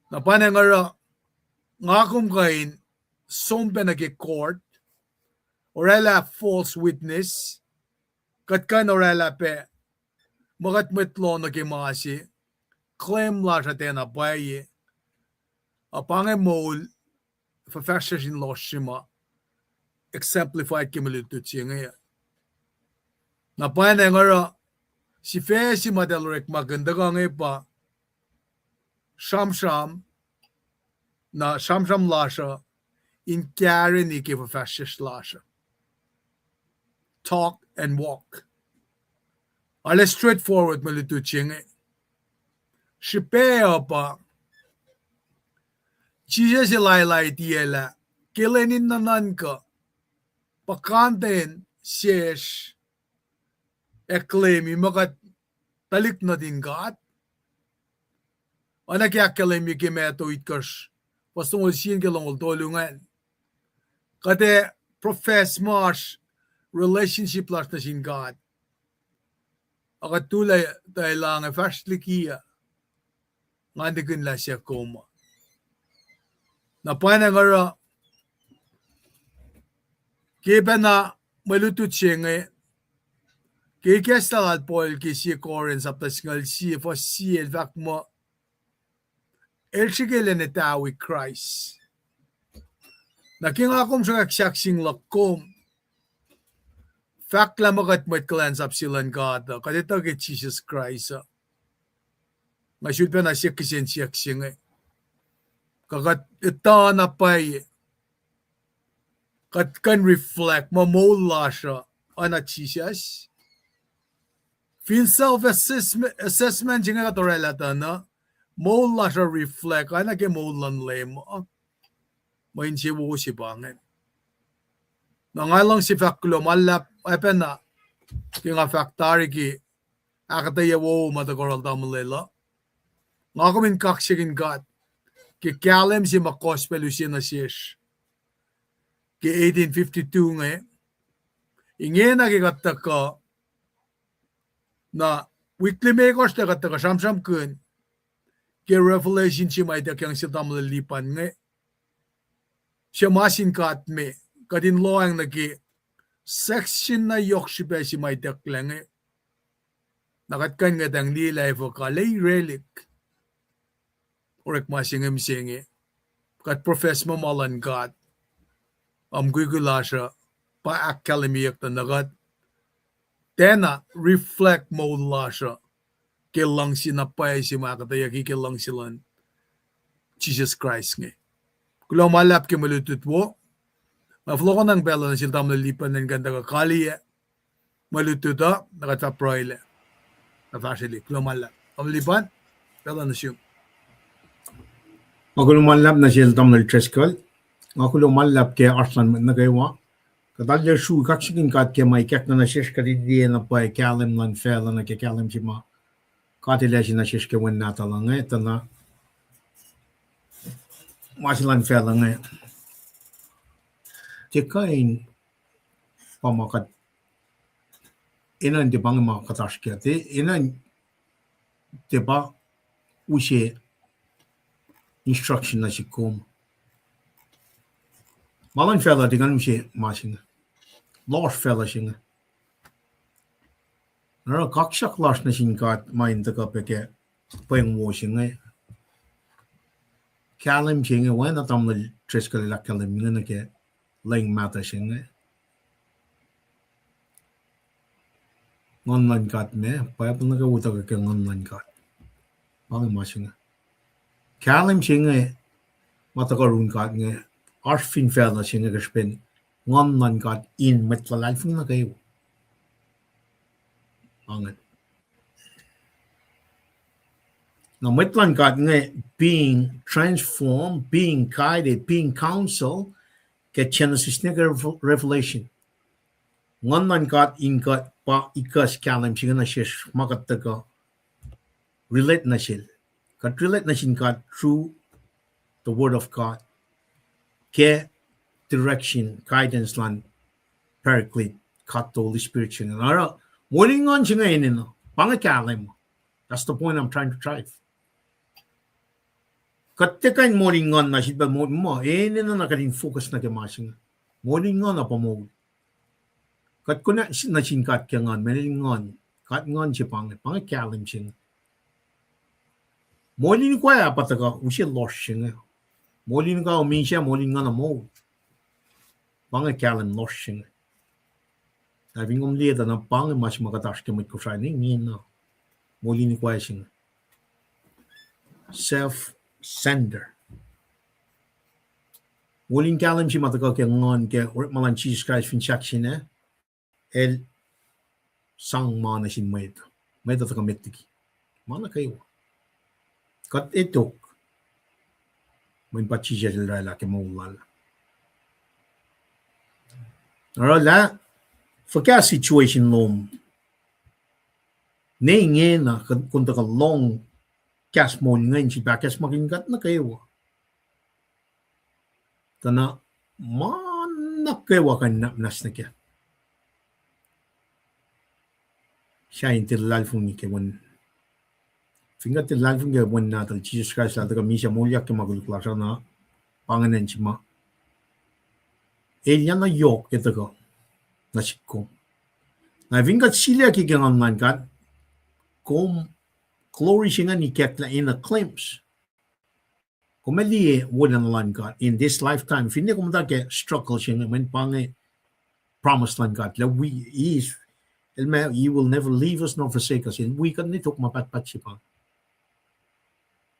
Napanangara, nga kung kain, sompe nag-court, orela false witness, katkan orela pe, magatmetlo nag-imasi, claim la sa tena baye, apange mol, fa-fashion in loshima, exemplified kimilitut siya ngayon. Napanangara, si fe si madelrek maganda ka ngayon pa, Sham na Sham lasha in carry ni ke fascist lasha. Talk and walk. Ale straightforward malutu chinge. Shipea pa. Jesus ilay tiela. Kilenin nanan ka. Pakanten shesh. Eklemi makat talik na din God. Ana kya kalemi ke me to itkers. Pasungol sin ke longol tolungan. Kate profess mars relationship las na sin God. Akat tulay tayo lang firstly kia. Ngandikin la siya koma. Napana ngara keba na malutut siya ngay. Kikesta at Paul kisi Corinth sa tasngal siya for siya vak mo. Elsigil na tawi Christ. Naking akom sa kaksaksing lakom. Fact lamagat mo't cleanse up silang God. Kadito kay Jesus Christ. Masyud pa na siya kisensiyaksing eh. Kagat ito na pa'y kat kan reflect, mamola siya on Jesus. Fin self-assessment siya nga katorelata na mola siya reflect, ana ke molan lemo. Main siya wo si bangin. Nangalang si Faklo, malap, ay na, kaya nga faktari ki, akataya wo matagoral tamulela. Nga kumin kaksigin God, ki kalem si makospelu siya na siyas. Ki 1852 nga, ingin nakikata ka, na weekly makers na kata ka, samsam kun, ki revelation siya may dakyang siya tamulalipan nga, siya masin ka at me, kadin loang nagi section na yok siya si may daklang eh. Nakatkan nga dang nilay for kalay relic. Orek masingam singi. Kat profess mo malan God. Gugula siya pa akalimiyak na nagat. Tena reflect mo la siya. Kilang sinapay si makataya kikilang silan Jesus Christ nga. Kung malap ki malutut mo, maflo ko ng bela na sila tamalipan ng ganda ka kaliya. Malututa, nakataproyle. Nafasili, kumalap. Tamalipan, bela na siya. Ako lumalap na siya tamnal treskal. Ako lumalap kaya arslan na kaywa. Kadalya shu kaksigin kat kaya may kek na siya kadidiya na pa kalim lan fela na kaya kalim si ma. Katila siya na siya kawan natalang eh. Tana masilan fela nga. Tikain pamakat inan di bang mga katashkya. Inan di ba ushe instruction na si kum. Malan fela di ganun siya masinga. Lost fela siya nga. Nara kaksak lost na siya kat main taka peke payang mo siya nga. Kalim siya nga wala tamla treskal kalim nga na kaya laying mata siya nga. Ngonlan kat me, payap na kawuta ka kaya ngonlan kat. Malang masya nga. Kalim siya nga, matakarun kat nga, arfin fel na siya nga kaspen, ngonlan kat in metlalalfin na kayo. Angat. Now, metlan kat nga, being transformed, being guided, being counseled, kaya Genesis nga revelation. Ngonlan kat in kat, pa ikas kalim siya na siya makataga relate na siya. Kat relate na siya kat through the word of God. Ke direction, guidance lan paraclete kat the Holy Spirit siya. Nara, morning on siya ngayon no. Pangakalim mo. That's the point I'm trying to drive. Kat tekain morning on na siya ba mo, na nakaling focus na kama siya. Morning on na pa mo. Kat kuna na singkat kaya ngon, melingon, kat ngon siya pangakalim siya. Molin ko ya pataka, usiya lost siya nga. Molin ka umin siya, molin nga na mo. Pangakalim lost siya nga. Sabi ngom liya na mas makatash kaya ko siya, ngayon na. Molin ko ya siya nga. Self-sender. Molin kalim siya mataka kaya ngon, kaya malan Jesus Christ finchak siya na. El sang mana sin maida. Maida taka metiki. Mana kayo. Kat etok. Main pachi jadil rala ke maulal. Arala. For kaya situation lom. Nei nghe na kun ta long cas mon ngain si ba cas magin gat na kayo. Tana man na kayo kan na nas na kya. Siya intil lalfung ni kewan. Finga til lalfung ke wan na tal Jesus Christ la ta misya molya ke magul klasa na panganen si ma. Yan na yok ito ko na sikko. Na vingat sila ki gangan man kat kung glory siya nga ni ketla in a claims. Kung mali walang lan kat in this lifetime, hindi ko mata ke struggle siya nga man pange promised lan kat. La we is Elma, you will never leave us nor forsake us. And we kan nitok mapatpat siya pa.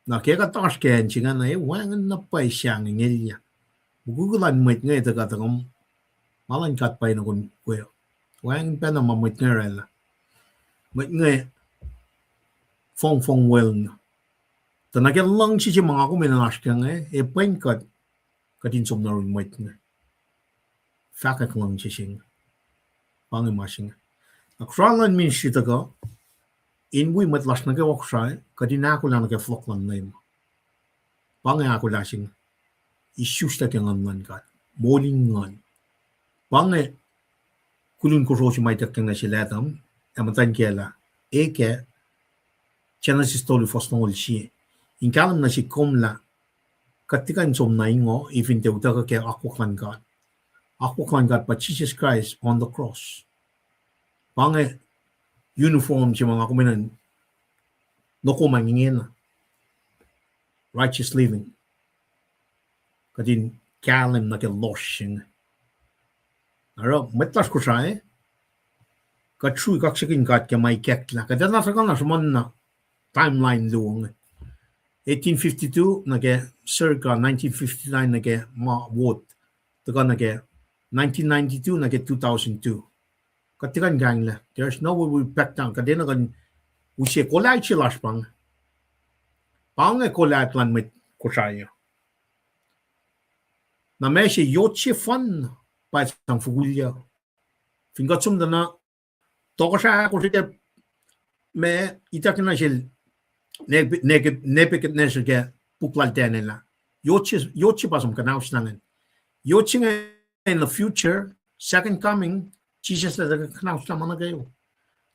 Na kaya katakas kaya siya nga na wangan na pa siyang ngilya. Gugulan mo it nga ito katakong malan kat pa yun akong kuya. Wangan pa na mamit nga rela. Mat nga phong well na. Tanagyan lang siya mga kuminanas ka nga pain kat katinsom na rin mat nga. Fakak lang siya nga. Pangimasing nga. Akralan min siya ka in we matlas na kawak siya katinako lang nakaflok lang na yun. Pangako lasing isyus na kang man ka. Moling ngan. Pangi kulun ko siya may takang na sila tam amatan kela eke chana si stoli fos nol siya. In kalam na si komla katikan som na ingo even te utaka ke akuklan God. Akuklan God pa Jesus Christ on the cross. Pangi uniform siya mga kuminan no kumangingin righteous living. Kadin kalam na ke loshing. Aro, matlas ko siya Katsui kaksakin kat ke may kekla. Kadana sa kana suman na timeline luong. 1852 nage circa 1959 nage ma vote. Taka nage 1992 nage 2002. Katikan gangla. There's no way we back down. Kadena kan usia kolay chilas pang. Pang kolay atlan mit kusaya. Na meshe yotche fan pa sang fugulya. Fingatsum dana tokasa ko siya me itak na siya nepeket na siya puklal tenela. Yotche pasum kanaus nangan. Yotche nga in the future, second coming, Jesus na kanaus naman na kayo.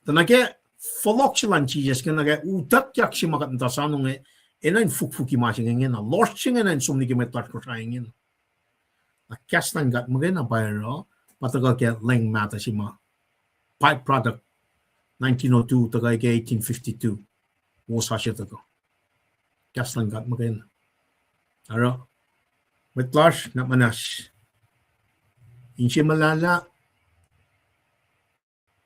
Tanake folok siya lang Jesus kaya naga utak yak siya makatanta sa anong ena in fukfuki masing ngin na lost siya nga na sumni kimetlat ko sa ngin. Nakastan gat magana bayro patagal kaya leng mata si ma. Pipe product 1902 tagay ke 1852 mo sa siya tago. Kaslan gat magana. Aro metlash na manas. Insi malala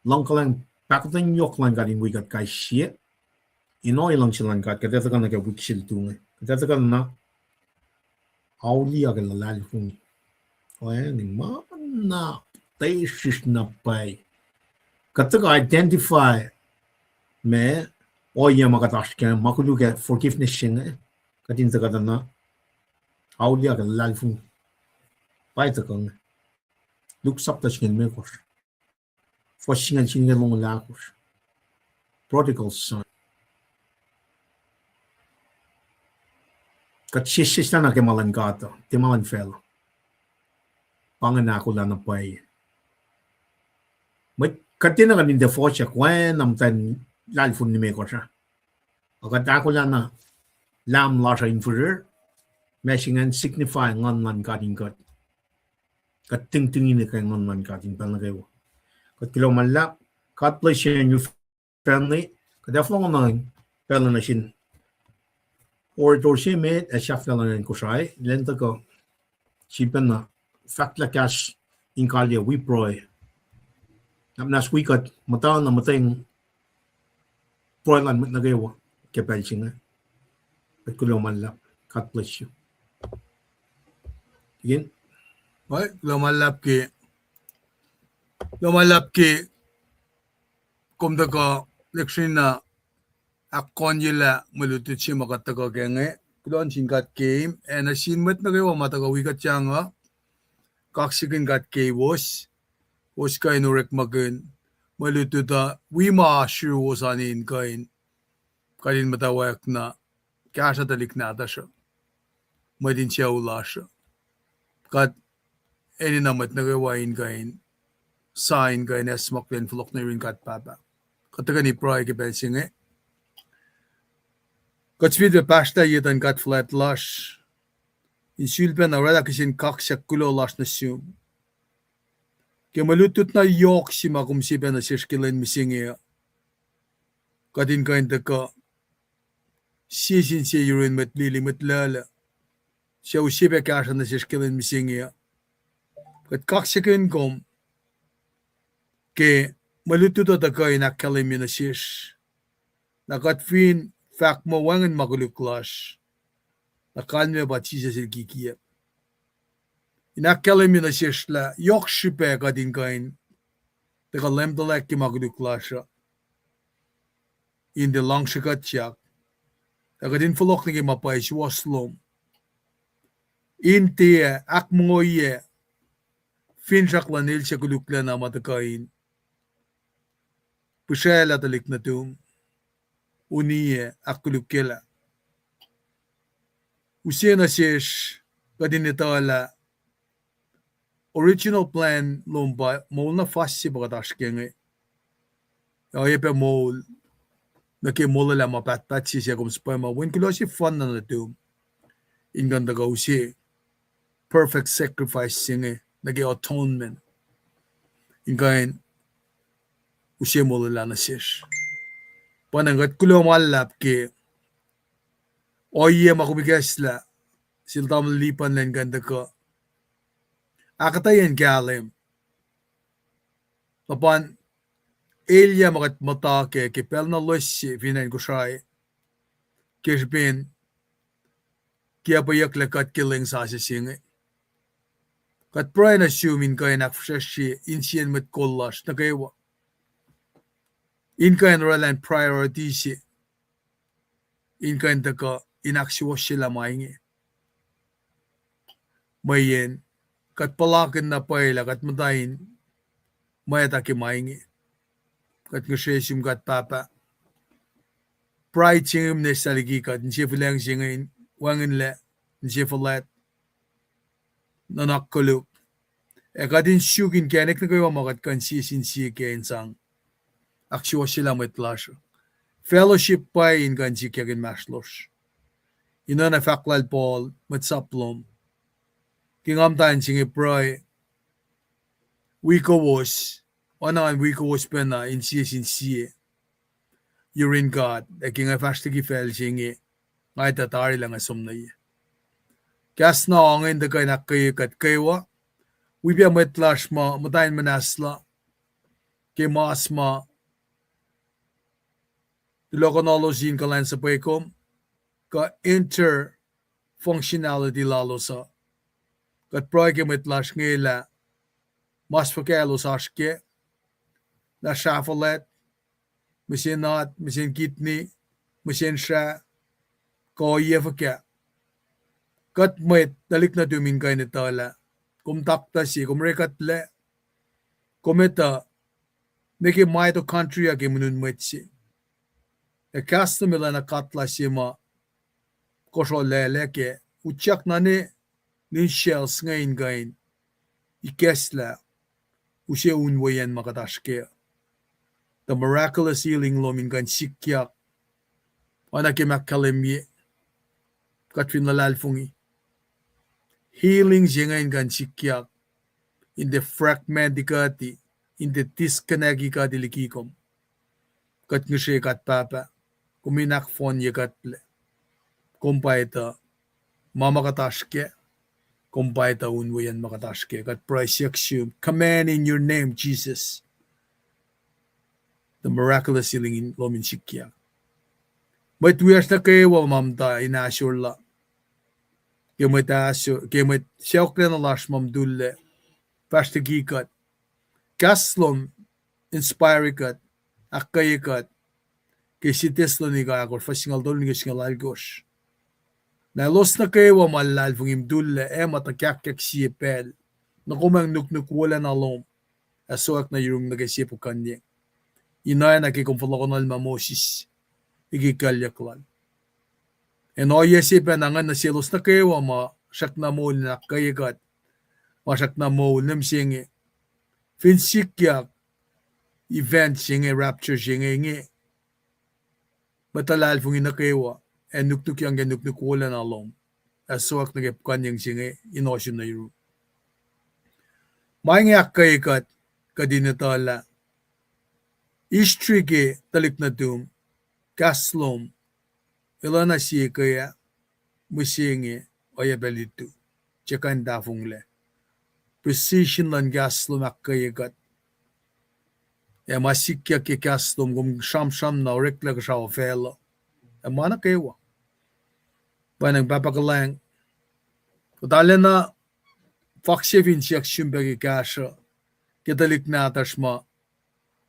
lang kalang pakatan yok lang galing wigat kay siya. Inoy lang silang gat kada taga na wiksil tunga. Kada taga na auli agal lalal kung oy ni mana tesis na pay. Kataga identify me oya makatash ka makuluga forgiveness siya kadin taga na auli agal lalal kung pay taga look up the skin makers. For singan singan long lakos. Prodigal son. Kat sisis na nakimalan gato. Timalan fellow. Panganako lang na pay. May katina ka ninde fo siya kwen namtan lalfun ni meko siya. Akat ako lang na lam lasa inferior. Mesingan signify ngon man gating kat. Kat ting-tingin ni kayo ngon man gating palagayo. Kat kilo malap, God bless you and your family. Kada flong nang pala na sin. Or siya met at siya fela na kusay. Lenta ko, siya na fakla cash in kalya we proy. Nas we kat mata na matayang proy lan mit nagawa. Kapal siya nga. At kilo malap, God bless you. Again. Ay, lumalap ki kumdaga leksyon na akon yila malutit siya makataga kenge kulon singat game and asinmat na kayo mataga wikat siya nga kaksigin gat kay was kay nurek magun malututa wima shiruosanin kain kadin matawak na kasha dalik nata siya madin siya ula siya kat eni namat nagawain kain sign kain esmak len flok na rin kat papa kataga ni pray ke bensinge kat speed be pasta yetan kat flat lush in sulpen na rada kisin kaksak kulo lash na siyum ke malutut na yok si makum si ben na sishkilen misinge kadin kain taka sisin siya yurin matlili matlala siya usipe kasha na sishkilen misinge kat kaksakin kom ke malutut na taka inakalim yun na sish na kat fin fak mo wangan maguluklash na kalme ba chisa silkikiya inakalim yun na sish la yok shipe kadin kain taka lemdalak ki maguluklasha in the long shikat siyak kadin fulok nigi mapay si waslom in tiye ak mongoye fin shaklanil siya gulukla na matakain pushayla talik na tum uniye ak gulukela usiya na sish kadin itala original plan lomba mol na fast si bakatashkenge yepe mol nake mola la mapat si siya kum spama when kilo si fun na tum in ganda ga usi perfect sacrifice singe nage atonement in kain usiya mola la na sish panangat kulo malap ke oye makubigas la siltam lipan len ganda ka akatayan galim lapan Elia makat mata ke pel na losi finan kushay kishbin kia payak lakat killing sa singe kat pray na sumin kain akfshashi insien met kollash na kaywa in kain ralan priority si in kain taka inaksyo sila maingi mayen kat palakin na payla kat matayin mayata ki maingi kat ngashesim kat papa pride chingim ne saligi kat nsifulang singin wangin le nsifulat nanak kuluk kadin shukin kanek na kayo makat kan sisin siya kain sang aksyo sila metlasho fellowship pa in kan siya kain maslosh ina na faklal Paul matsaplom kingam tan singi pray wiko was onan wiko was pena in siya you're in God king ay fastigi fel singi ngay tatari lang asum na iya kas na angin da kay nakay kat kaywa wibya metlash ma matayin manasla ke masma lokonologin kalan sa paykom ka inter functionality lalo sa kat proy ke metlash ngela mas fakelo sashke na shafalet machine not machine kidney machine sha ko yefaka kat met dalik na tumin kay nitala kum takta si kum rekat le kumeta neke mitochondria ke munun metsi e kasta mila na katla si ma kosho lele ke uchak na ne nin shells ngayon gain ikesla ushe unwayan makatashke the miraculous healing lomin kan sikyak anake makalemye katfin lalalfungi healing jengain kan sikyak in the fragment dikati in the disconnect ikati likikom kat ngishe kat papa kuminak phone yakatle kumpaita mama katashke kumpaita unwayan makatashke kat price yakshum command in your name Jesus the miraculous healing in lomin sikyak but we are na kayo mamta inasure la kemet asyo kemet siyokle na lash mamdulle pastigikat kaslom inspirekat akayikat kesiteslo ni kakor fasingal dol ni singal algosh na los na kayo malal fung imdulle matakyak siyepel na kumang nuknuk wala na lom asoak na yung nagasip kanye Inay nakikumfulakonal ma Moses. Igikalyaklal. En o yesipen angan na silos na kewa ma syak na mol na kayagat. Ma syak na mol namsingi. Finsikyak event singi rapture singi ngi. Matalal fung inakewa. En nuknuk yang gen nuknuk wala na alom. Aswak nagipkan yang singi inosyon na yun. May nga kayagat kadinatala. Ishtrige talik na dum. Kaslom. Ilana siya kaya. Musingi oyabalitu. Tsakan dafung le. Precision lan gaslom ak kayagat. Ya masikya ki kaslom gum sham na rekla ka siya o felo. Ya mana kaywa. Panang papakalang. Kutala na faksevin siyak shumbagi kasha. Kitalik na atashma.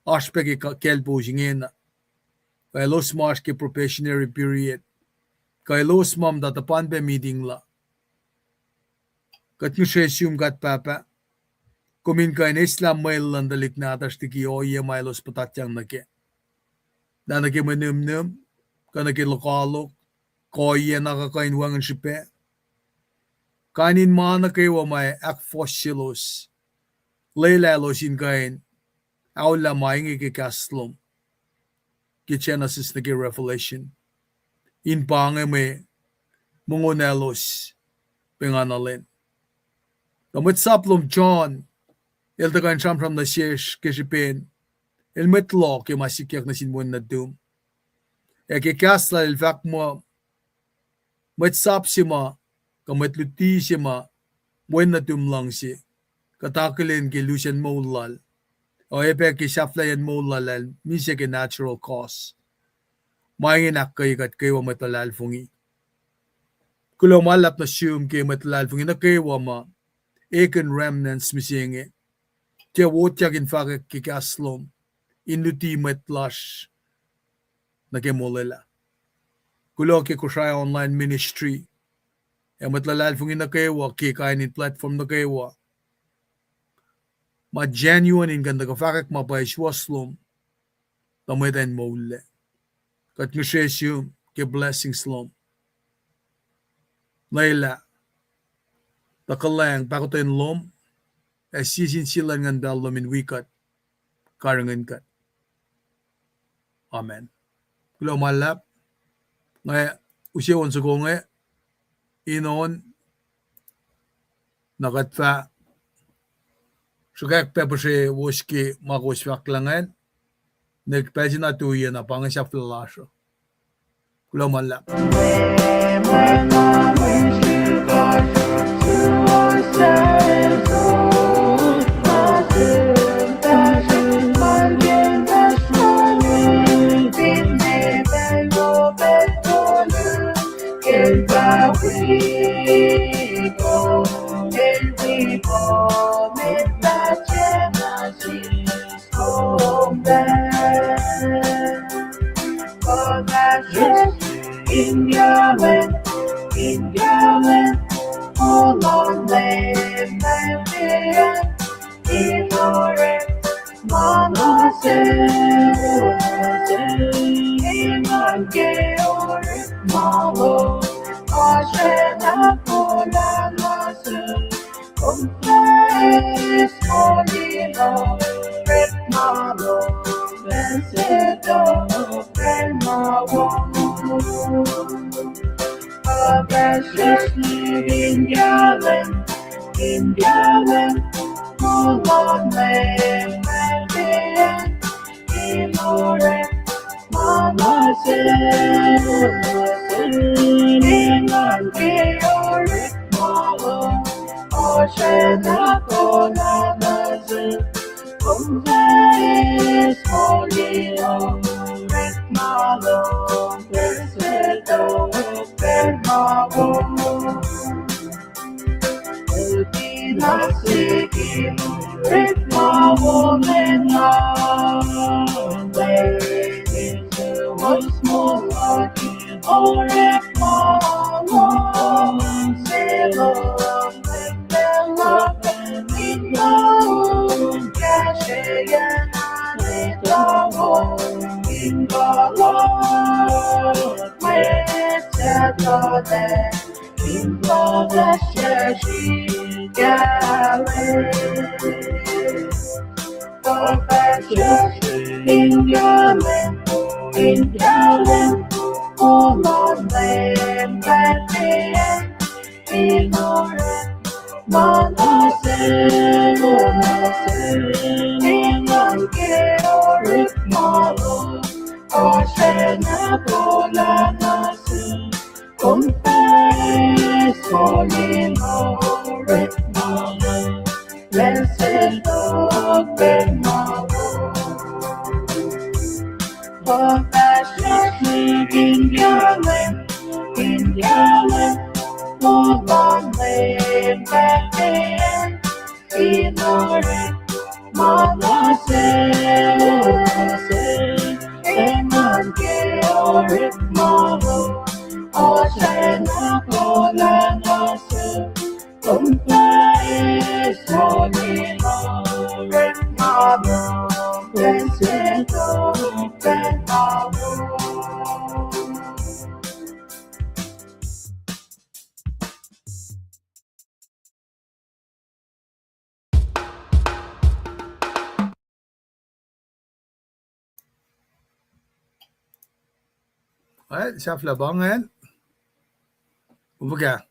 Ashpegi kelbo zingena. Kaya los marsh ki probationary period. Kaya los mam datapan be meeting la. Kat nushesyum gat papa. Kumin kaya na Islam mail lang dalik na atashtiki o iya mailos patatyang nake. Na nake manumnum. Ka nake lokalok. Kaya nakakainwangan sipe. Kanin mana kayo may ak fossilos. Laylalos in kain. Aula maing ikikaslom. Ki Genesis nake Revelation. In pange may mungonelos. Penganalin. Kamit saplom John. Ilta kain from na shesh kisipin. Ilmitlo ki masikyak na sinmun na dum. Ikikasla ilfak mo. Mitsap si ma. Kamatluti si ma. Mwen na dum lang si. Katakilin ki Lucian Molal. O epe ki Shaflayan Molal. Misya ki natural cause. Mayinak kayo kat kayo matalal fungi. Kulo malap na siyum kayo matalal fungi na kayo ma. Eken remnants misingi. Tiya wotyak in fakak kikaslom. Inuti matlash. Na kemolala. Kulo ki kushaya online ministry. E matlalal fungi na kayo ki kainin platform na kayo. Ma genuine in ganda ka fakak mapay shwaslom. Tamayin mole. Kat nushesyum ki blessings lom. Layla. Takalang pakutin lom. E sisin sila ngan dalom in wikat. Karangan kat. Amen. Kulo malap. Ngay usiyawan sa konge. Inon. Nakatfa. Sugak pa si wuski makuswaklangan. Nagpajin na tuya na pangasya flalasyo. Kulo malap. In your land, oh Lord, land my fear, in order, Mama says, in my gear, Mama, Ashena, Pola, Master, confess, Holy Lord, Red Mama, blessed of Grandma, precious in your land, oh Lord, may my being in order, Mama said, in my gear, Mama, Oshana, Pona, Mazu, confess, Holy Lord, Red Mother, blessed of Seeking my woman now, waiting to once more walking or if my one sailor, make them love and we know, cash again, with the Lord, settle there in the church Galilee. Perfection in your land, oh Lord, land that in order. Manase, inanke ritmalo, oshena polanasu, confesso lino ritmalo, blessed Lord benmalo. Compassion in your land, oh Lord, land that in order. Manase, inanke ritmalo, oshena polanasu, confesso lino ritmalo, blessed Lord benmalo. Alright, shuffle bangen. Umaga.